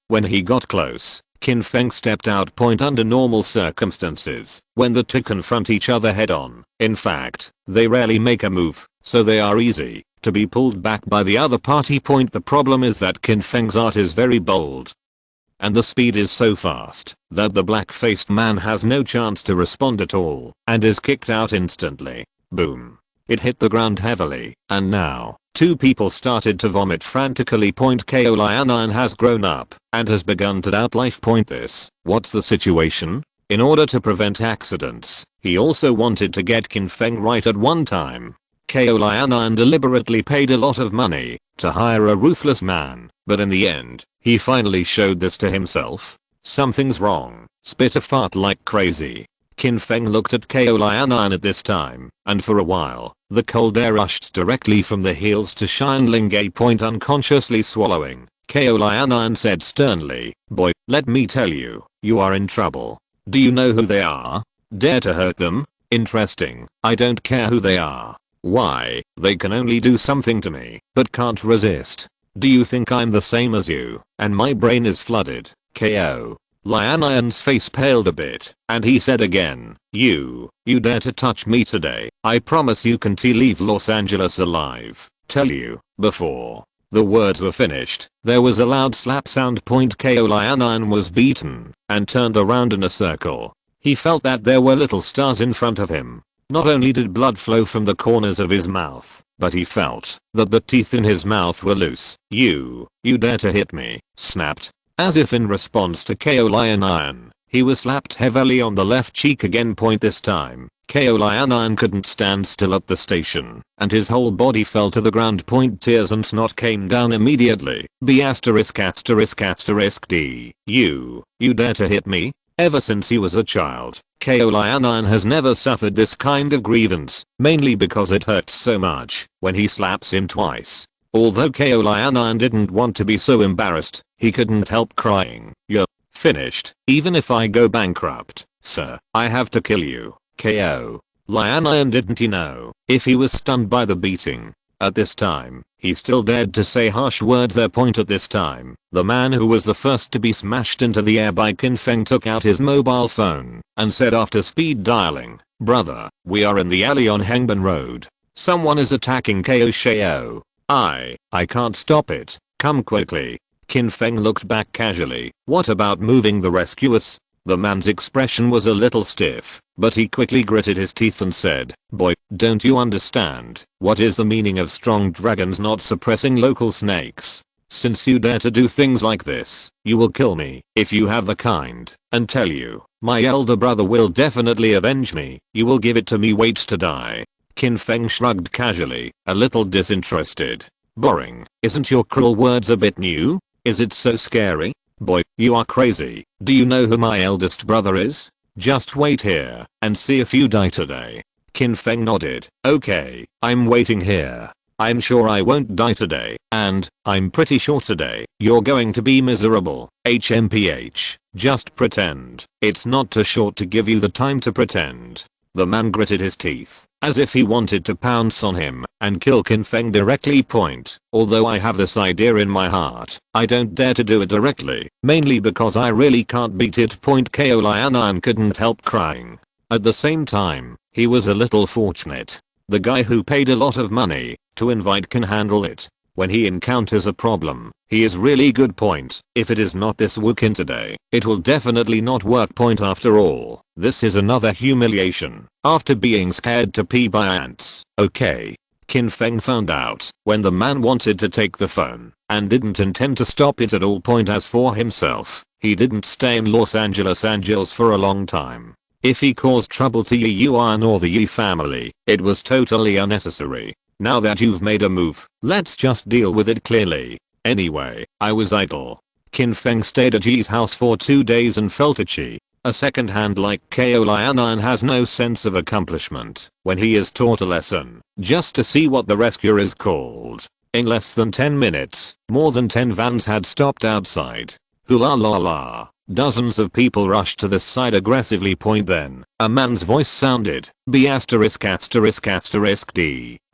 When he got close, Qin Feng stepped out. Under normal circumstances, when the two confront each other head-on, in fact, they rarely make a move, so they are easy to be pulled back by the other party. The problem is that Qin Feng's art is very bold, and the speed is so fast that the black-faced man has no chance to respond at all and is kicked out instantly. Boom. It hit the ground heavily, and now, two people started to vomit frantically. KO Lion has grown up and has begun to doubt life. This, what's the situation? In order to prevent accidents, he also wanted to get Qin Feng right at one time. KO Lion deliberately paid a lot of money to hire a ruthless man, but in the end, he finally showed this to himself. Something's wrong. Spit a fart like crazy. Qin Feng looked at KO Lion at this time, and for a while, the cold air rushed directly from the heels to Shinling. Unconsciously swallowing, KO Lion said sternly, "Boy, let me tell you, you are in trouble. Do you know who they are? Dare to hurt them? Interesting. I don't care who they are. Why, they can only do something to me, but can't resist. Do you think I'm the same as you, and my brain is flooded?" KO Lion's face paled a bit, and he said again, You dare to touch me today. I promise you can't leave Los Angeles alive. Tell you, before the words were finished, there was a loud slap sound. KO Lion was beaten, and turned around in a circle. He felt that there were little stars in front of him. Not only did blood flow from the corners of his mouth, but he felt that the teeth in his mouth were loose. You dare to hit me, snapped. As if in response to KO Lion, he was slapped heavily on the left cheek again. This time, KO Lion couldn't stand still at the station, and his whole body fell to the ground. Tears and snot came down immediately. B asterisk asterisk asterisk D. You dare to hit me? Ever since he was a child, KO Lion has never suffered this kind of grievance, mainly because it hurts so much when he slaps him twice. Although KO Lion didn't want to be so embarrassed, he couldn't help crying. You're finished. Even if I go bankrupt, sir, I have to kill you. KO. Lion didn't he know if he was stunned by the beating? At this time, he still dared to say harsh words. Their point at this time, the man who was the first to be smashed into the air by Qin Feng took out his mobile phone and said after speed dialing, "Brother, we are in the alley on Hengban Road. Someone is attacking Ko Shao. I can't stop it. Come quickly." Qin Feng looked back casually. "What about moving the rescuers?" The man's expression was a little stiff, but he quickly gritted his teeth and said, "Boy, don't you understand? What is the meaning of strong dragons not suppressing local snakes? Since you dare to do things like this, you will kill me if you have the kind, and tell you, my elder brother will definitely avenge me. You will give it to me. Wait to die." Qin Feng shrugged casually, a little disinterested. "Boring. Isn't your cruel words a bit new? Is it so scary? Boy, you are crazy. Do you know who my eldest brother is? Just wait here and see if you die today." Qin Feng nodded. "Okay, I'm waiting here. I'm sure I won't die today, and I'm pretty sure today you're going to be miserable. HMPH, just pretend. It's not too short to give you the time to pretend." The man gritted his teeth, as if he wanted to pounce on him and kill Qin Feng directly. Although I have this idea in my heart, I don't dare to do it directly, mainly because I really can't beat it. Ko Lion couldn't help crying. At the same time, he was a little fortunate. The guy who paid a lot of money to invite can handle it. When he encounters a problem, he is really good. If it is not this Wookin today, it will definitely not work. After all, this is another humiliation after being scared to pee by ants. Okay. Qin Feng found out when the man wanted to take the phone and didn't intend to stop it at all. As for himself, he didn't stay in Los Angeles for a long time. If he caused trouble to Yi Yuan or the Yi family, it was totally unnecessary. Now that you've made a move, let's just deal with it clearly. Anyway, I was idle. Qin Feng stayed at Yi's house for 2 days and felt itchy. A second hand like Ko Lion has no sense of accomplishment when he is taught a lesson just to see what the rescuer is called. In less than 10 minutes, more than 10 vans had stopped outside. Hula la la. Dozens of people rushed to the side aggressively. Then, a man's voice sounded, B*******D.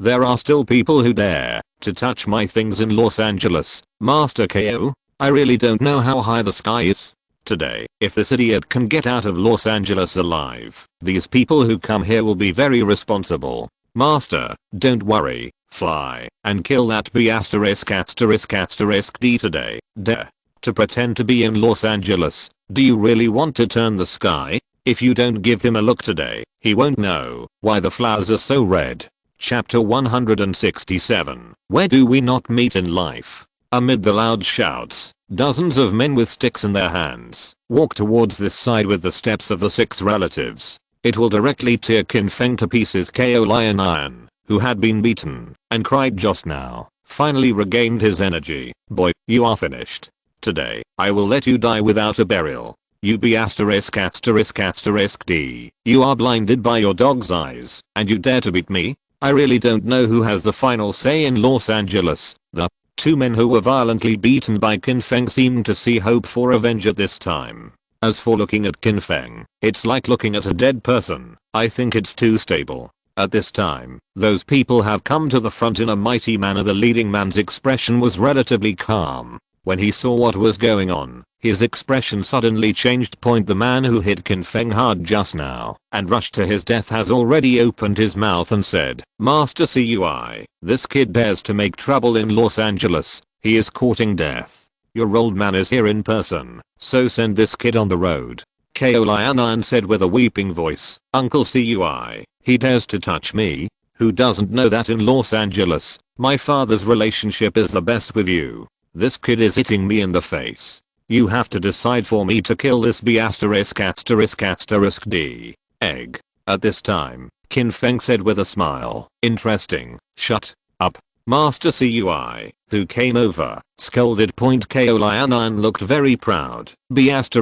There are still people who dare to touch my things in Los Angeles, Master Ko. I really don't know how high the sky is. Today, if this idiot can get out of Los Angeles alive, these people who come here will be very responsible. Master, don't worry, fly and kill that B******D today. Dare to pretend to be in Los Angeles. Do you really want to turn the sky? If you don't give him a look today, he won't know why the flowers are so red. Chapter 167. Where do we not meet in life? Amid the loud shouts, dozens of men with sticks in their hands walk towards this side with the steps of the 6 relatives. It will directly tear Qin Feng to pieces. Ko Lion, who had been beaten and cried just now, finally regained his energy. "Boy, you are finished. Today, I will let you die without a burial. You B******D. You are blinded by your dog's eyes, and you dare to beat me? I really don't know who has the final say in Los Angeles." The 2 men who were violently beaten by Qin Feng seemed to see hope for revenge at this time. As for looking at Qin Feng, it's like looking at a dead person. I think it's too stable. At this time, those people have come to the front in a mighty manner. The leading man's expression was relatively calm. When he saw what was going on, his expression suddenly changed. The man who hit Qin Feng hard just now and rushed to his death has already opened his mouth and said, "Master Cui, this kid dares to make trouble in Los Angeles. He is courting death. Your old man is here in person, so send this kid on the road." Ko Lion said with a weeping voice, "Uncle Cui, he dares to touch me? Who doesn't know that in Los Angeles, my father's relationship is the best with you? This kid is hitting me in the face. You have to decide for me to kill this B*******D. Egg." At this time, Qin Feng said with a smile, "Interesting. Shut up, Master Cui," who came over, scolded. Ko Lion looked very proud. B******D.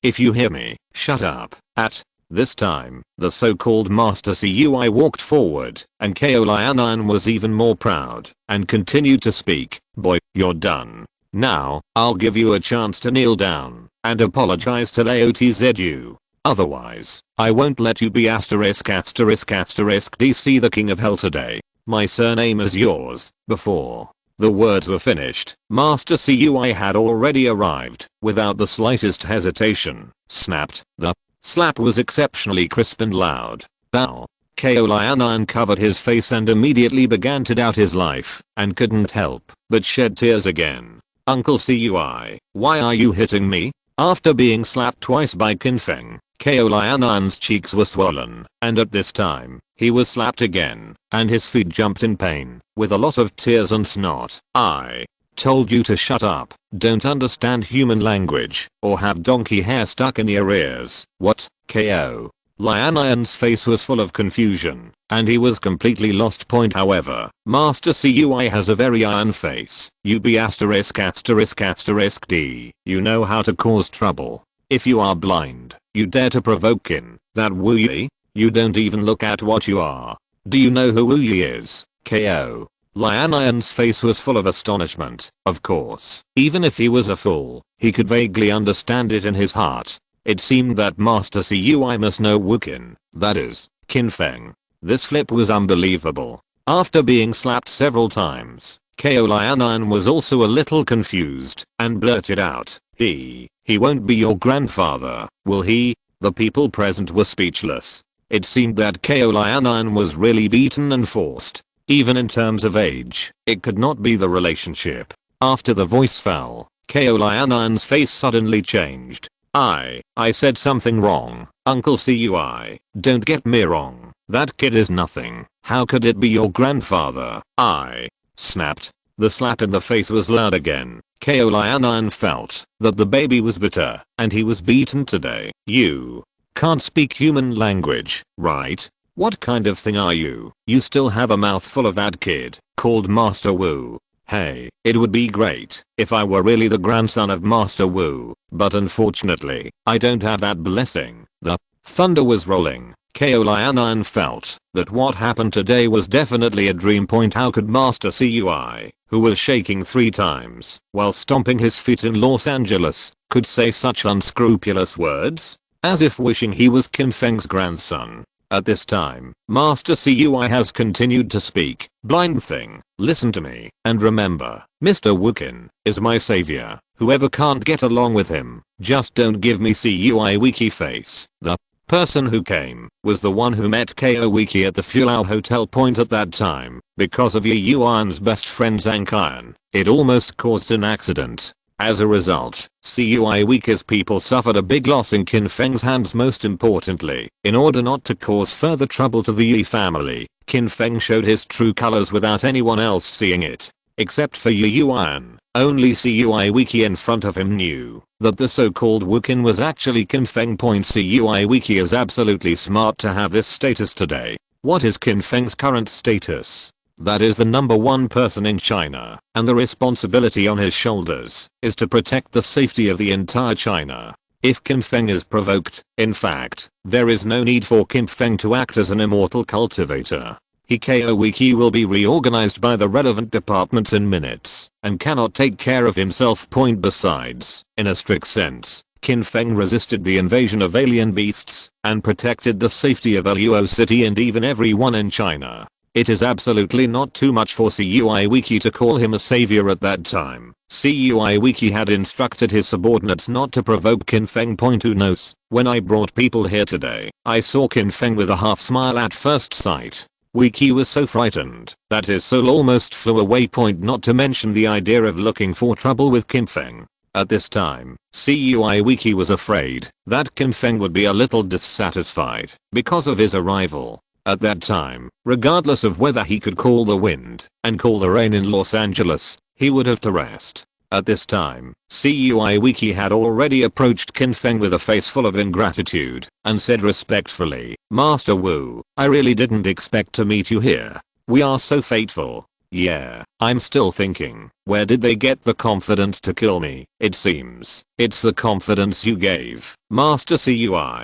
If you hear me, shut up. At this time, the so-called Master Cui walked forward, and Ko Lion was even more proud, and continued to speak. "Boy, you're done. Now, I'll give you a chance to kneel down and apologize to Laotzu. Otherwise, I won't let you be asterisk asterisk asterisk DC the king of hell today. My surname is yours. Before the words were finished, Master Cui had already arrived, without the slightest hesitation, snapped. The slap was exceptionally crisp and loud. Ow. Ko Liana uncovered his face and immediately began to doubt his life, and couldn't help but shed tears again. Uncle Cui, why are you hitting me? After being slapped twice by Qin Feng, Ko Lianan's cheeks were swollen, and at this time, he was slapped again, and his feet jumped in pain, with a lot of tears and snot. I told you to shut up, don't understand human language, or have donkey hair stuck in your ears. What? Ko Lianan's face was full of confusion, and he was completely lost. However, Master Cui has a very iron face. You be asterisk asterisk asterisk D. You know how to cause trouble. If you are blind, you dare to provoke Qin, that Wu Yi? You don't even look at what you are. Do you know who Wu Yi is? Ko Lianan's face was full of astonishment. Of course, even if he was a fool, he could vaguely understand it in his heart. It seemed that Master Cui must know Wukin, that is, Qin Feng. This flip was unbelievable. After being slapped several times, Ko Lianan was also a little confused, and blurted out, He won't be your grandfather, will he? The people present were speechless. It seemed that Ko Lianan was really beaten and forced. Even in terms of age, it could not be the relationship. After the voice fell, Ko Lianan's face suddenly changed. I said something wrong, Uncle Cui. Don't get me wrong, that kid is nothing. How could it be your grandfather? I snapped. The slap in the face was loud again. Ko Lianan felt that the baby was bitter, and he was beaten today. You can't speak human language, right? What kind of thing are you? You still have a mouthful of that kid, called Master Wu. Hey, it would be great if I were really the grandson of Master Wu, but unfortunately, I don't have that blessing. The thunder was rolling. Ko Lianan felt that what happened today was definitely a dream. How could Master Cui, who was shaking 3 times while stomping his feet in Los Angeles, could say such unscrupulous words? As if wishing he was Qin Feng's grandson. At this time, Master Cui has continued to speak. Blind thing, listen to me, and remember, Mr. Wukin is my savior. Whoever can't get along with him, just don't give me Cui wiki face. The person who came was the one who met Ko Wiki at the Fulao Hotel. At that time, because of Yi Yuan's best friend Zhang Qian, it almost caused an accident. As a result, Cui Wiki's people suffered a big loss in Qin Feng's hands. Most importantly, in order not to cause further trouble to the Yi family, Qin Feng showed his true colors without anyone else seeing it. Except for Yi Yuan, only Cui Wiki in front of him knew that the so-called Wukin was actually Qin Feng. Cui Wiki is absolutely smart to have this status today. What is Qin Feng's current status? That is the #1 person in China, and the responsibility on his shoulders is to protect the safety of the entire China. If Qin Feng is provoked, in fact, there is no need for Qin Feng to act as an immortal cultivator. Ko Wiki will be reorganized by the relevant departments in minutes, and cannot take care of himself. Besides, in a strict sense, Qin Feng resisted the invasion of alien beasts, and protected the safety of Luo City and even everyone in China. It is absolutely not too much for Cui Wiki to call him a savior at that time. Cui Wiki had instructed his subordinates not to provoke Qin Feng. Who knows, when I brought people here today, I saw Qin Feng with a half smile at first sight. Wiki was so frightened that his soul almost flew away. Not to mention the idea of looking for trouble with Qin Feng. At this time, Cui Wiki was afraid that Qin Feng would be a little dissatisfied because of his arrival. At that time, regardless of whether he could call the wind and call the rain in Los Angeles, he would have to rest. At this time, Cui Wiki had already approached Qin Feng with a face full of ingratitude, and said respectfully, Master Wu, I really didn't expect to meet you here. We are so fateful. Yeah, I'm still thinking, where did they get the confidence to kill me? It seems, it's the confidence you gave, Master Cui.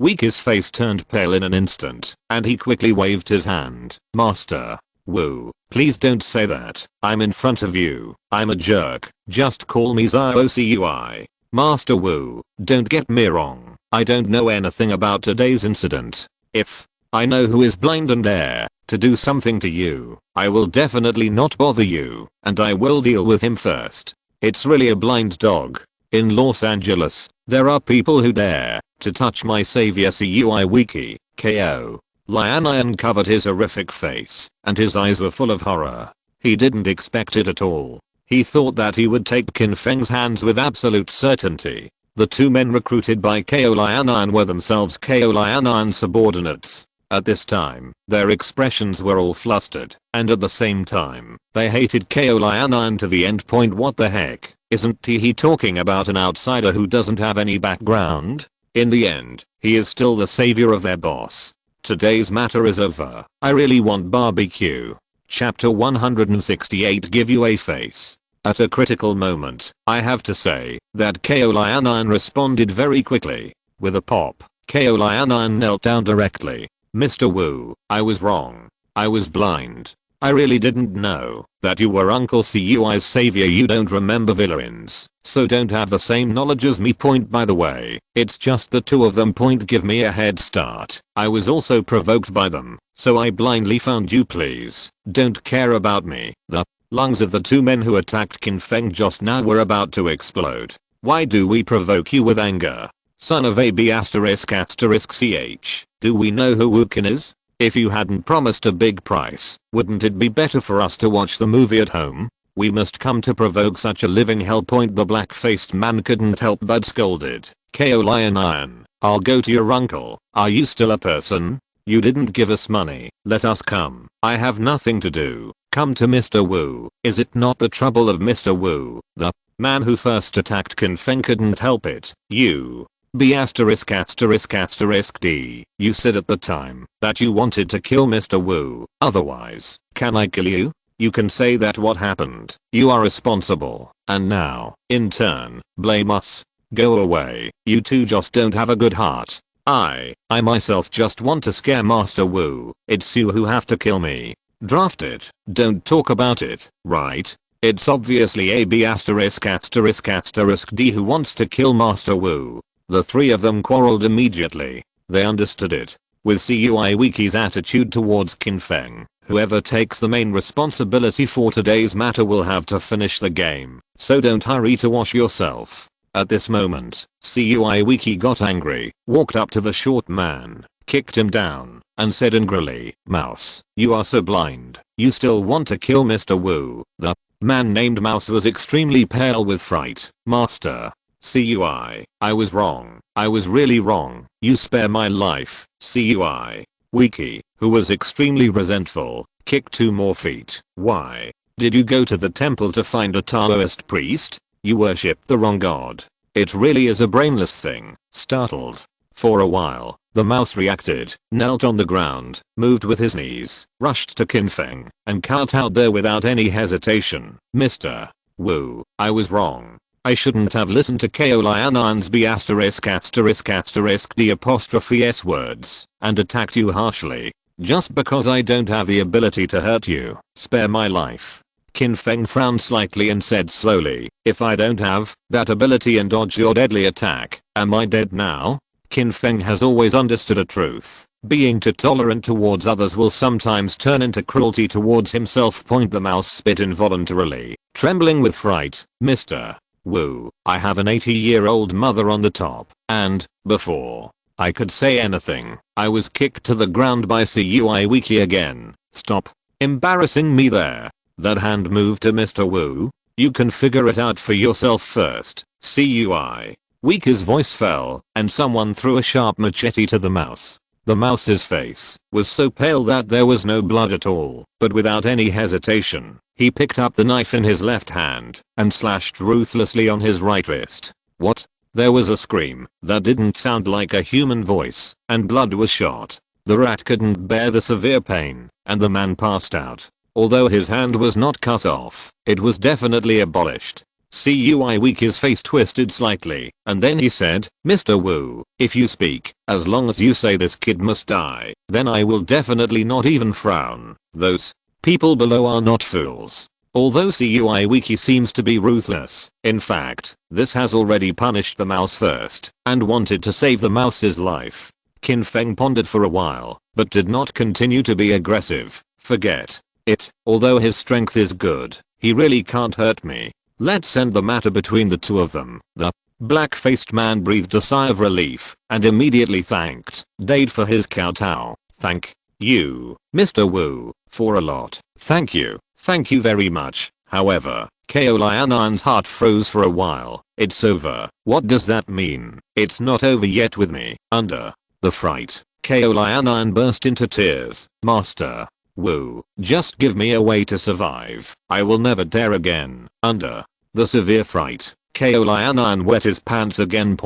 Wiki's face turned pale in an instant, and he quickly waved his hand. Master Wu, please don't say that. I'm in front of you. I'm a jerk. Just call me Zhao Cui. Master Wu, don't get me wrong, I don't know anything about today's incident. If I know who is blind and dare to do something to you, I will definitely not bother you, and I will deal with him first. It's really a blind dog. In Los Angeles, there are people who dare to touch my savior CUI Wiki, KO. Lion covered his horrific face, and his eyes were full of horror. He didn't expect it at all. He thought that he would take Qin Feng's hands with absolute certainty. The two men recruited by KO Lion were themselves KO Lion subordinates. At this time, their expressions were all flustered, and at the same time, they hated KO Lion to the end point. What the heck, isn't he talking about an outsider who doesn't have any background? In the end, he is still the savior of their boss. Today's matter is over. I really want barbecue. Chapter 168 Give You a Face. At a critical moment, I have to say that KO Lion responded very quickly. With a pop, KO Lion knelt down directly. Mr. Wu, I was wrong. I was blind. I really didn't know that you were Uncle CUI's savior. You don't remember villains, so don't have the same knowledge as me. Point by the way, it's just the two of them. Point give me a head start. I was also provoked by them, so I blindly found you. Please, don't care about me. The lungs of the two men who attacked Qin Feng just now were about to explode. Why do we provoke you with anger? Son of a B*******ch. Do we know who Wu Qin is? If you hadn't promised a big price, wouldn't it be better for us to watch the movie at home? We must come to provoke such a living hell. Point the black-faced man couldn't help but scolded. KO Lion, I'll go to your uncle. Are you still a person? You didn't give us money. Let us come. I have nothing to do. Come to Mr. Wu. Is it not the trouble of Mr. Wu? The man who first attacked Qin Feng couldn't help it. You. B*******D. You said at the time that you wanted to kill Mr. Wu. Otherwise, can I kill you? You can say that. What happened? You are responsible. And now, in turn, blame us. Go away. You two just don't have a good heart. I myself just want to scare Master Wu. It's you who have to kill me. Draft it. Don't talk about it, right? It's obviously a B******D who wants to kill Master Wu. The three of them quarreled immediately. They understood it. With CUI Wiki's attitude towards Qin Feng, whoever takes the main responsibility for today's matter will have to finish the game, so don't hurry to wash yourself. At this moment, CUI Wiki got angry, walked up to the short man, kicked him down, and said angrily, Mouse, you are so blind, you still want to kill Mr. Wu. The man named Mouse was extremely pale with fright. Master CUI, I was wrong. I was really wrong. You spare my life. CUI Wiki, who was extremely resentful, kicked 2 more feet. Why? Did you go to the temple to find a Taoist priest? You worshipped the wrong god. It really is a brainless thing. Startled. For a while, the mouse reacted, knelt on the ground, moved with his knees, rushed to Qin Feng, and cut out there without any hesitation. Mr. Wu, I was wrong. I shouldn't have listened to KO Lion's B*******D apostrophe S words, and attacked you harshly. Just because I don't have the ability to hurt you. Spare my life. Qin Feng frowned slightly and said slowly, if I don't have that ability and dodge your deadly attack, am I dead now? Qin Feng has always understood a truth. Being too tolerant towards others will sometimes turn into cruelty towards himself. The mouse spit involuntarily, trembling with fright. Mr. Wu, I have an 80-year-old mother on the top, and, before I could say anything, I was kicked to the ground by CUI Wiki again. Stop embarrassing me there. That hand moved to Mr. Wu. You can figure it out for yourself first. CUI Wiki's voice fell, and someone threw a sharp machete to the mouse. The mouse's face was so pale that there was no blood at all, but without any hesitation, he picked up the knife in his left hand and slashed ruthlessly on his right wrist. What? There was a scream that didn't sound like a human voice, and blood was shot. The rat couldn't bear the severe pain, and the man passed out. Although his hand was not cut off, it was definitely abolished. CUI Wiki's face twisted slightly, and then he said, Mr. Wu, if you speak, as long as you say this kid must die, then I will definitely not even frown. Those people below are not fools. Although CUI Wiki seems to be ruthless, in fact, this has already punished the mouse first and wanted to save the mouse's life. Qin Feng pondered for a while, but did not continue to be aggressive. Forget it, although his strength is good, he really can't hurt me. Let's end the matter between the two of them. The black-faced man breathed a sigh of relief and immediately thanked Dade for his kowtow. Thank you, Mr. Wu, for a lot. Thank you. Thank you very much. However, Lianan's heart froze for a while. It's over. What does that mean? It's not over yet with me. Under the fright, Lianan burst into tears. Master Wu, just give me a way to survive. I will never dare again. Under the severe fright, Lianan wet his pants again.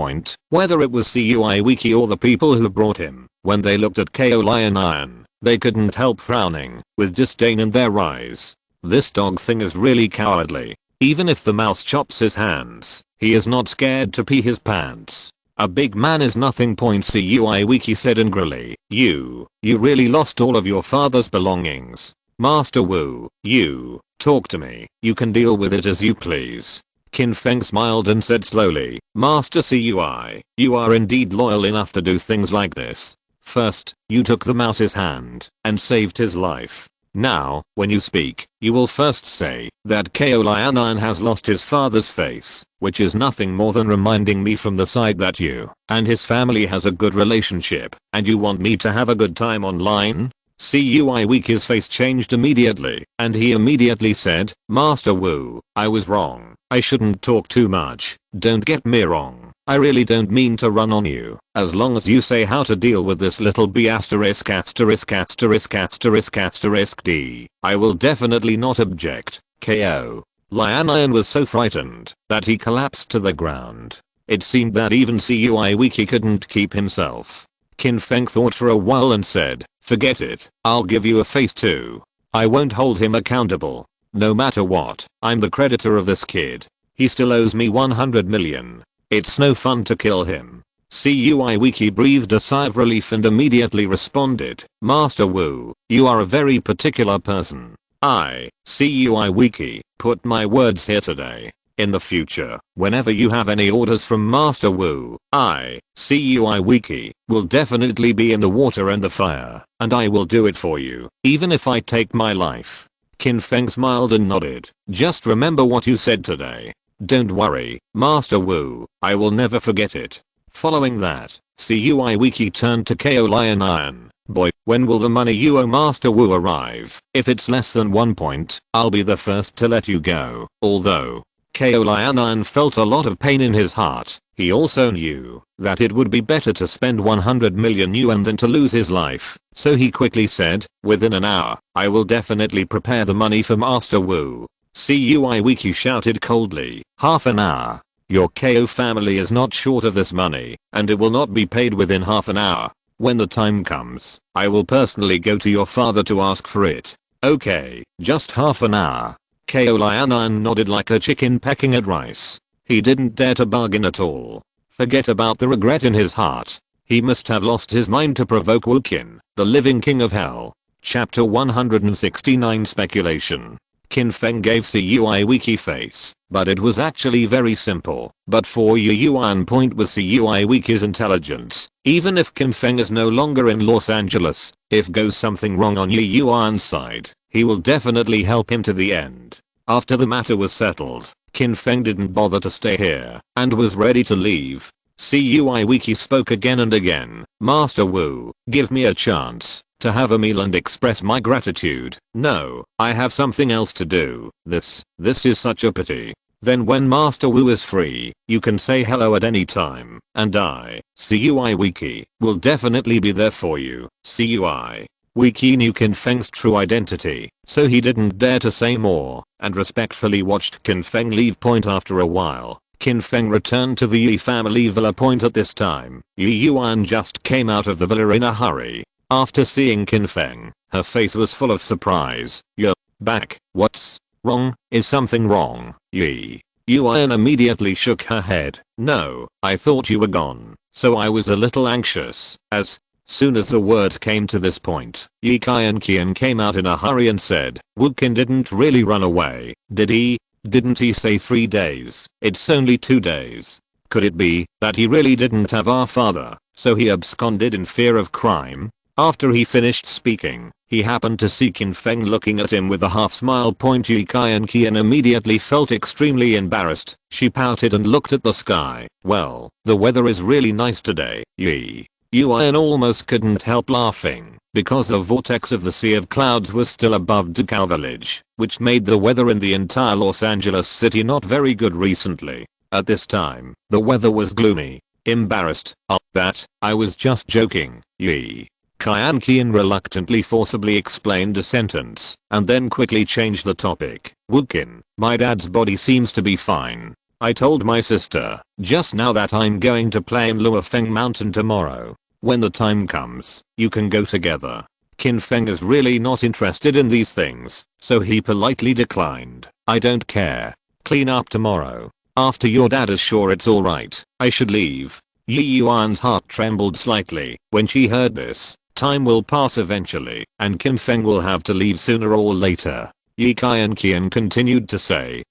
Whether it was CUI Wiki or the people who brought him, when they looked at Lianan, they couldn't help frowning, with disdain in their eyes. This dog thing is really cowardly. Even if the mouse chops his hands, he is not scared to pee his pants. A big man is nothing. CUI Wiki said angrily. You really lost all of your father's belongings. Master Wu, you, talk to me. You can deal with it as you please. Qin Feng smiled and said slowly, Master CUI, you are indeed loyal enough to do things like this. First, you took the mouse's hand and saved his life. Now, when you speak, you will first say that Lianan has lost his father's face, which is nothing more than reminding me from the side that you and his family has a good relationship, and you want me to have a good time online? CUI Wiki's face changed immediately, and he immediately said, Master Wu, I was wrong. I shouldn't talk too much. Don't get me wrong. I really don't mean to run on you. As long as you say how to deal with this little b*************************************** d, I will definitely not object. KO. Lianan was so frightened that he collapsed to the ground. It seemed that even CUI Wiki couldn't keep himself. Qin Feng thought for a while and said, forget it, I'll give you a face too. I won't hold him accountable. No matter what, I'm the creditor of this kid. He still owes me 100 million. It's no fun to kill him. CUI Wiki breathed a sigh of relief and immediately responded, Master Wu, you are a very particular person. I, CUI Wiki, put my words here today. In the future, whenever you have any orders from Master Wu, I, CUI Wiki, will definitely be in the water and the fire, and I will do it for you, even if I take my life. Qin Feng smiled and nodded. Just remember what you said today. Don't worry, Master Wu, I will never forget it. Following that, CUI Wiki turned to Lianan. Boy, when will the money you owe Master Wu arrive? If it's less than 1 point, I'll be the first to let you go. Although Lianan felt a lot of pain in his heart, he also knew that it would be better to spend 100 million yuan than to lose his life, so he quickly said, within an hour, I will definitely prepare the money for Master Wu. CUI Wiki shouted coldly, half an hour. Your KO family is not short of this money, and it will not be paid within half an hour. When the time comes, I will personally go to your father to ask for it. Okay, just half an hour. Lianan nodded like a chicken pecking at rice. He didn't dare to bargain at all. Forget about the regret in his heart. He must have lost his mind to provoke Wukin, the living king of hell. Chapter 169 Speculation. Qin Feng gave CUI Wiki face, but it was actually very simple. But for Yuan point with CUI Wiki's intelligence, even if Qin Feng is no longer in Los Angeles, if goes something wrong on Yuan's side, he will definitely help him to the end. After the matter was settled, Qin Feng didn't bother to stay here and was ready to leave. CUI Wiki spoke again and again. Master Wu, give me a chance to have a meal and express my gratitude. No, I have something else to do. This is such a pity. Then when Master Wu is free, you can say hello at any time, and I, CUI Wiki, will definitely be there for you. CUI Wiki knew Qin Feng's true identity, so he didn't dare to say more, and respectfully watched Qin Feng leave point. After a while, Qin Feng returned to the Yi family villa point. At this time, Yuan just came out of the villa in a hurry. After seeing Qin Feng, her face was full of surprise. You're back. What's wrong? Is something wrong? Yuan immediately shook her head. No, I thought you were gone, so I was a little anxious. As Soon as the word came to this point, Yi Kai and Qian came out in a hurry and said, Wukin didn't really run away, did he? Didn't he say 3 days? It's only 2 days. Could it be that he really didn't have our father, so he absconded in fear of crime? After he finished speaking, he happened to see Qin Feng looking at him with a half smile. Yi Kai and Qian immediately felt extremely embarrassed. She pouted and looked at the sky. Well, the weather is really nice today, Yi. Yuan almost couldn't help laughing, because the vortex of the sea of clouds was still above Dukao village, which made the weather in the entire Los Angeles city not very good recently. At this time, the weather was gloomy. Embarrassed, that, I was just joking, Yi. Kai and Qian reluctantly forcibly explained a sentence, and then quickly changed the topic. Wukin, my dad's body seems to be fine. I told my sister, just now that I'm going to play in Luofeng Mountain tomorrow. When the time comes, you can go together. Qin Feng is really not interested in these things, so he politely declined. I don't care. Clean up tomorrow. After your dad is sure it's alright, I should leave. Yi Yuan's heart trembled slightly when she heard this. Time will pass eventually, and Qin Feng will have to leave sooner or later. Yi Kai and Qian continued to say,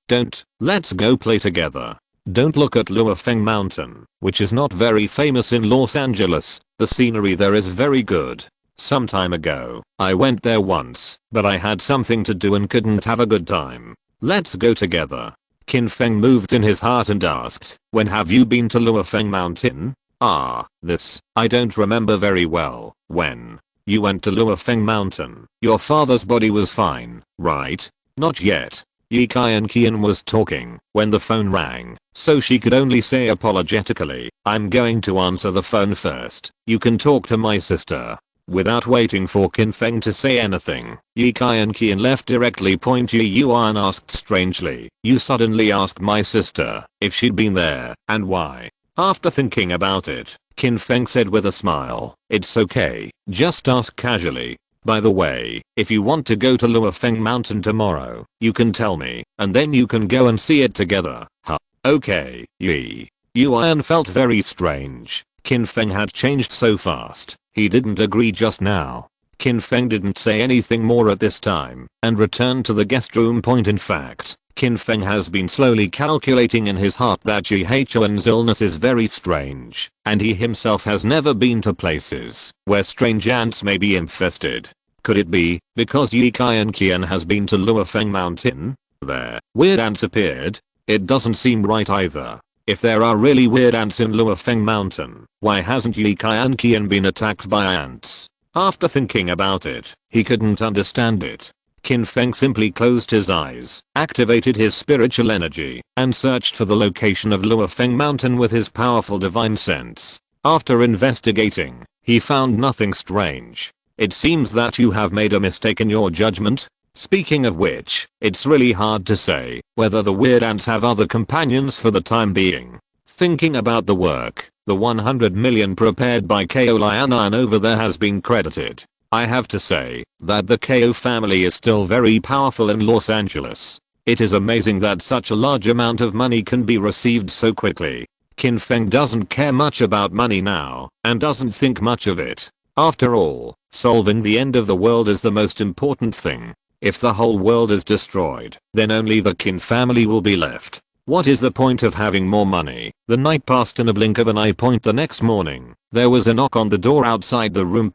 let's go play together. Don't look at Luofeng Mountain, which is not very famous in Los Angeles. The scenery there is very good. Some time ago, I went there once, but I had something to do and couldn't have a good time. Let's go together. Qin Feng moved in his heart and asked, when have you been to Luofeng Mountain? I don't remember very well. When? You went to Luofeng Mountain. Your father's body was fine, right? Not yet. Yi Kai and Qian was talking when the phone rang, so she could only say apologetically, I'm going to answer the phone first. You can talk to my sister. Without waiting for Qin Feng to say anything, Yi Kai and Qian left directly. Yi Yuan asked strangely, you suddenly asked my sister if she'd been there and why? After thinking about it, Qin Feng said with a smile, it's okay, just ask casually. By the way, if you want to go to Luofeng Mountain tomorrow, you can tell me, and then you can go and see it together. Huh. Okay, Yi. Yuan felt very strange. Qin Feng had changed so fast. He didn't agree just now. Qin Feng didn't say anything more at this time, and returned to the guest room. In fact, Qin Feng has been slowly calculating in his heart that Yi Huan's illness is very strange, and he himself has never been to places where strange ants may be infested. Could it be because Yi Kai and Qian has been to Luofeng Mountain? There, weird ants appeared? It doesn't seem right either. If there are really weird ants in Luofeng Mountain, why hasn't Yi Kai and Qian been attacked by ants? After thinking about it, he couldn't understand it. Qin Feng simply closed his eyes, activated his spiritual energy, and searched for the location of Luofeng Mountain with his powerful divine sense. After investigating, he found nothing strange. It seems that you have made a mistake in your judgment. Speaking of which, it's really hard to say whether the weird ants have other companions for the time being. Thinking about the work, the 100 million prepared by Ko Lianan over there has been credited. I have to say that the Ko family is still very powerful in Los Angeles. It is amazing that such a large amount of money can be received so quickly. Qin Feng doesn't care much about money now, and doesn't think much of it. After all, solving the end of the world is the most important thing. If the whole world is destroyed, then only the Qin family will be left. What is the point of having more money? The night passed in a blink of an eye. The next morning, there was a knock on the door outside the room.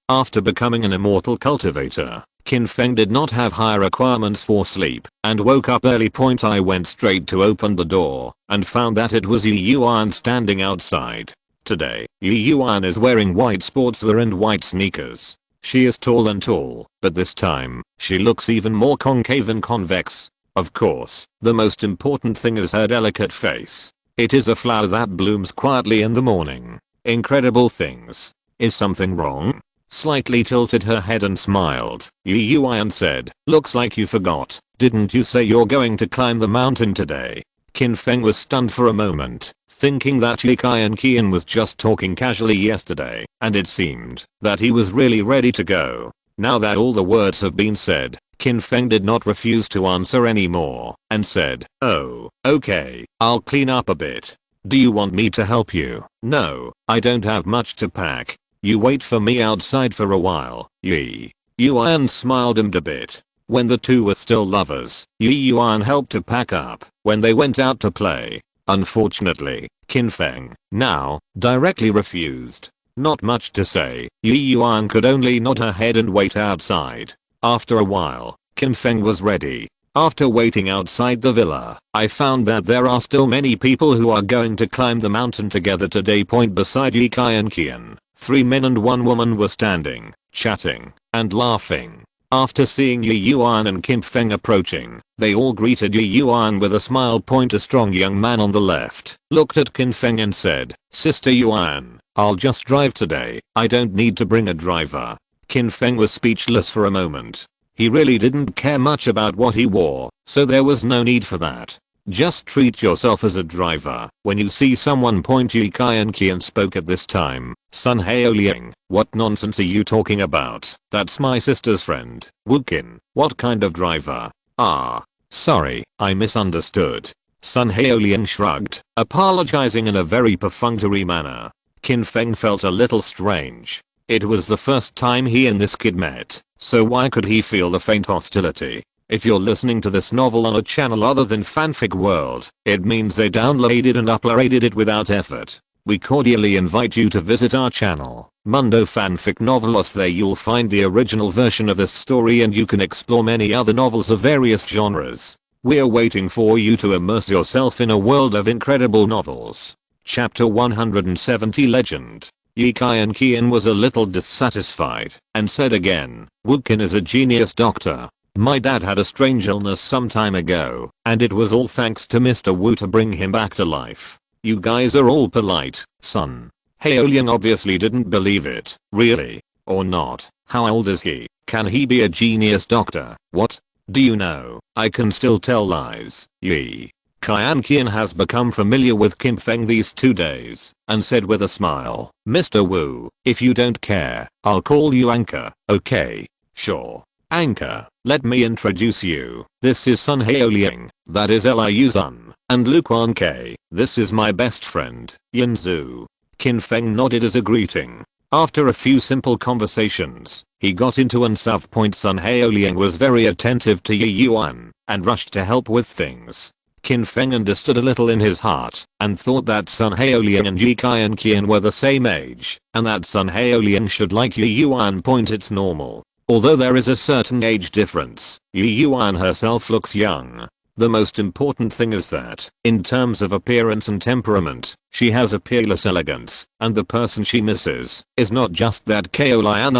After becoming an immortal cultivator, Qin Feng did not have high requirements for sleep and woke up early. I went straight to open the door and found that it was Yi Yuan standing outside. Today, Yi Yuan is wearing white sportswear and white sneakers. She is tall and tall, but this time, she looks even more concave and convex. Of course, the most important thing is her delicate face. It is a flower that blooms quietly in the morning. Incredible things. Is something wrong? Slightly tilted her head and smiled. Yi Yuan said, looks like you forgot. Didn't you say you're going to climb the mountain today? Qin Feng was stunned for a moment, thinking that Yi Kai and Qian was just talking casually yesterday, and it seemed that he was really ready to go. Now that all the words have been said, Qin Feng did not refuse to answer anymore, and said, oh, okay, I'll clean up a bit. Do you want me to help you? No, I don't have much to pack. You wait for me outside for a while, Yi. Yuan smiled a bit. When the two were still lovers, Yuan helped to pack up when they went out to play. Unfortunately, Qin Feng, now, directly refused. Not much to say, Yuan could only nod her head and wait outside. After a while, Qin Feng was ready. After waiting outside the villa, I found that there are still many people who are going to climb the mountain together today. Beside Yi Kai and Qian, 3 men and 1 woman were standing, chatting, and laughing. After seeing Yuan and Qin Feng approaching, they all greeted Yuan with a smile. A strong young man on the left looked at Qin Feng and said, "Sister Yuan, I'll just drive today, I don't need to bring a driver." Qin Feng was speechless for a moment. He really didn't care much about what he wore, so there was no need for that. Just treat yourself as a driver when you see someone. Yi Kai and Qian spoke at this time. Sun Haoliang, what nonsense are you talking about? That's my sister's friend, Wukin. What kind of driver? Ah, sorry, I misunderstood. Sun Haoliang shrugged, apologizing in a very perfunctory manner. Qin Feng felt a little strange. It was the first time he and this kid met, so why could he feel the faint hostility? If you're listening to this novel on a channel other than Fanfic World, it means they downloaded and uploaded it without effort. We cordially invite you to visit our channel, Mundo Fanfic Novelos. There you'll find the original version of this story and you can explore many other novels of various genres. We're waiting for you to immerse yourself in a world of incredible novels. Chapter 170 Legend. Yi Kai and Qian was a little dissatisfied and said again, "Wukin is a genius doctor. My dad had a strange illness some time ago, and it was all thanks to Mr. Wu to bring him back to life. You guys are all polite, son." Haoliang obviously didn't believe it. Really? Or not? How old is he? Can he be a genius doctor? What? Do you know, I can still tell lies. Yi Kai and Qian has become familiar with Qin Feng these 2 days, and said with a smile, "Mr. Wu, if you don't care, I'll call you Anchor, okay?" "Sure. Anchor, let me introduce you. This is Sun Haoliang, that is Liu Sun, and Lu Quan K. This is my best friend, Yin Zhu." Qin Feng nodded as a greeting. After a few simple conversations, he got into and South Point. Sun Haoliang was very attentive to Yuan, and rushed to help with things. Qin Feng understood a little in his heart, and thought that Sun Haoliang and Yi Kai and Qian were the same age, and that Sun Haoliang should like Yuan. It's normal. Although there is a certain age difference, Yuan herself looks young. The most important thing is that, in terms of appearance and temperament, she has a peerless elegance, and the person she misses is not just that Kaolian.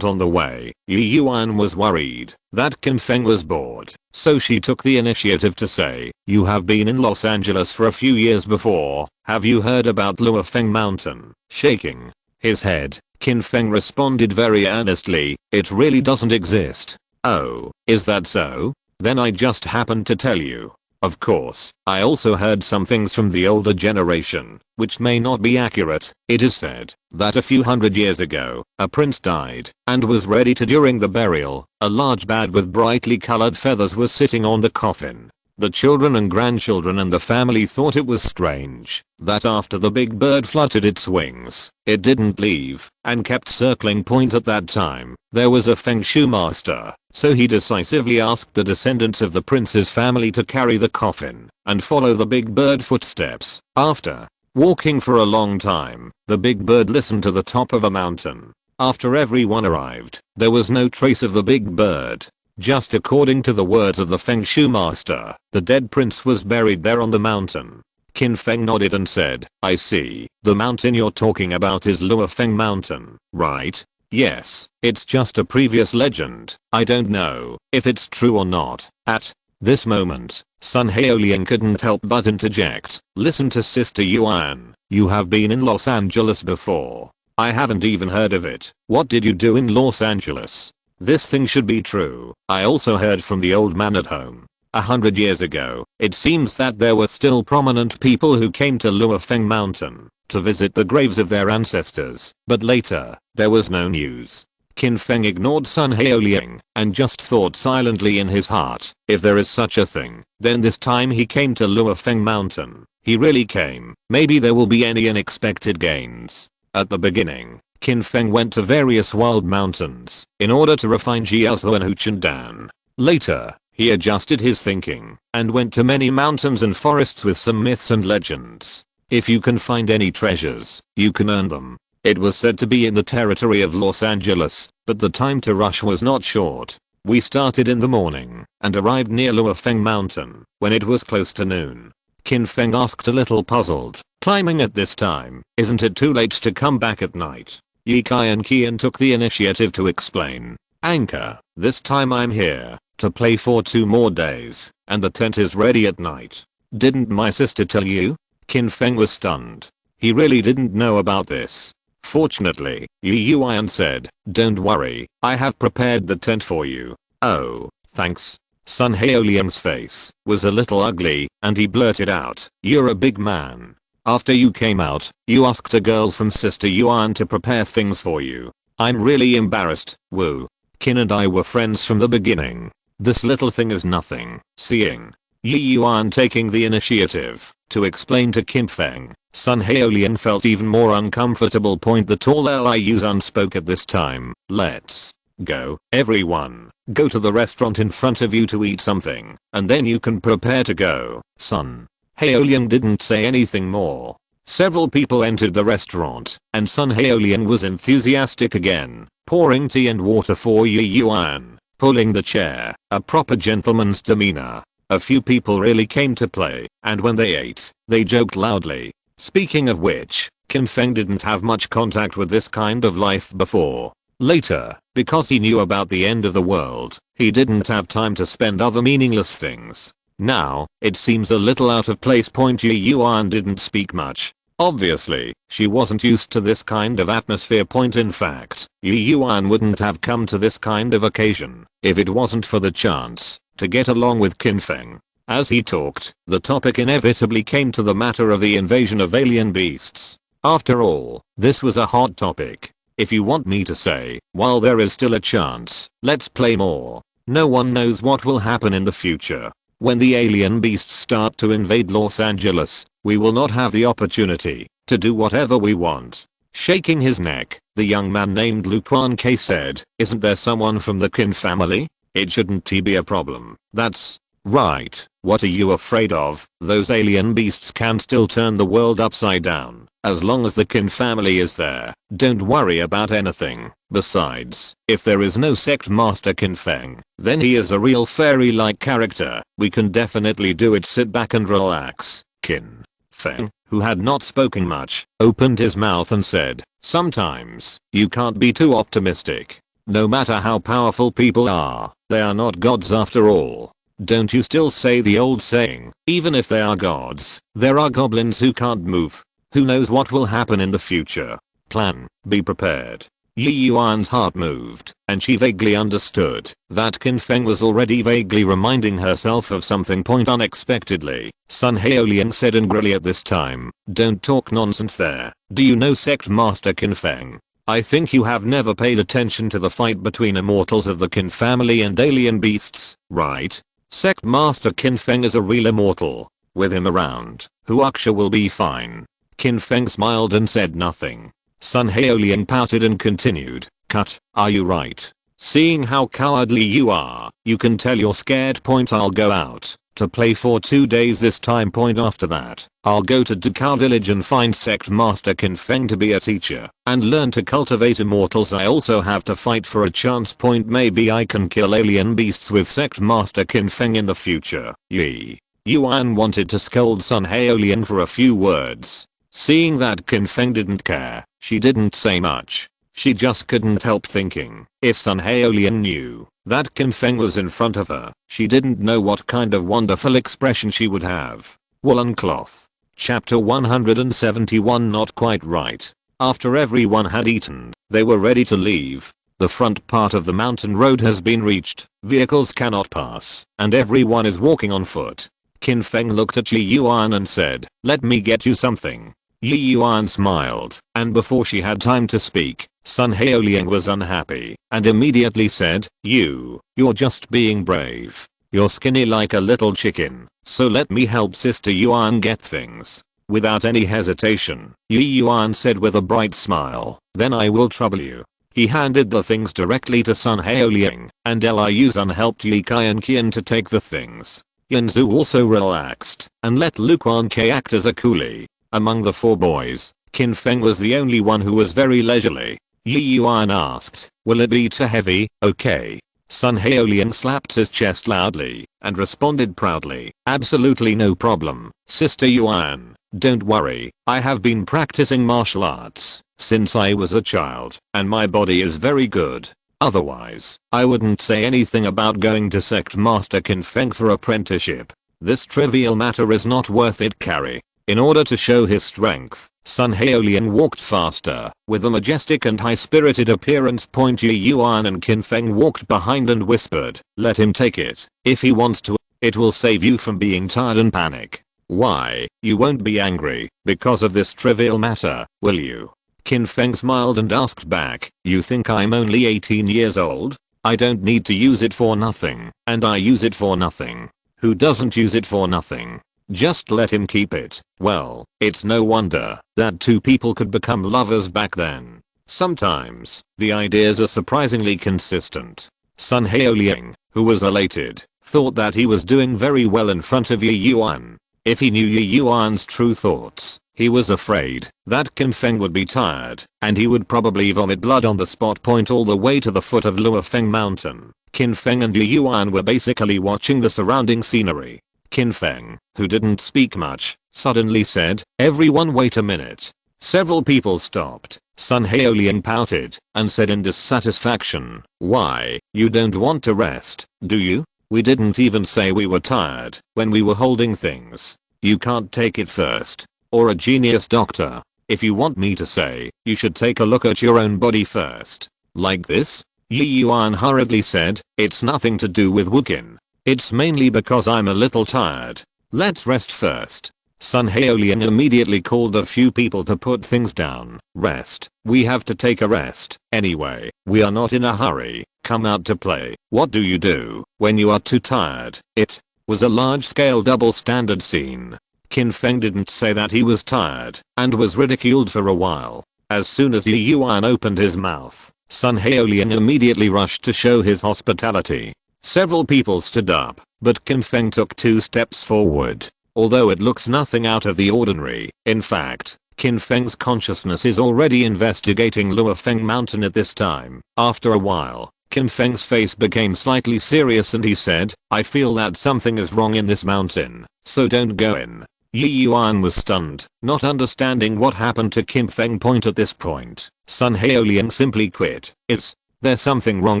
On the way, Yuan was worried that Qin Feng was bored, so she took the initiative to say, "You have been in Los Angeles for a few years before, have you heard about Luofeng Mountain?" Shaking his head, Qin Feng responded very earnestly, "It really doesn't exist." "Oh, is that so? Then I just happened to tell you. Of course, I also heard some things from the older generation, which may not be accurate. It is said that a few hundred years ago, a prince died and was ready to during the burial, a large bat with brightly colored feathers was sitting on the coffin. The children and grandchildren and the family thought it was strange that after the big bird fluttered its wings, it didn't leave and kept circling. At that time, there was a Feng Shui master, so he decisively asked the descendants of the prince's family to carry the coffin and follow the big bird footsteps. After walking for a long time, the big bird listened to the top of a mountain. After everyone arrived, there was no trace of the big bird. Just according to the words of the Feng Shui master, the dead prince was buried there on the mountain. Qin Feng nodded and said, "I see. The mountain you're talking about is Luofeng Mountain, right?" "Yes, it's just a previous legend. I don't know if it's true or not." At this moment, Sun Haoliang couldn't help but interject, "Listen to Sister Yuan, you have been in Los Angeles before. I haven't even heard of it. What did you do in Los Angeles? This thing should be true. I also heard from the old man at home. 100 years ago, it seems that there were still prominent people who came to Luofeng Mountain to visit the graves of their ancestors, but later, there was no news." Qin Feng ignored Sun Haoliang and just thought silently in his heart, if there is such a thing, then this time he came to Luofeng Mountain. He really came. Maybe there will be any unexpected gains. At the beginning, Qin Feng went to various wild mountains in order to refine Jiaozuo and Huchendan. Later, he adjusted his thinking and went to many mountains and forests with some myths and legends. If you can find any treasures, you can earn them. It was said to be in the territory of Los Angeles, but the time to rush was not short. We started in the morning and arrived near Luofeng Mountain when it was close to noon. Qin Feng asked, a little puzzled, climbing at this time, isn't it too late to come back at night? Ye Kai and Qian took the initiative to explain. Anchor, this time I'm here to play for 2 more days, and the tent is ready at night. Didn't my sister tell you? Qin Feng was stunned. He really didn't know about this. Fortunately, Yi Yuan said, don't worry, I have prepared the tent for you. Oh, thanks. Sun Haoliang's face was a little ugly, and he blurted out, you're a big man. After you came out, you asked a girl from Sister Yuan to prepare things for you. I'm really embarrassed, woo. Qin and I were friends from the beginning. This little thing is nothing. Seeing Yi Yuan taking the initiative to explain to Qin Feng, Sun Haoliang felt even more uncomfortable. The tall Liu Zun spoke at this time. Let's go, everyone. Go to the restaurant in front of you to eat something, and then you can prepare to go. Sun Haoliang didn't say anything more. Several people entered the restaurant, and Sun Haoliang was enthusiastic again, pouring tea and water for Yi Yuan, pulling the chair, a proper gentleman's demeanor. A few people really came to play, and when they ate, they joked loudly. Speaking of which, Qin Feng didn't have much contact with this kind of life before. Later, because he knew about the end of the world, he didn't have time to spend other meaningless things. Now, it seems a little out of place. Yi Yuan didn't speak much. Obviously, she wasn't used to this kind of atmosphere. In fact, Yi Yuan wouldn't have come to this kind of occasion if it wasn't for the chance to get along with Qin Feng. As he talked, the topic inevitably came to the matter of the invasion of alien beasts. After all, this was a hot topic. If you want me to say, while there is still a chance, let's play more. No one knows what will happen in the future. When the alien beasts start to invade Los Angeles, we will not have the opportunity to do whatever we want. Shaking his neck, the young man named Lu Quan Ke said, isn't there someone from the Qin family? It shouldn't be a problem. That's right. What are you afraid of? Those alien beasts can still turn the world upside down. As long as the Qin family is there, don't worry about anything. Besides, if there is no sect master Qin Feng, then he is a real fairy-like character. We can definitely do it. Sit back and relax. Qin Feng, who had not spoken much, opened his mouth and said, sometimes, you can't be too optimistic. No matter how powerful people are, they are not gods after all. Don't you still say the old saying, even if they are gods, there are goblins who can't move. Who knows what will happen in the future? Plan, be prepared. Yi Yuan's heart moved, and she vaguely understood that Qin Feng was already vaguely reminding herself of something. Unexpectedly, Sun Haoliang said angrily at this time, don't talk nonsense there. Do you know Sect Master Qin Feng? I think you have never paid attention to the fight between immortals of the Qin family and alien beasts, right? Sect Master Qin Feng is a real immortal. With him around, Huaxia will be fine. Qin Feng smiled and said nothing. Sun Haoliang pouted and continued, cut, are you right? Seeing how cowardly you are, you can tell you're scared. I'll go out to play for 2 days this time. After that, I'll go to Dakao village and find Sect Master Qin Feng to be a teacher and learn to cultivate immortals. I also have to fight for a chance. Maybe I can kill alien beasts with Sect Master Qin Feng in the future. Yi Yuan wanted to scold Sun Haoliang for a few words. Seeing that Qin Feng didn't care, she didn't say much. She just couldn't help thinking, if Sun Haoliang knew that Qin Feng was in front of her, she didn't know what kind of wonderful expression she would have. Woolen Cloth. Chapter 171. Not quite right. After everyone had eaten, they were ready to leave. The front part of the mountain road has been reached, vehicles cannot pass, and everyone is walking on foot. Qin Feng looked at Yi Yuan and said, let me get you something. Yi Yuan smiled, and before she had time to speak, Sun Haoliang was unhappy, and immediately said, you're just being brave. You're skinny like a little chicken, so let me help Sister Yuan get things. Without any hesitation, Yi Yuan said with a bright smile, "Then I will trouble you." He handed the things directly to Sun Haoliang, and Liu Zun helped Yi Kai and Qian to take the things. Yanzu also relaxed and let Lu Quan-Ke act as a coolie. Among the four boys, Qin Feng was the only one who was very leisurely. Yi Yuan asked, "Will it be too heavy?" "Okay." Sun Haoliang slapped his chest loudly and responded proudly, "Absolutely no problem, Sister Yuan. Don't worry, I have been practicing martial arts since I was a child and my body is very good. Otherwise, I wouldn't say anything about going to Sect Master Qin Feng for apprenticeship. This trivial matter is not worth it, carry." In order to show his strength, Sun Haoliang walked faster, with a majestic and high-spirited appearance. Yi Yuan and Qin Feng walked behind and whispered, "Let him take it. If he wants to, it will save you from being tired and panic. Why, you won't be angry because of this trivial matter, will you?" Qin Feng smiled and asked back, "You think I'm only 18 years old? I don't need to use it for nothing, and I use it for nothing. Who doesn't use it for nothing? Just let him keep it." Well, it's no wonder that two people could become lovers back then. Sometimes, the ideas are surprisingly consistent. Sun Haoliang, who was elated, thought that he was doing very well in front of Yi Yuan. If he knew Yi Yuan's true thoughts, he was afraid that Qin Feng would be tired and he would probably vomit blood on the spot. All the way to the foot of Luofeng Mountain, Qin Feng and Yi Yuan were basically watching the surrounding scenery. Qin Feng, who didn't speak much, suddenly said, "Everyone wait a minute." Several people stopped. Sun Haoliang pouted and said in dissatisfaction, "Why, you don't want to rest, do you? We didn't even say we were tired when we were holding things. You can't take it first. Or a genius doctor. If you want me to say, you should take a look at your own body first." "Like this?" Yi Yuan hurriedly said, "It's nothing to do with Wukin. It's mainly because I'm a little tired. Let's rest first." Sun Haoliang immediately called a few people to put things down. "Rest? We have to take a rest. Anyway, we are not in a hurry. Come out to play." "What do you do when you are too tired?" It was a large-scale double standard scene. Qin Feng didn't say that he was tired and was ridiculed for a while. As soon as Yi Yuan opened his mouth, Sun Haoliang immediately rushed to show his hospitality. Several people stood up, but Qin Feng took 2 steps forward. Although it looks nothing out of the ordinary, in fact, Qin Feng's consciousness is already investigating Luofeng Mountain at this time. After a while, Qin Feng's face became slightly serious and he said, "I feel that something is wrong in this mountain, so don't go in." Yi Yuan was stunned, not understanding what happened to Qin Feng. At this point, Sun Haoliang simply quit. There's something wrong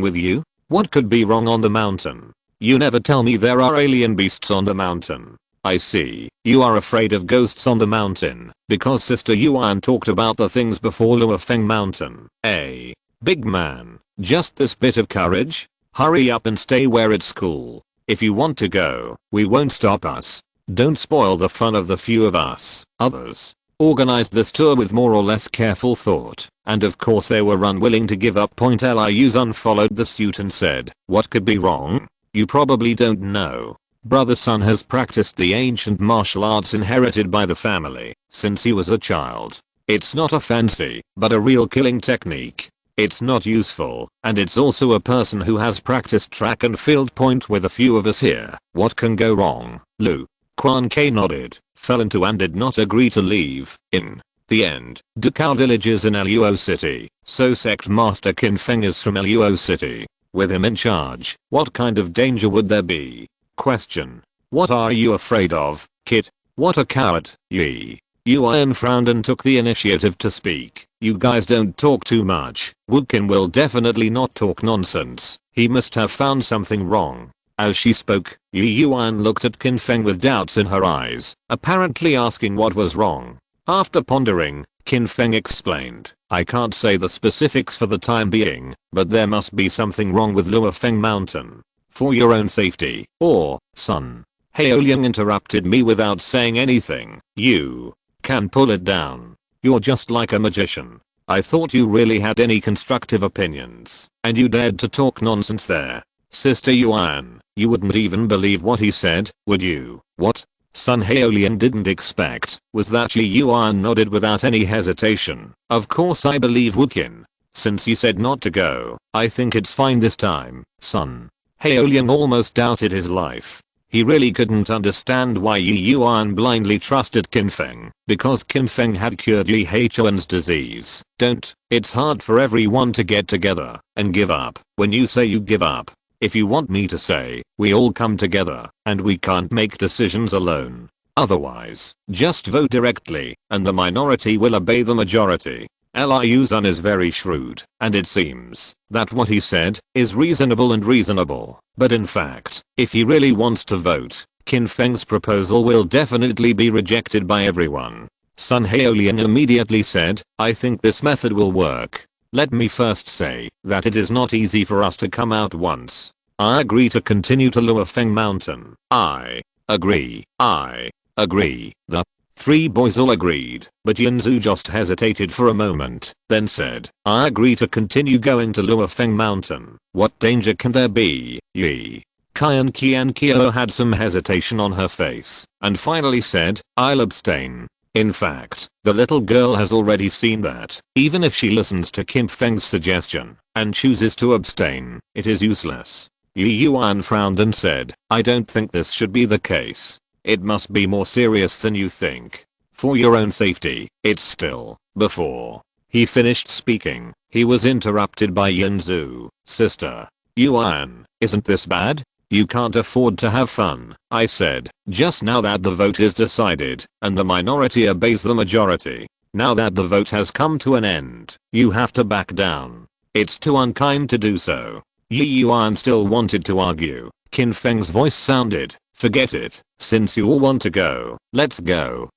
with you? What could be wrong on the mountain? You never tell me there are alien beasts on the mountain. I see, you are afraid of ghosts on the mountain, because Sister Yuan talked about the things before Luofeng Mountain. Big man, just this bit of courage? Hurry up and stay where it's cool. If you want to go, we won't stop us. Don't spoil the fun of the few of us. Others organized this tour with more or less careful thought, and of course they were unwilling to give up. Liu Zun followed the suit and said, "What could be wrong? You probably don't know. Brother Sun has practiced the ancient martial arts inherited by the family since he was a child. It's not a fancy, but a real killing technique. It's not useful, and it's also a person who has practiced track and field. With a few of us here, what can go wrong?" Lu Quan-Ke nodded, fell into and did not agree to leave. In the end, Dukao village is in Luo City, so Sect Master Qin Feng is from Luo City. With him in charge, what kind of danger would there be? Question. What are you afraid of, kid? What a coward. Yi Yuan frowned and took the initiative to speak. "You guys don't talk too much. Wukin will definitely not talk nonsense. He must have found something wrong." As she spoke, Yi Yuan looked at Qin Feng with doubts in her eyes, apparently asking what was wrong. After pondering, Qin Feng explained, "I can't say the specifics for the time being, but there must be something wrong with Luofeng Mountain. For your own safety, or, Sun Haoliang interrupted me without saying anything, you can pull it down. You're just like a magician. I thought you really had any constructive opinions, and you dared to talk nonsense there. Sister Yuan, you wouldn't even believe what he said, would you?" "What?" Sun Haolian didn't expect was that Yi Yuan nodded without any hesitation. Of course I believe Wukin. Since you said not to go, I think it's fine this time, Sun. Haolian almost doubted his life. He really couldn't understand why Yi Yuan blindly trusted Qin Feng, because Qin Feng had cured Yi Yuan's disease. It's hard for everyone to get together and give up when you say you give up. If you want me to say, we all come together, and we can't make decisions alone. Otherwise, just vote directly, and the minority will obey the majority. Liu Zun is very shrewd, and it seems that what he said is reasonable. But in fact, if he really wants to vote, Qin Feng's proposal will definitely be rejected by everyone. Sun Haolian immediately said, I think this method will work. Let me first say that it is not easy for us to come out once. I agree to continue to Luofeng Mountain. I agree. The three boys all agreed, but Yanzu just hesitated for a moment, then said, I agree to continue going to Luofeng Mountain. What danger can there be, Yi? Qian Qian had some hesitation on her face, and finally said, I'll abstain. In fact, the little girl has already seen that, even if she listens to Qin Feng's suggestion, and chooses to abstain, it is useless. Yi Yuan frowned and said, I don't think this should be the case. It must be more serious than you think. For your own safety, it's still. Before he finished speaking, he was interrupted by Yanzu. Sister Yuan, isn't this bad? You can't afford to have fun, I said, just now that the vote is decided, and the minority obeys the majority. Now that the vote has come to an end, you have to back down. It's too unkind to do so. Yi Yuan still wanted to argue. Qin Feng's voice sounded, forget it, since you all want to go, let's go.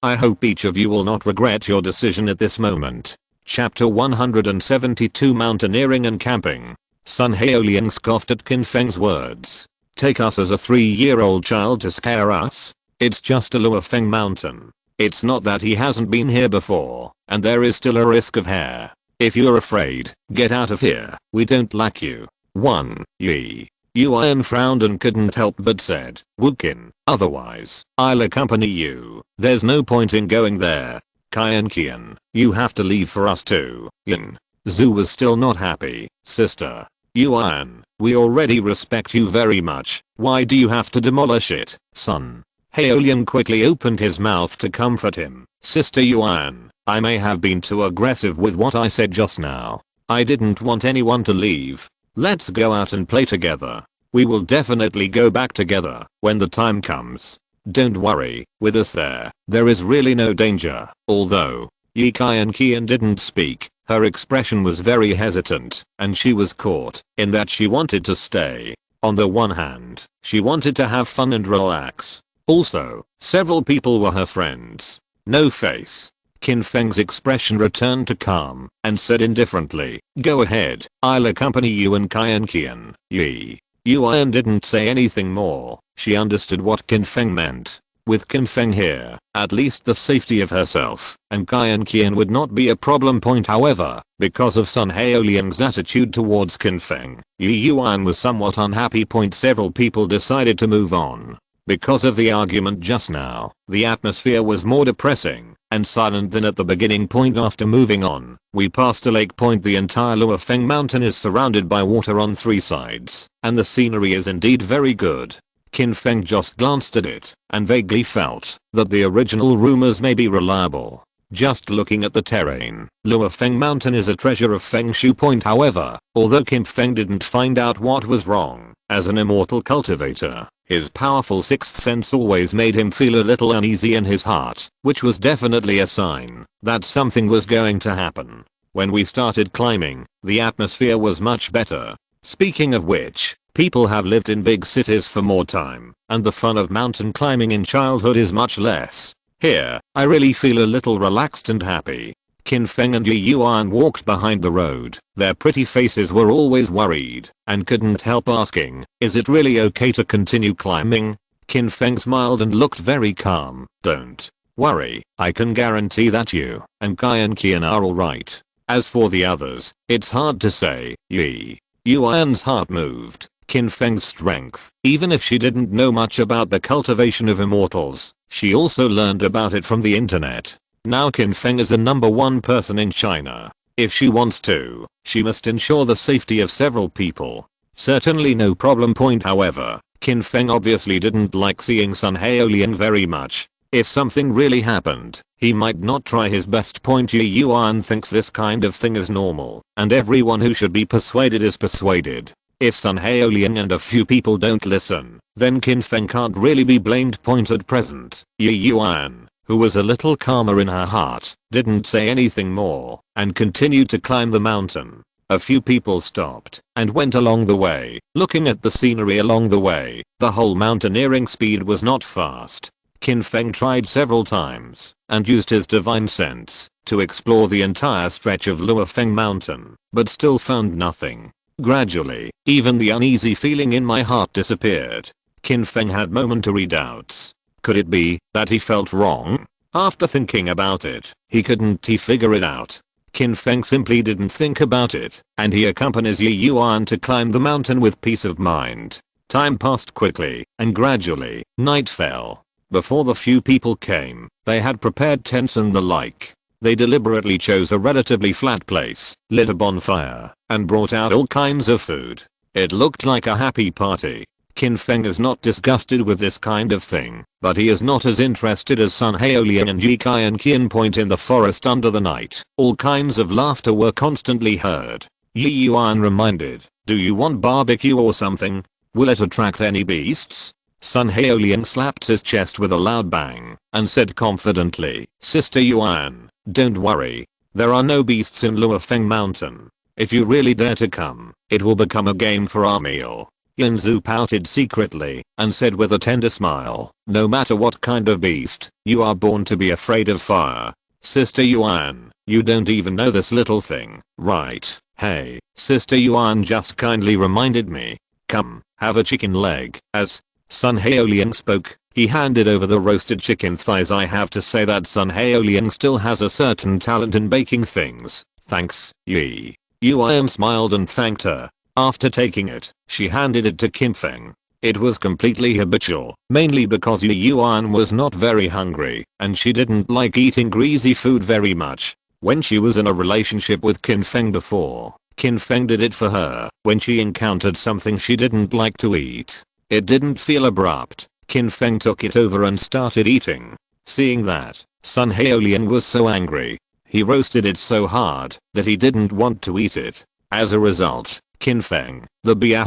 I hope each of you will not regret your decision at this moment. Chapter 172 Mountaineering and Camping. Sun Haolian scoffed at Qin Feng's words. Take us as a 3-year-old child to scare us? It's just a Luofeng Mountain. It's not that he hasn't been here before, and there is still a risk of hair. If you're afraid, get out of here. We don't like you. 1. Yi Yuan frowned and couldn't help but said, Wukin, otherwise, I'll accompany you. There's no point in going there. Qian, you have to leave for us too. Yin Zhu was still not happy. Sister Yuan, we already respect you very much. Why do you have to demolish it, son? Haolian quickly opened his mouth to comfort him. Sister Yuan, I may have been too aggressive with what I said just now. I didn't want anyone to leave. Let's go out and play together. We will definitely go back together when the time comes. Don't worry, with us there is really no danger. Although Yi Qian didn't speak, her expression was very hesitant, and she was caught in that she wanted to stay. On the one hand, she wanted to have fun and relax. Also, several people were her friends. No face. Qin Feng's expression returned to calm, and said indifferently, go ahead, I'll accompany you and Qian. Yi Yuan didn't say anything more. She understood what Qin Feng meant. With Qin Feng here, at least the safety of herself and Qian would not be a problem point. However, because of Sun Haolian's attitude towards Qin Feng, Yi Yuan was somewhat unhappy. Several people decided to move on. Because of the argument just now, the atmosphere was more depressing and silent than at the beginning. After moving on, we passed a lake. The entire Luofeng Mountain is surrounded by water on 3 sides, and the scenery is indeed very good. Qin Feng just glanced at it and vaguely felt that the original rumors may be reliable. Just looking at the terrain, Luofeng Mountain is a treasure of Feng Shui. However, although Qin Feng didn't find out what was wrong, as an immortal cultivator, his powerful sixth sense always made him feel a little uneasy in his heart, which was definitely a sign that something was going to happen. When we started climbing, the atmosphere was much better. Speaking of which, people have lived in big cities for more time, and the fun of mountain climbing in childhood is much less. Here, I really feel a little relaxed and happy. Qin Feng and Yi Yuan walked behind the road. Their pretty faces were always worried, and couldn't help asking, is it really okay to continue climbing? Qin Feng smiled and looked very calm. Don't worry, I can guarantee that you and Qian are alright. As for the others, it's hard to say. Yi Yuan's heart moved. Qin Feng's strength. Even if she didn't know much about the cultivation of immortals, she also learned about it from the internet. Now Qin Feng is the #1 person in China. If she wants to, she must ensure the safety of several people. Certainly no problem. However, Qin Feng obviously didn't like seeing Sun Haoliang very much. If something really happened, he might not try his best. Yi Yuan thinks this kind of thing is normal, and everyone who should be persuaded is persuaded. If Sun Haoliang and a few people don't listen, then Qin Feng can't really be blamed. At present, Yi Yuan, who was a little calmer in her heart, didn't say anything more, and continued to climb the mountain. A few people stopped and went along the way, looking at the scenery along the way. The whole mountaineering speed was not fast. Qin Feng tried several times and used his divine sense to explore the entire stretch of Luofeng Mountain, but still found nothing. Gradually, even the uneasy feeling in my heart disappeared. Qin Feng had momentary doubts. Could it be that he felt wrong? After thinking about it, he couldn't figure it out. Qin Feng simply didn't think about it, and he accompanies Yi Yuan to climb the mountain with peace of mind. Time passed quickly, and gradually, night fell. Before the few people came, they had prepared tents and the like. They deliberately chose a relatively flat place, lit a bonfire, and brought out all kinds of food. It looked like a happy party. Qin Feng is not disgusted with this kind of thing, but he is not as interested as Sun Haoliang and Yi Kai and Qin Point in the forest under the night. All kinds of laughter were constantly heard. Yi Yuan reminded, "Do you want barbecue or something? Will it attract any beasts?" Sun Haoliang slapped his chest with a loud bang and said confidently, "Sister Yuan, don't worry. There are no beasts in Luofeng Mountain. If you really dare to come, it will become a game for our meal." Yanzu pouted secretly and said with a tender smile, "No matter what kind of beast, you are born to be afraid of fire. Sister Yuan, you don't even know this little thing, right? Hey, Sister Yuan just kindly reminded me. Come, have a chicken leg." As Sun Haoliang spoke, he handed over the roasted chicken thighs. I have to say that Sun Haoliang still has a certain talent in baking things. "Thanks, Yi." Yuan smiled and thanked her. After taking it, she handed it to Qin Feng. It was completely habitual, mainly because Yi Yuan was not very hungry, and she didn't like eating greasy food very much. When she was in a relationship with Qin Feng before, Qin Feng did it for her when she encountered something she didn't like to eat. It didn't feel abrupt. Qin Feng took it over and started eating. Seeing that, Sun Haoliang was so angry. He roasted it so hard that he didn't want to eat it. As a result, Qin Feng, the B*******D,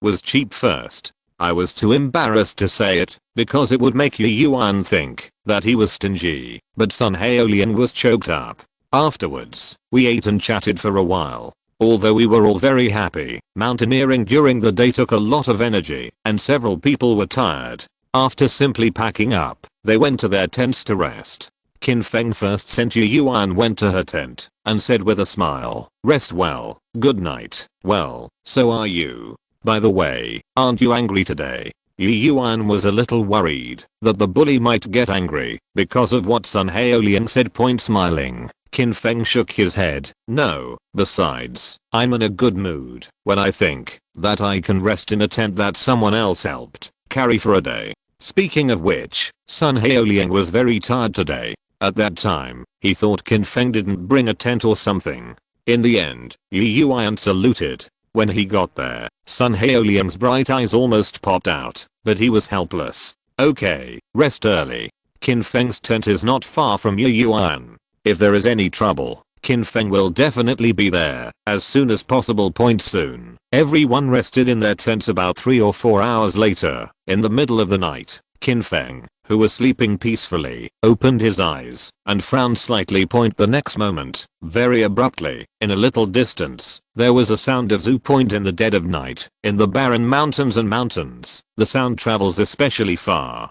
was cheap first. I was too embarrassed to say it, because it would make Yi Yuan think that he was stingy, but Sun Haoliang was choked up. Afterwards, we ate and chatted for a while. Although we were all very happy, mountaineering during the day took a lot of energy, and several people were tired. After simply packing up, they went to their tents to rest. Qin Feng first sent Yi Yuan went to her tent and said with a smile, "Rest well, good night." "Well, so are you. By the way, aren't you angry today?" Yi Yuan was a little worried that the bully might get angry because of what Sun Haoliang said. Smiling, Qin Feng shook his head. "No, besides, I'm in a good mood when I think that I can rest in a tent that someone else helped carry for a day." Speaking of which, Sun Haoliang was very tired today. At that time, he thought Qin Feng didn't bring a tent or something. In the end, Yi Yuan saluted. When he got there, Sun Haoliang's bright eyes almost popped out, but he was helpless. "Okay, rest early. Qin Feng's tent is not far from Yi Yuan. If there is any trouble, Qin Feng will definitely be there as soon as possible." Soon, everyone rested in their tents. About 3 or 4 hours later, in the middle of the night, Qin Feng, who was sleeping peacefully, opened his eyes and frowned slightly. The next moment, very abruptly, in a little distance, there was a sound of zoo. In the dead of night, in the barren mountains and mountains, the sound travels especially far.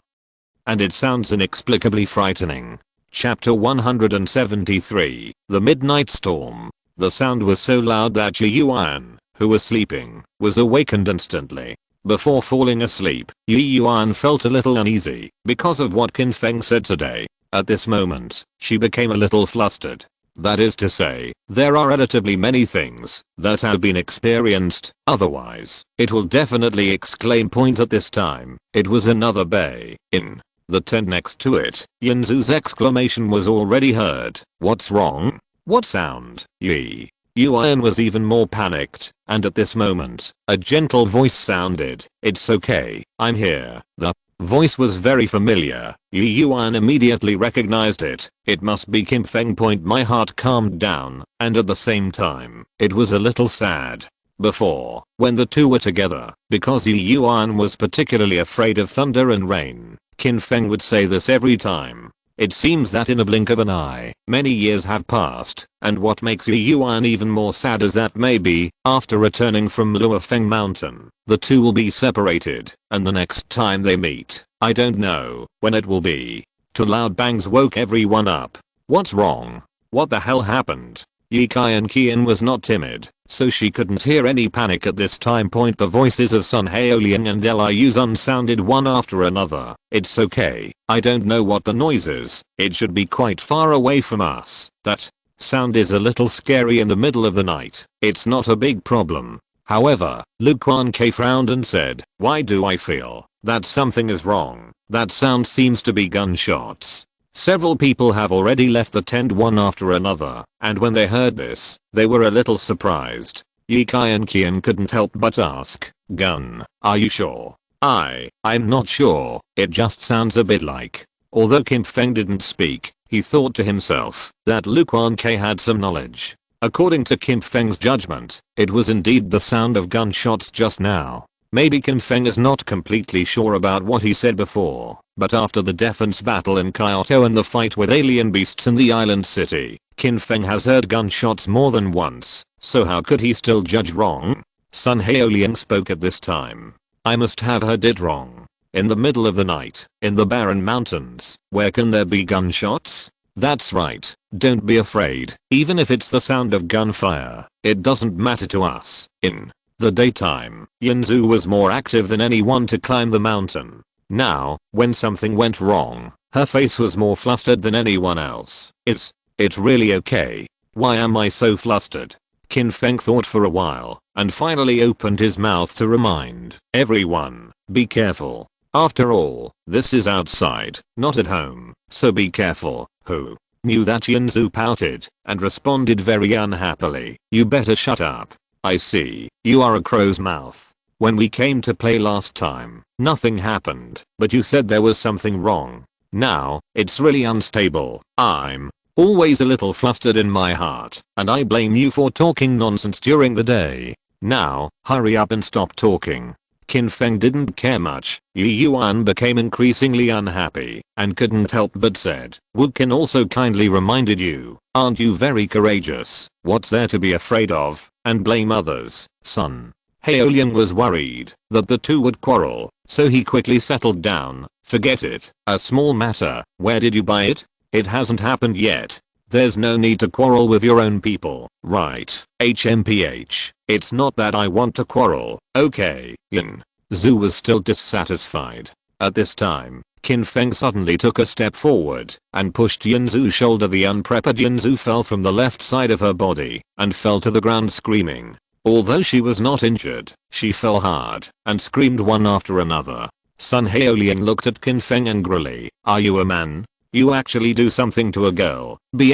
And it sounds inexplicably frightening. Chapter 173, The Midnight Storm. The sound was so loud that Yi Yuan, who was sleeping, was awakened instantly. Before falling asleep, Yi Yuan felt a little uneasy because of what Qin Feng said today. At this moment, she became a little flustered. That is to say, there are relatively many things that have been experienced, otherwise, it will definitely exclaim point at this time. It was another bay. In the tent next to it, Yinzu's exclamation was already heard. What's wrong? What sound? Yi. Yuan was even more panicked, and at this moment, a gentle voice sounded. It's okay, I'm here. The voice was very familiar. Yuan immediately recognized it. It must be Qin Feng. My heart calmed down, and at the same time, it was a little sad. Before, when the two were together, because Yuan was particularly afraid of thunder and rain, Qin Feng would say this every time. It seems that in a blink of an eye, many years have passed, and what makes Yuan even more sad is that maybe, after returning from Luofeng Mountain, the two will be separated, and the next time they meet, I don't know when it will be. Two loud bangs woke everyone up. What's wrong? What the hell happened? Yi Qian was not timid, so she couldn't hear any panic at this time. The voices of Sun Haoliang and Liu Zun sounded one after another. It's okay, I don't know what the noise is, it should be quite far away from us. That sound is a little scary in the middle of the night. It's not a big problem. However, Lu Quan-Ke frowned and said, why do I feel that something is wrong? That sound seems to be gunshots. Several people have already left the tent one after another, and when they heard this, they were a little surprised. Yi Qian couldn't help but ask, gun, are you sure? I'm not sure, it just sounds a bit like. Although Qin Feng didn't speak, he thought to himself that Lu Quan-Ke had some knowledge. According to Qin Feng's judgment, it was indeed the sound of gunshots just now. Maybe Qin Feng is not completely sure about what he said before, but after the defense battle in Kyoto and the fight with alien beasts in the island city, Qin Feng has heard gunshots more than once, so how could he still judge wrong? Sun Haoliang spoke at this time. I must have heard it wrong. In the middle of the night, in the barren mountains, where can there be gunshots? That's right, don't be afraid, even if it's the sound of gunfire, it doesn't matter to us. In the daytime, Yinzu was more active than anyone to climb the mountain. Now, when something went wrong, her face was more flustered than anyone else. Is it really okay? Why am I so flustered? Qin Feng thought for a while, and finally opened his mouth to remind everyone, be careful. After all, this is outside, not at home, so be careful. Who knew that? Yinzu pouted, and responded very unhappily, you better shut up. I see, you are a crow's mouth. When we came to play last time, nothing happened, but you said there was something wrong. Now, it's really unstable. I'm always a little flustered in my heart, and I blame you for talking nonsense during the day. Now, hurry up and stop talking. Qin Feng didn't care much. Yuan became increasingly unhappy, and couldn't help but said, Wu Qin also kindly reminded you, aren't you very courageous? What's there to be afraid of? And blame others. Sun Haoliang was worried that the two would quarrel, so he quickly settled down. Forget it, a small matter. Where did you buy it? It hasn't happened yet. There's no need to quarrel with your own people, right? HMPH. It's not that I want to quarrel, okay? Yinzu was still dissatisfied. At this time, Qin Feng suddenly took a step forward and pushed Yinzu's shoulder. The unprepared Yinzu fell from the left side of her body and fell to the ground screaming. Although she was not injured, she fell hard and screamed one after another. Sun Haoliang looked at Qin Feng angrily. Are you a man? You actually do something to a girl. B*********.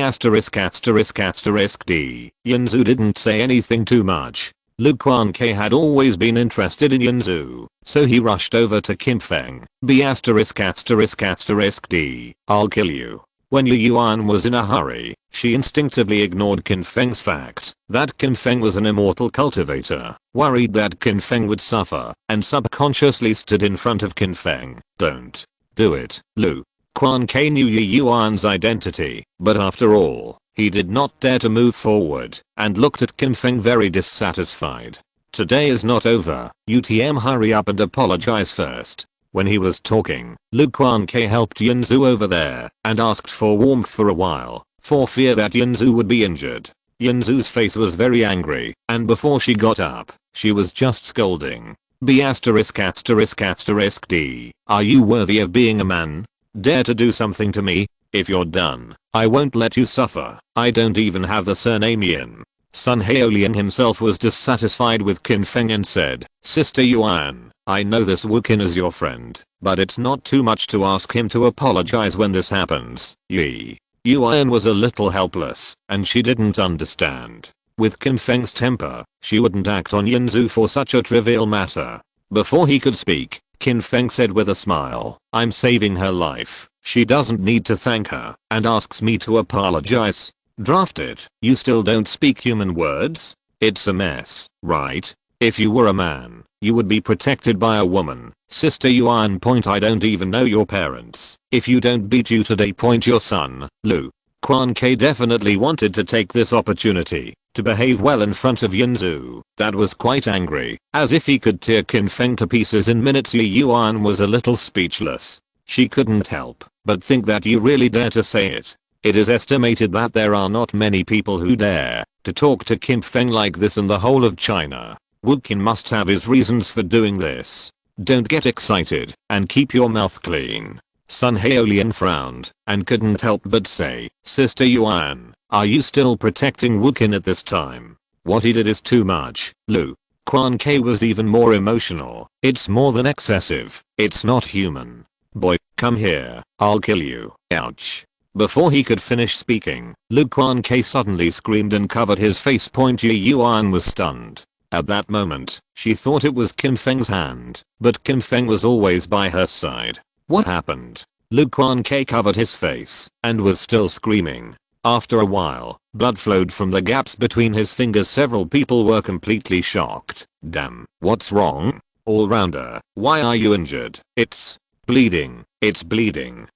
D. Yinzu didn't say anything too much. Lu Quan-Ke had always been interested in Yinzu, so he rushed over to Qin Feng. B********. D. I'll kill you. When Yuan was in a hurry, she instinctively ignored Qin Feng's fact that Qin Feng was an immortal cultivator, worried that Qin Feng would suffer, and subconsciously stood in front of Qin Feng. Don't do it. Lu Quan-Ke knew Yuan's identity, but after all, he did not dare to move forward, and looked at Qin Feng very dissatisfied. Today is not over. UTM, hurry up and apologize first. When he was talking, Lu Quan-Ke helped Yinzu over there, and asked for warmth for a while, for fear that Yinzu would be injured. Yinzu's face was very angry, and before she got up, she was just scolding. B*******. D. Are you worthy of being a man? Dare to do something to me? If you're done, I won't let you suffer. I don't even have the surname Yin. Sun Haolian himself was dissatisfied with Qin Feng and said, Sister Yuan, I know this Wukin is your friend, but it's not too much to ask him to apologize when this happens. Yuan was a little helpless, and she didn't understand. With Qin Feng's temper, she wouldn't act on Yinzu for such a trivial matter. Before he could speak, Qin Feng said with a smile, I'm saving her life. She doesn't need to thank her, and asks me to apologize. Draft it. You still don't speak human words? It's a mess, right? If you were a man, you would be protected by a woman. Sister Yuan. I don't even know your parents. If you don't beat you today. Your son, Lu. Quan Ke definitely wanted to take this opportunity to behave well in front of Yinzu. That was quite angry, as if he could tear Qin Feng to pieces in minutes. Yuan was a little speechless. She couldn't help but think that you really dare to say it. It is estimated that there are not many people who dare to talk to Qin Feng like this in the whole of China. Wukin must have his reasons for doing this. Don't get excited and keep your mouth clean. Sun Haolian frowned and couldn't help but say, Sister Yuan, are you still protecting Wukin at this time? What he did is too much. Lu Quan Ke was even more emotional. It's more than excessive. It's not human. Boy, come here. I'll kill you. Ouch. Before he could finish speaking, Lu Quan Ke suddenly screamed and covered his face. Yuan was stunned. At that moment, she thought it was Qin Feng's hand, but Qin Feng was always by her side. What happened? Lu Quan Ke covered his face and was still screaming. After a while, blood flowed from the gaps between his fingers. Several people were completely shocked. Damn, what's wrong? All-rounder, why are you injured? It's bleeding. It's bleeding.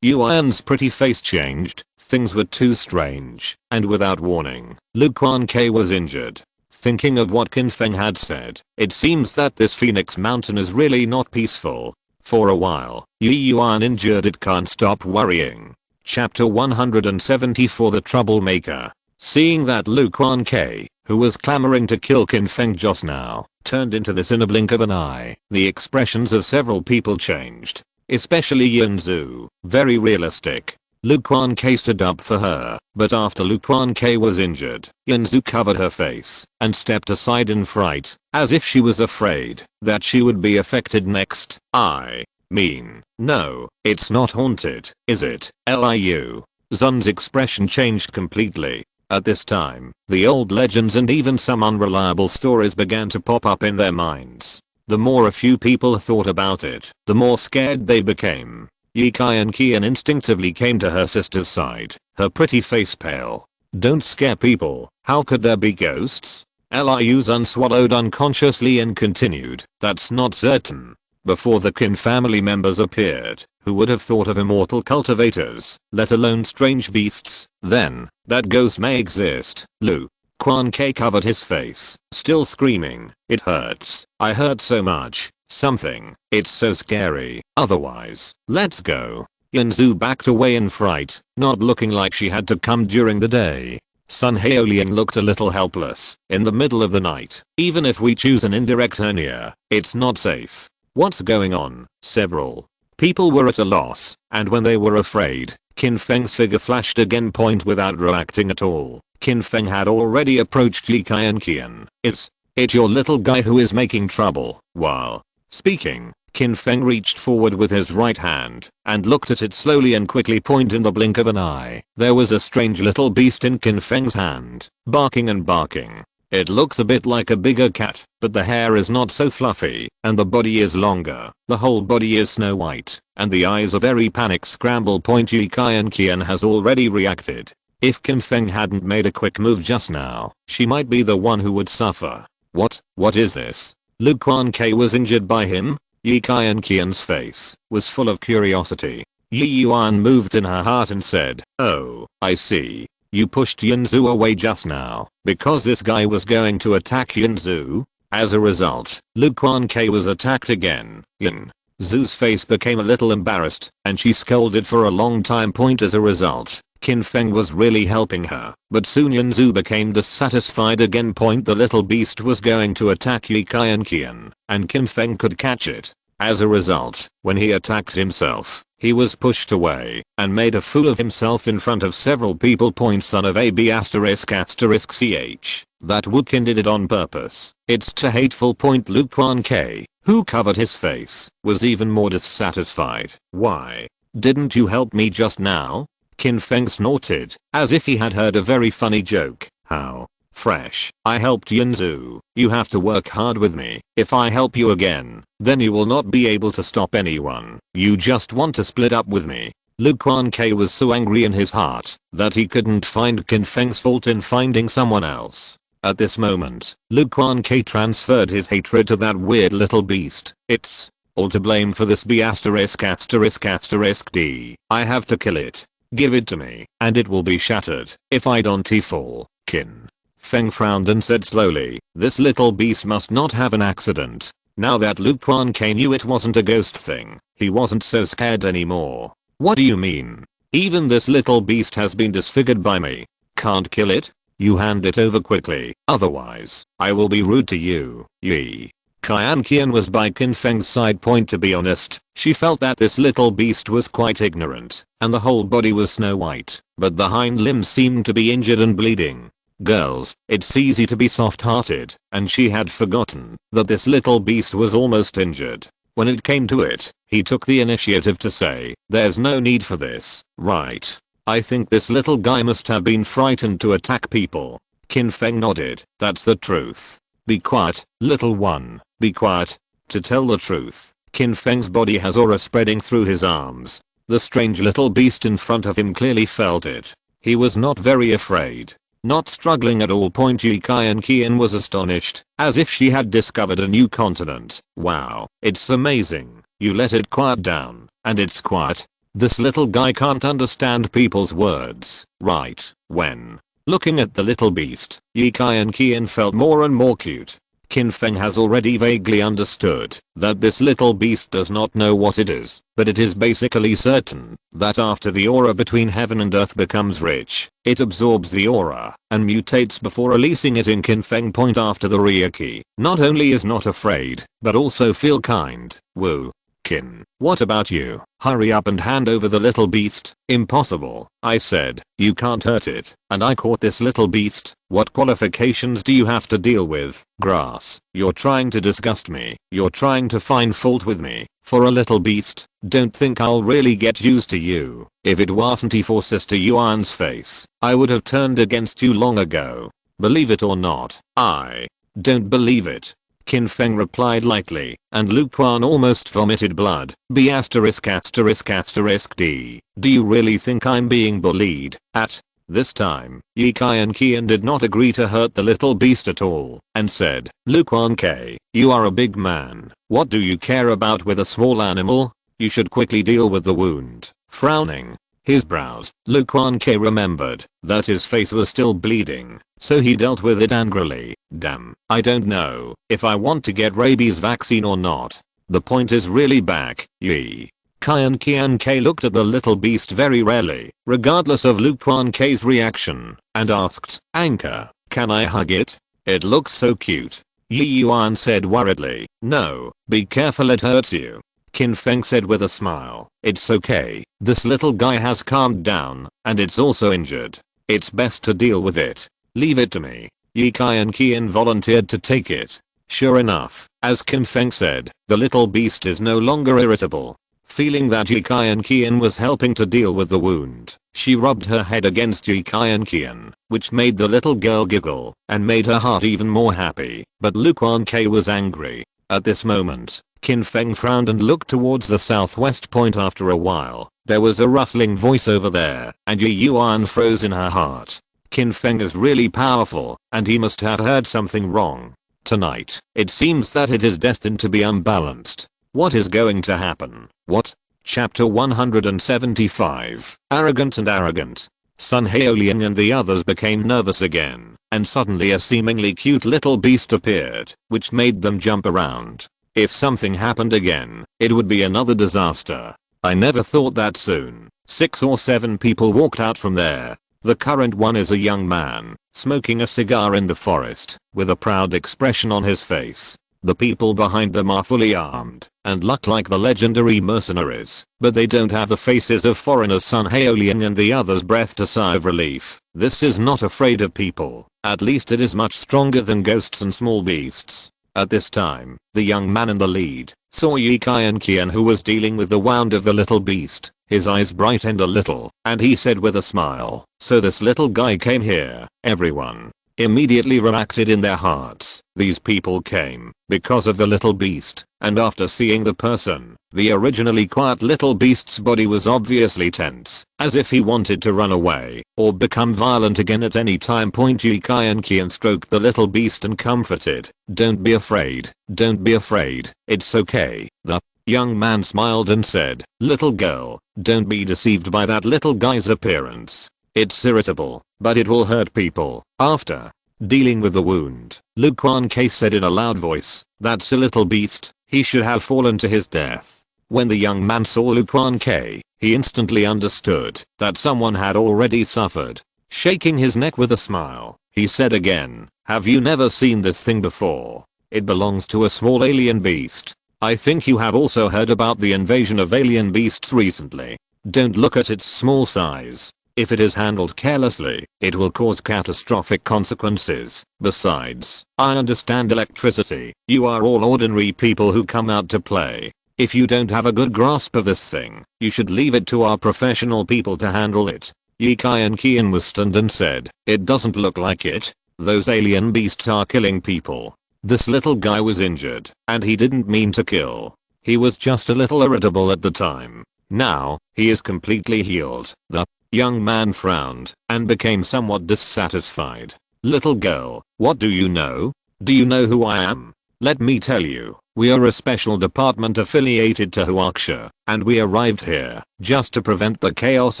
Yuan's pretty face changed. Things were too strange, and without warning, Lu Quan Ke was injured. Thinking of what Qin Feng had said, it seems that this Phoenix Mountain is really not peaceful. For a while, Yuan injured. It can't stop worrying. Chapter 174. The Troublemaker. Seeing that Lu Quan Ke, who was clamoring to kill Qin Feng just now, turned into this in a blink of an eye, the expressions of several people changed. Especially Yinzu. Very realistic. Lu Quan Ke stood up for her, but after Lu Quan Ke was injured, Yinzu covered her face and stepped aside in fright, as if she was afraid that she would be affected next. I mean, no, it's not haunted, is it? Liu. Zun's expression changed completely. At this time, the old legends and even some unreliable stories began to pop up in their minds. The more a few people thought about it, the more scared they became. Qian instinctively came to her sister's side, her pretty face pale. Don't scare people. How could there be ghosts? Liu Zun swallowed unconsciously and continued, that's not certain. Before the Qin family members appeared, who would have thought of immortal cultivators, let alone strange beasts? Then, that ghosts may exist. Lu Quan Ke covered his face, still screaming, it hurts. I hurt so much. Something. It's so scary. Otherwise, let's go. Yinzu backed away in fright, not looking like she had to come during the day. Sun Haolian looked a little helpless. In the middle of the night, even if we choose an indirect hernia, it's not safe. What's going on? Several people were at a loss, and when they were afraid, Qin Feng's figure flashed again. Without reacting at all, Qin Feng had already approached Qian. It's your little guy who is making trouble. While speaking, Qin Feng reached forward with his right hand and looked at it slowly and quickly. In the blink of an eye, there was a strange little beast in Qin Feng's hand, barking and barking. It looks a bit like a bigger cat, but the hair is not so fluffy, and the body is longer. The whole body is snow white, and the eyes are very panic scramble. Qian has already reacted. If Qin Feng hadn't made a quick move just now, she might be the one who would suffer. What is this? Lu Quan Ke was injured by him? Qian's face was full of curiosity. Yuan moved in her heart and said, oh, I see. You pushed Yinzu away just now, because this guy was going to attack Yinzu? As a result, Lu Quan Ke was attacked again. Yinzu's face became a little embarrassed, and she scolded for a long time. As a result, Qin Feng was really helping her, but soon Yinzu became dissatisfied again. The little beast was going to attack Qian, and Qin Feng could catch it. As a result, when he attacked himself, He was pushed away and made a fool of himself in front of several people. Son of a b asterisk asterisk ch. That Wookiee did it on purpose. It's too hateful. Luke 1k, who covered his face, was even more dissatisfied. Why didn't you help me just now? Qin Feng snorted, as if he had heard a very funny joke. How fresh. I helped Yunzu. You have to work hard with me. If I help you again, then you will not be able to stop anyone. You just want to split up with me. Luke 1k was so angry in his heart that he couldn't find Qin Feng's fault in finding someone else. At this moment, Luke 1k transferred his hatred to that weird little beast. It's all to blame for this b asterisk asterisk asterisk d. I have to kill it. Give it to me, and it will be shattered if I don't fall. Qin Feng frowned and said slowly, this little beast must not have an accident. Now that Luke 1k knew it wasn't a ghost thing, he wasn't so scared anymore. What do you mean? Even this little beast has been disfigured by me. Can't kill it? You hand it over quickly, otherwise, I will be rude to you. Yi. Qian was by Qin Feng's side. To be honest, she felt that this little beast was quite ignorant, and the whole body was snow white, but the hind limbs seemed to be injured and bleeding. Girls, it's easy to be soft-hearted, and she had forgotten that this little beast was almost injured. When it came to it, he took the initiative to say, there's no need for this, right? I think this little guy must have been frightened to attack people. Qin Feng nodded, that's the truth. Be quiet, little one, be quiet. To tell the truth, Qin Feng's body has aura spreading through his arms. The strange little beast in front of him clearly felt it. He was not very afraid. Not struggling at all. Yi Qian was astonished, as if she had discovered a new continent. Wow, it's amazing. You let it quiet down, and it's quiet. This little guy can't understand people's words, right? When looking at the little beast, Yi Qian felt more and more cute. Qin Feng has already vaguely understood that this little beast does not know what it is, but it is basically certain that after the aura between heaven and earth becomes rich, it absorbs the aura and mutates before releasing it in Qin Feng. After the Ryuki, not only is not afraid, but also feel kind. Woo. Qin, what about you? Hurry up and hand over the little beast. Impossible, I said. You can't hurt it, and I caught this little beast. What qualifications do you have to deal with? Grass, you're trying to disgust me. You're trying to find fault with me. For a little beast, don't think I'll really get used to you. If it wasn't for Sister Yuan's face, I would have turned against you long ago. Believe it or not, I don't believe it. Qin Feng replied lightly, and Luke Quan almost vomited blood. B asterisk asterisk asterisk D. Do you really think I'm being bullied? At this time, Yi Qian did not agree to hurt the little beast at all, and said, Luke Quan K, you are a big man. What do you care about with a small animal? You should quickly deal with the wound. Frowning his brows, Luke Quan K remembered that his face was still bleeding, so he dealt with it angrily. Damn, I don't know if I want to get rabies vaccine or not. The point is really back. Yi Qian K looked at the little beast very rarely, regardless of Luke Quan K's reaction, and asked, Anchor, can I hug it? It looks so cute. Yi Yuan said worriedly, no, be careful it hurts you. Qin Feng said with a smile, it's okay, this little guy has calmed down, and it's also injured. It's best to deal with it. Leave it to me. Yi Qian volunteered to take it. Sure enough, as Qin Feng said, the little beast is no longer irritable. Feeling that Yi Qian was helping to deal with the wound, she rubbed her head against Yi Qian, which made the little girl giggle, and made her heart even more happy. But Luke Quan K was angry. At this moment, Qin Feng frowned and looked towards the southwest point. After a while, there was a rustling voice over there, and Yi Yuan froze in her heart. Qin Feng is really powerful, and he must have heard something wrong. Tonight, it seems that it is destined to be unbalanced. What is going to happen? What? Chapter 175. Arrogant and arrogant. Sun Haolian and the others became nervous again, and suddenly a seemingly cute little beast appeared, which made them jump around. If something happened again, it would be another disaster. I never thought that soon. 6 or 7 people walked out from there. The current one is a young man, smoking a cigar in the forest, with a proud expression on his face. The people behind them are fully armed and look like the legendary mercenaries, but they don't have the faces of foreigners. Sun Haolian and the others breathed a sigh of relief. This is not afraid of people. At least it is much stronger than ghosts and small beasts. At this time, the young man in the lead saw Yi Kai and Qian, who was dealing with the wound of the little beast. His eyes brightened a little, and he said with a smile, "So this little guy came here." Everyone immediately reacted in their hearts. These people came because of the little beast, and after seeing the person, the originally quiet little beast's body was obviously tense, as if he wanted to run away or become violent again at any time. Yi Kai and Qian stroked the little beast and comforted. "Don't be afraid, don't be afraid, it's okay." The young man smiled and said, "Little girl, don't be deceived by that little guy's appearance. It's irritable, but it will hurt people." After dealing with the wound, Lu Quan-Ke said in a loud voice, "That's a little beast, he should have fallen to his death." When the young man saw Lu Quan-Ke, he instantly understood that someone had already suffered. Shaking his neck with a smile, he said again, "Have you never seen this thing before? It belongs to a small alien beast. I think you have also heard about the invasion of alien beasts recently. Don't look at its small size. If it is handled carelessly, it will cause catastrophic consequences. Besides, I understand electricity. You are all ordinary people who come out to play. If you don't have a good grasp of this thing, you should leave it to our professional people to handle it." Yi Kai and Qian was stunned and said, "It doesn't look like it. Those alien beasts are killing people. This little guy was injured, and he didn't mean to kill. He was just a little irritable at the time. Now, he is completely healed." The young man frowned and became somewhat dissatisfied. "Little girl, what do you know? Do you know who I am? Let me tell you, we are a special department affiliated to Huaxia, and we arrived here just to prevent the chaos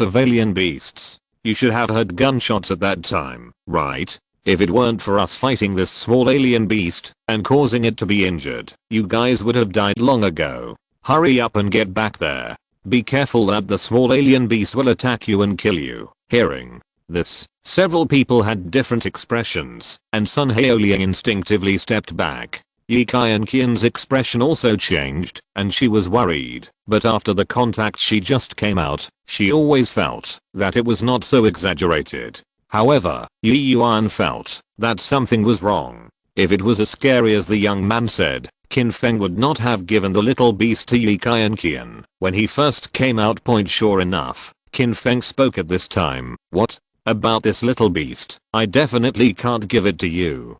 of alien beasts. You should have heard gunshots at that time, right? If it weren't for us fighting this small alien beast and causing it to be injured, you guys would have died long ago. Hurry up and get back there. Be careful that the small alien beast will attack you and kill you." Hearing this, several people had different expressions, and Sun Haolian instinctively stepped back. Yi Kai and Qian's expression also changed, and she was worried, but after the contact she just came out, she always felt that it was not so exaggerated. However, Yi Yuan felt that something was wrong. If it was as scary as the young man said, Qin Feng would not have given the little beast to Yi Kai and Qian when he first came out. Sure enough, Qin Feng spoke at this time. "What? About this little beast? I definitely can't give it to you."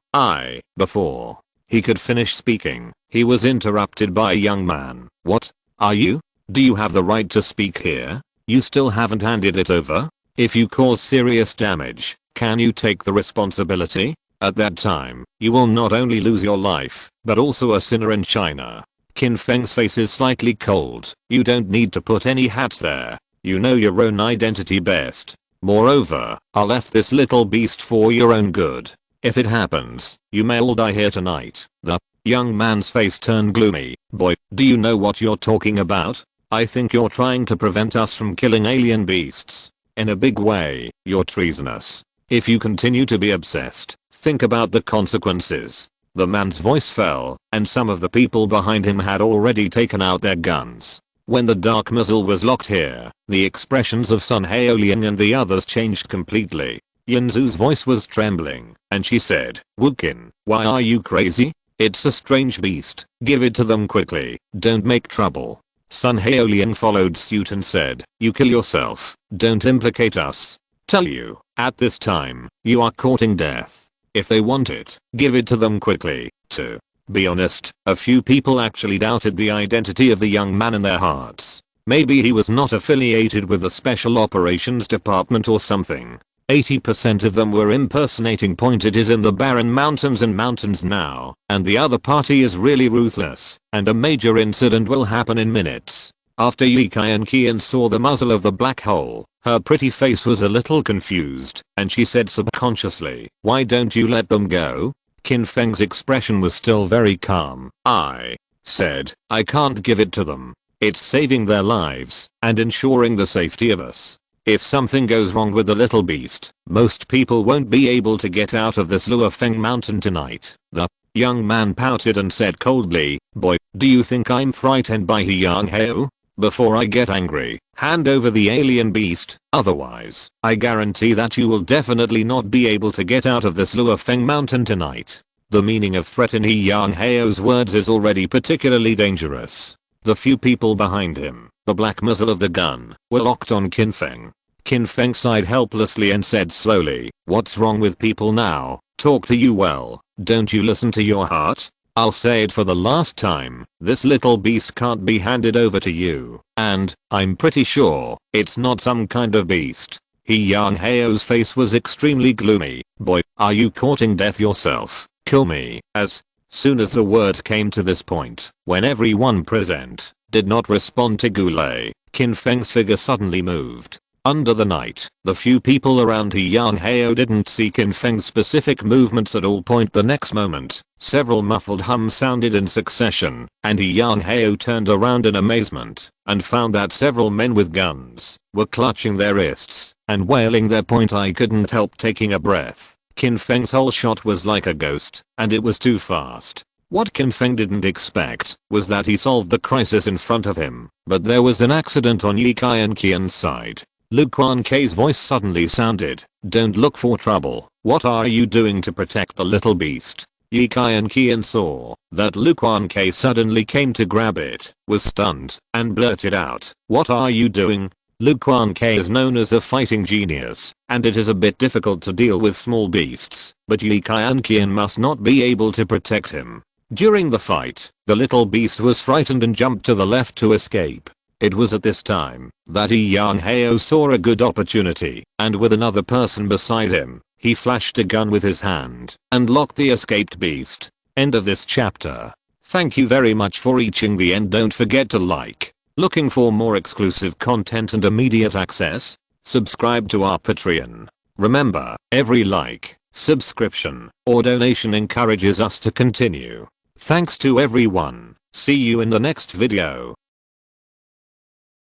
Before he could finish speaking, he was interrupted by a young man. "What? Are you? Do you have the right to speak here? You still haven't handed it over? If you cause serious damage, can you take the responsibility? At that time, you will not only lose your life, but also a sinner in China." Qin Feng's face is slightly cold. "You don't need to put any hats there. You know your own identity best. Moreover, I left this little beast for your own good. If it happens, you may all die here tonight." The young man's face turned gloomy. "Boy, do you know what you're talking about? I think you're trying to prevent us from killing alien beasts. In a big way, you're treasonous. If you continue to be obsessed, think about the consequences." The man's voice fell, and some of the people behind him had already taken out their guns. When the dark muzzle was locked here, the expressions of Sun Haolian and the others changed completely. Yinzu's voice was trembling, and she said, "Wukin, why are you crazy? It's a strange beast. Give it to them quickly. Don't make trouble." Sun Haolian followed suit and said, "You kill yourself. Don't implicate us. Tell you, at this time, you are courting death. If they want it, give it to them quickly." To be honest, a few people actually doubted the identity of the young man in their hearts. Maybe he was not affiliated with the Special Operations Department or something. 80% of them were impersonating. It is in the barren mountains and mountains now, and the other party is really ruthless, and a major incident will happen in minutes. After Yi Kai and Qian saw the muzzle of the black hole, her pretty face was a little confused, and she said subconsciously, "Why don't you let them go?" Qin Feng's expression was still very calm. "I said, I can't give it to them. It's saving their lives and ensuring the safety of us. If something goes wrong with the little beast, most people won't be able to get out of this Luofeng mountain tonight." The Young man pouted and said coldly, boy, do you think I'm frightened by Yang Heo? Before I get angry, hand over the alien beast, otherwise, I guarantee that you will definitely not be able to get out of this Luofeng mountain tonight. The meaning of threat in Yang Heo's words is already particularly dangerous. The few people behind him, the black muzzle of the gun, were locked on Qin Feng. Qin Feng sighed helplessly and said slowly, what's wrong with people now? Talk to you well, don't you listen to your heart? I'll say it for the last time, this little beast can't be handed over to you, and, I'm pretty sure, it's not some kind of beast. Yang Heo's face was extremely gloomy. Boy, are you courting death yourself? Kill me. As soon as the word came to this point, when everyone present did not respond to Goulet, Qin Feng's figure suddenly moved. Under the night, the few people around Yang Heo didn't see Qin Feng's specific movements at all. The next moment, several muffled hums sounded in succession, and Yang Heo turned around in amazement, and found that several men with guns were clutching their wrists and wailing their point. I couldn't help taking a breath. Qin Feng's whole shot was like a ghost, and it was too fast. What Qin Feng didn't expect was that he solved the crisis in front of him, but there was an accident on Yi Kai and Qian's side. Lu Quan K's voice suddenly sounded, don't look for trouble, what are you doing to protect the little beast? Yi Kai and Qian saw that Lu Quan K suddenly came to grab it, was stunned, and blurted out, what are you doing? Lu Quan K is known as a fighting genius, and it is a bit difficult to deal with small beasts, but Yi Kai and Qian must not be able to protect him. During the fight, the little beast was frightened and jumped to the left to escape. It was at this time that Yang Heo saw a good opportunity, and with another person beside him, he flashed a gun with his hand and locked the escaped beast. End of this chapter. Thank you very much for reaching the end. Don't forget to like. Looking for more exclusive content and immediate access? Subscribe to our Patreon. Remember, every like, subscription, or donation encourages us to continue. Thanks to everyone. See you in the next video.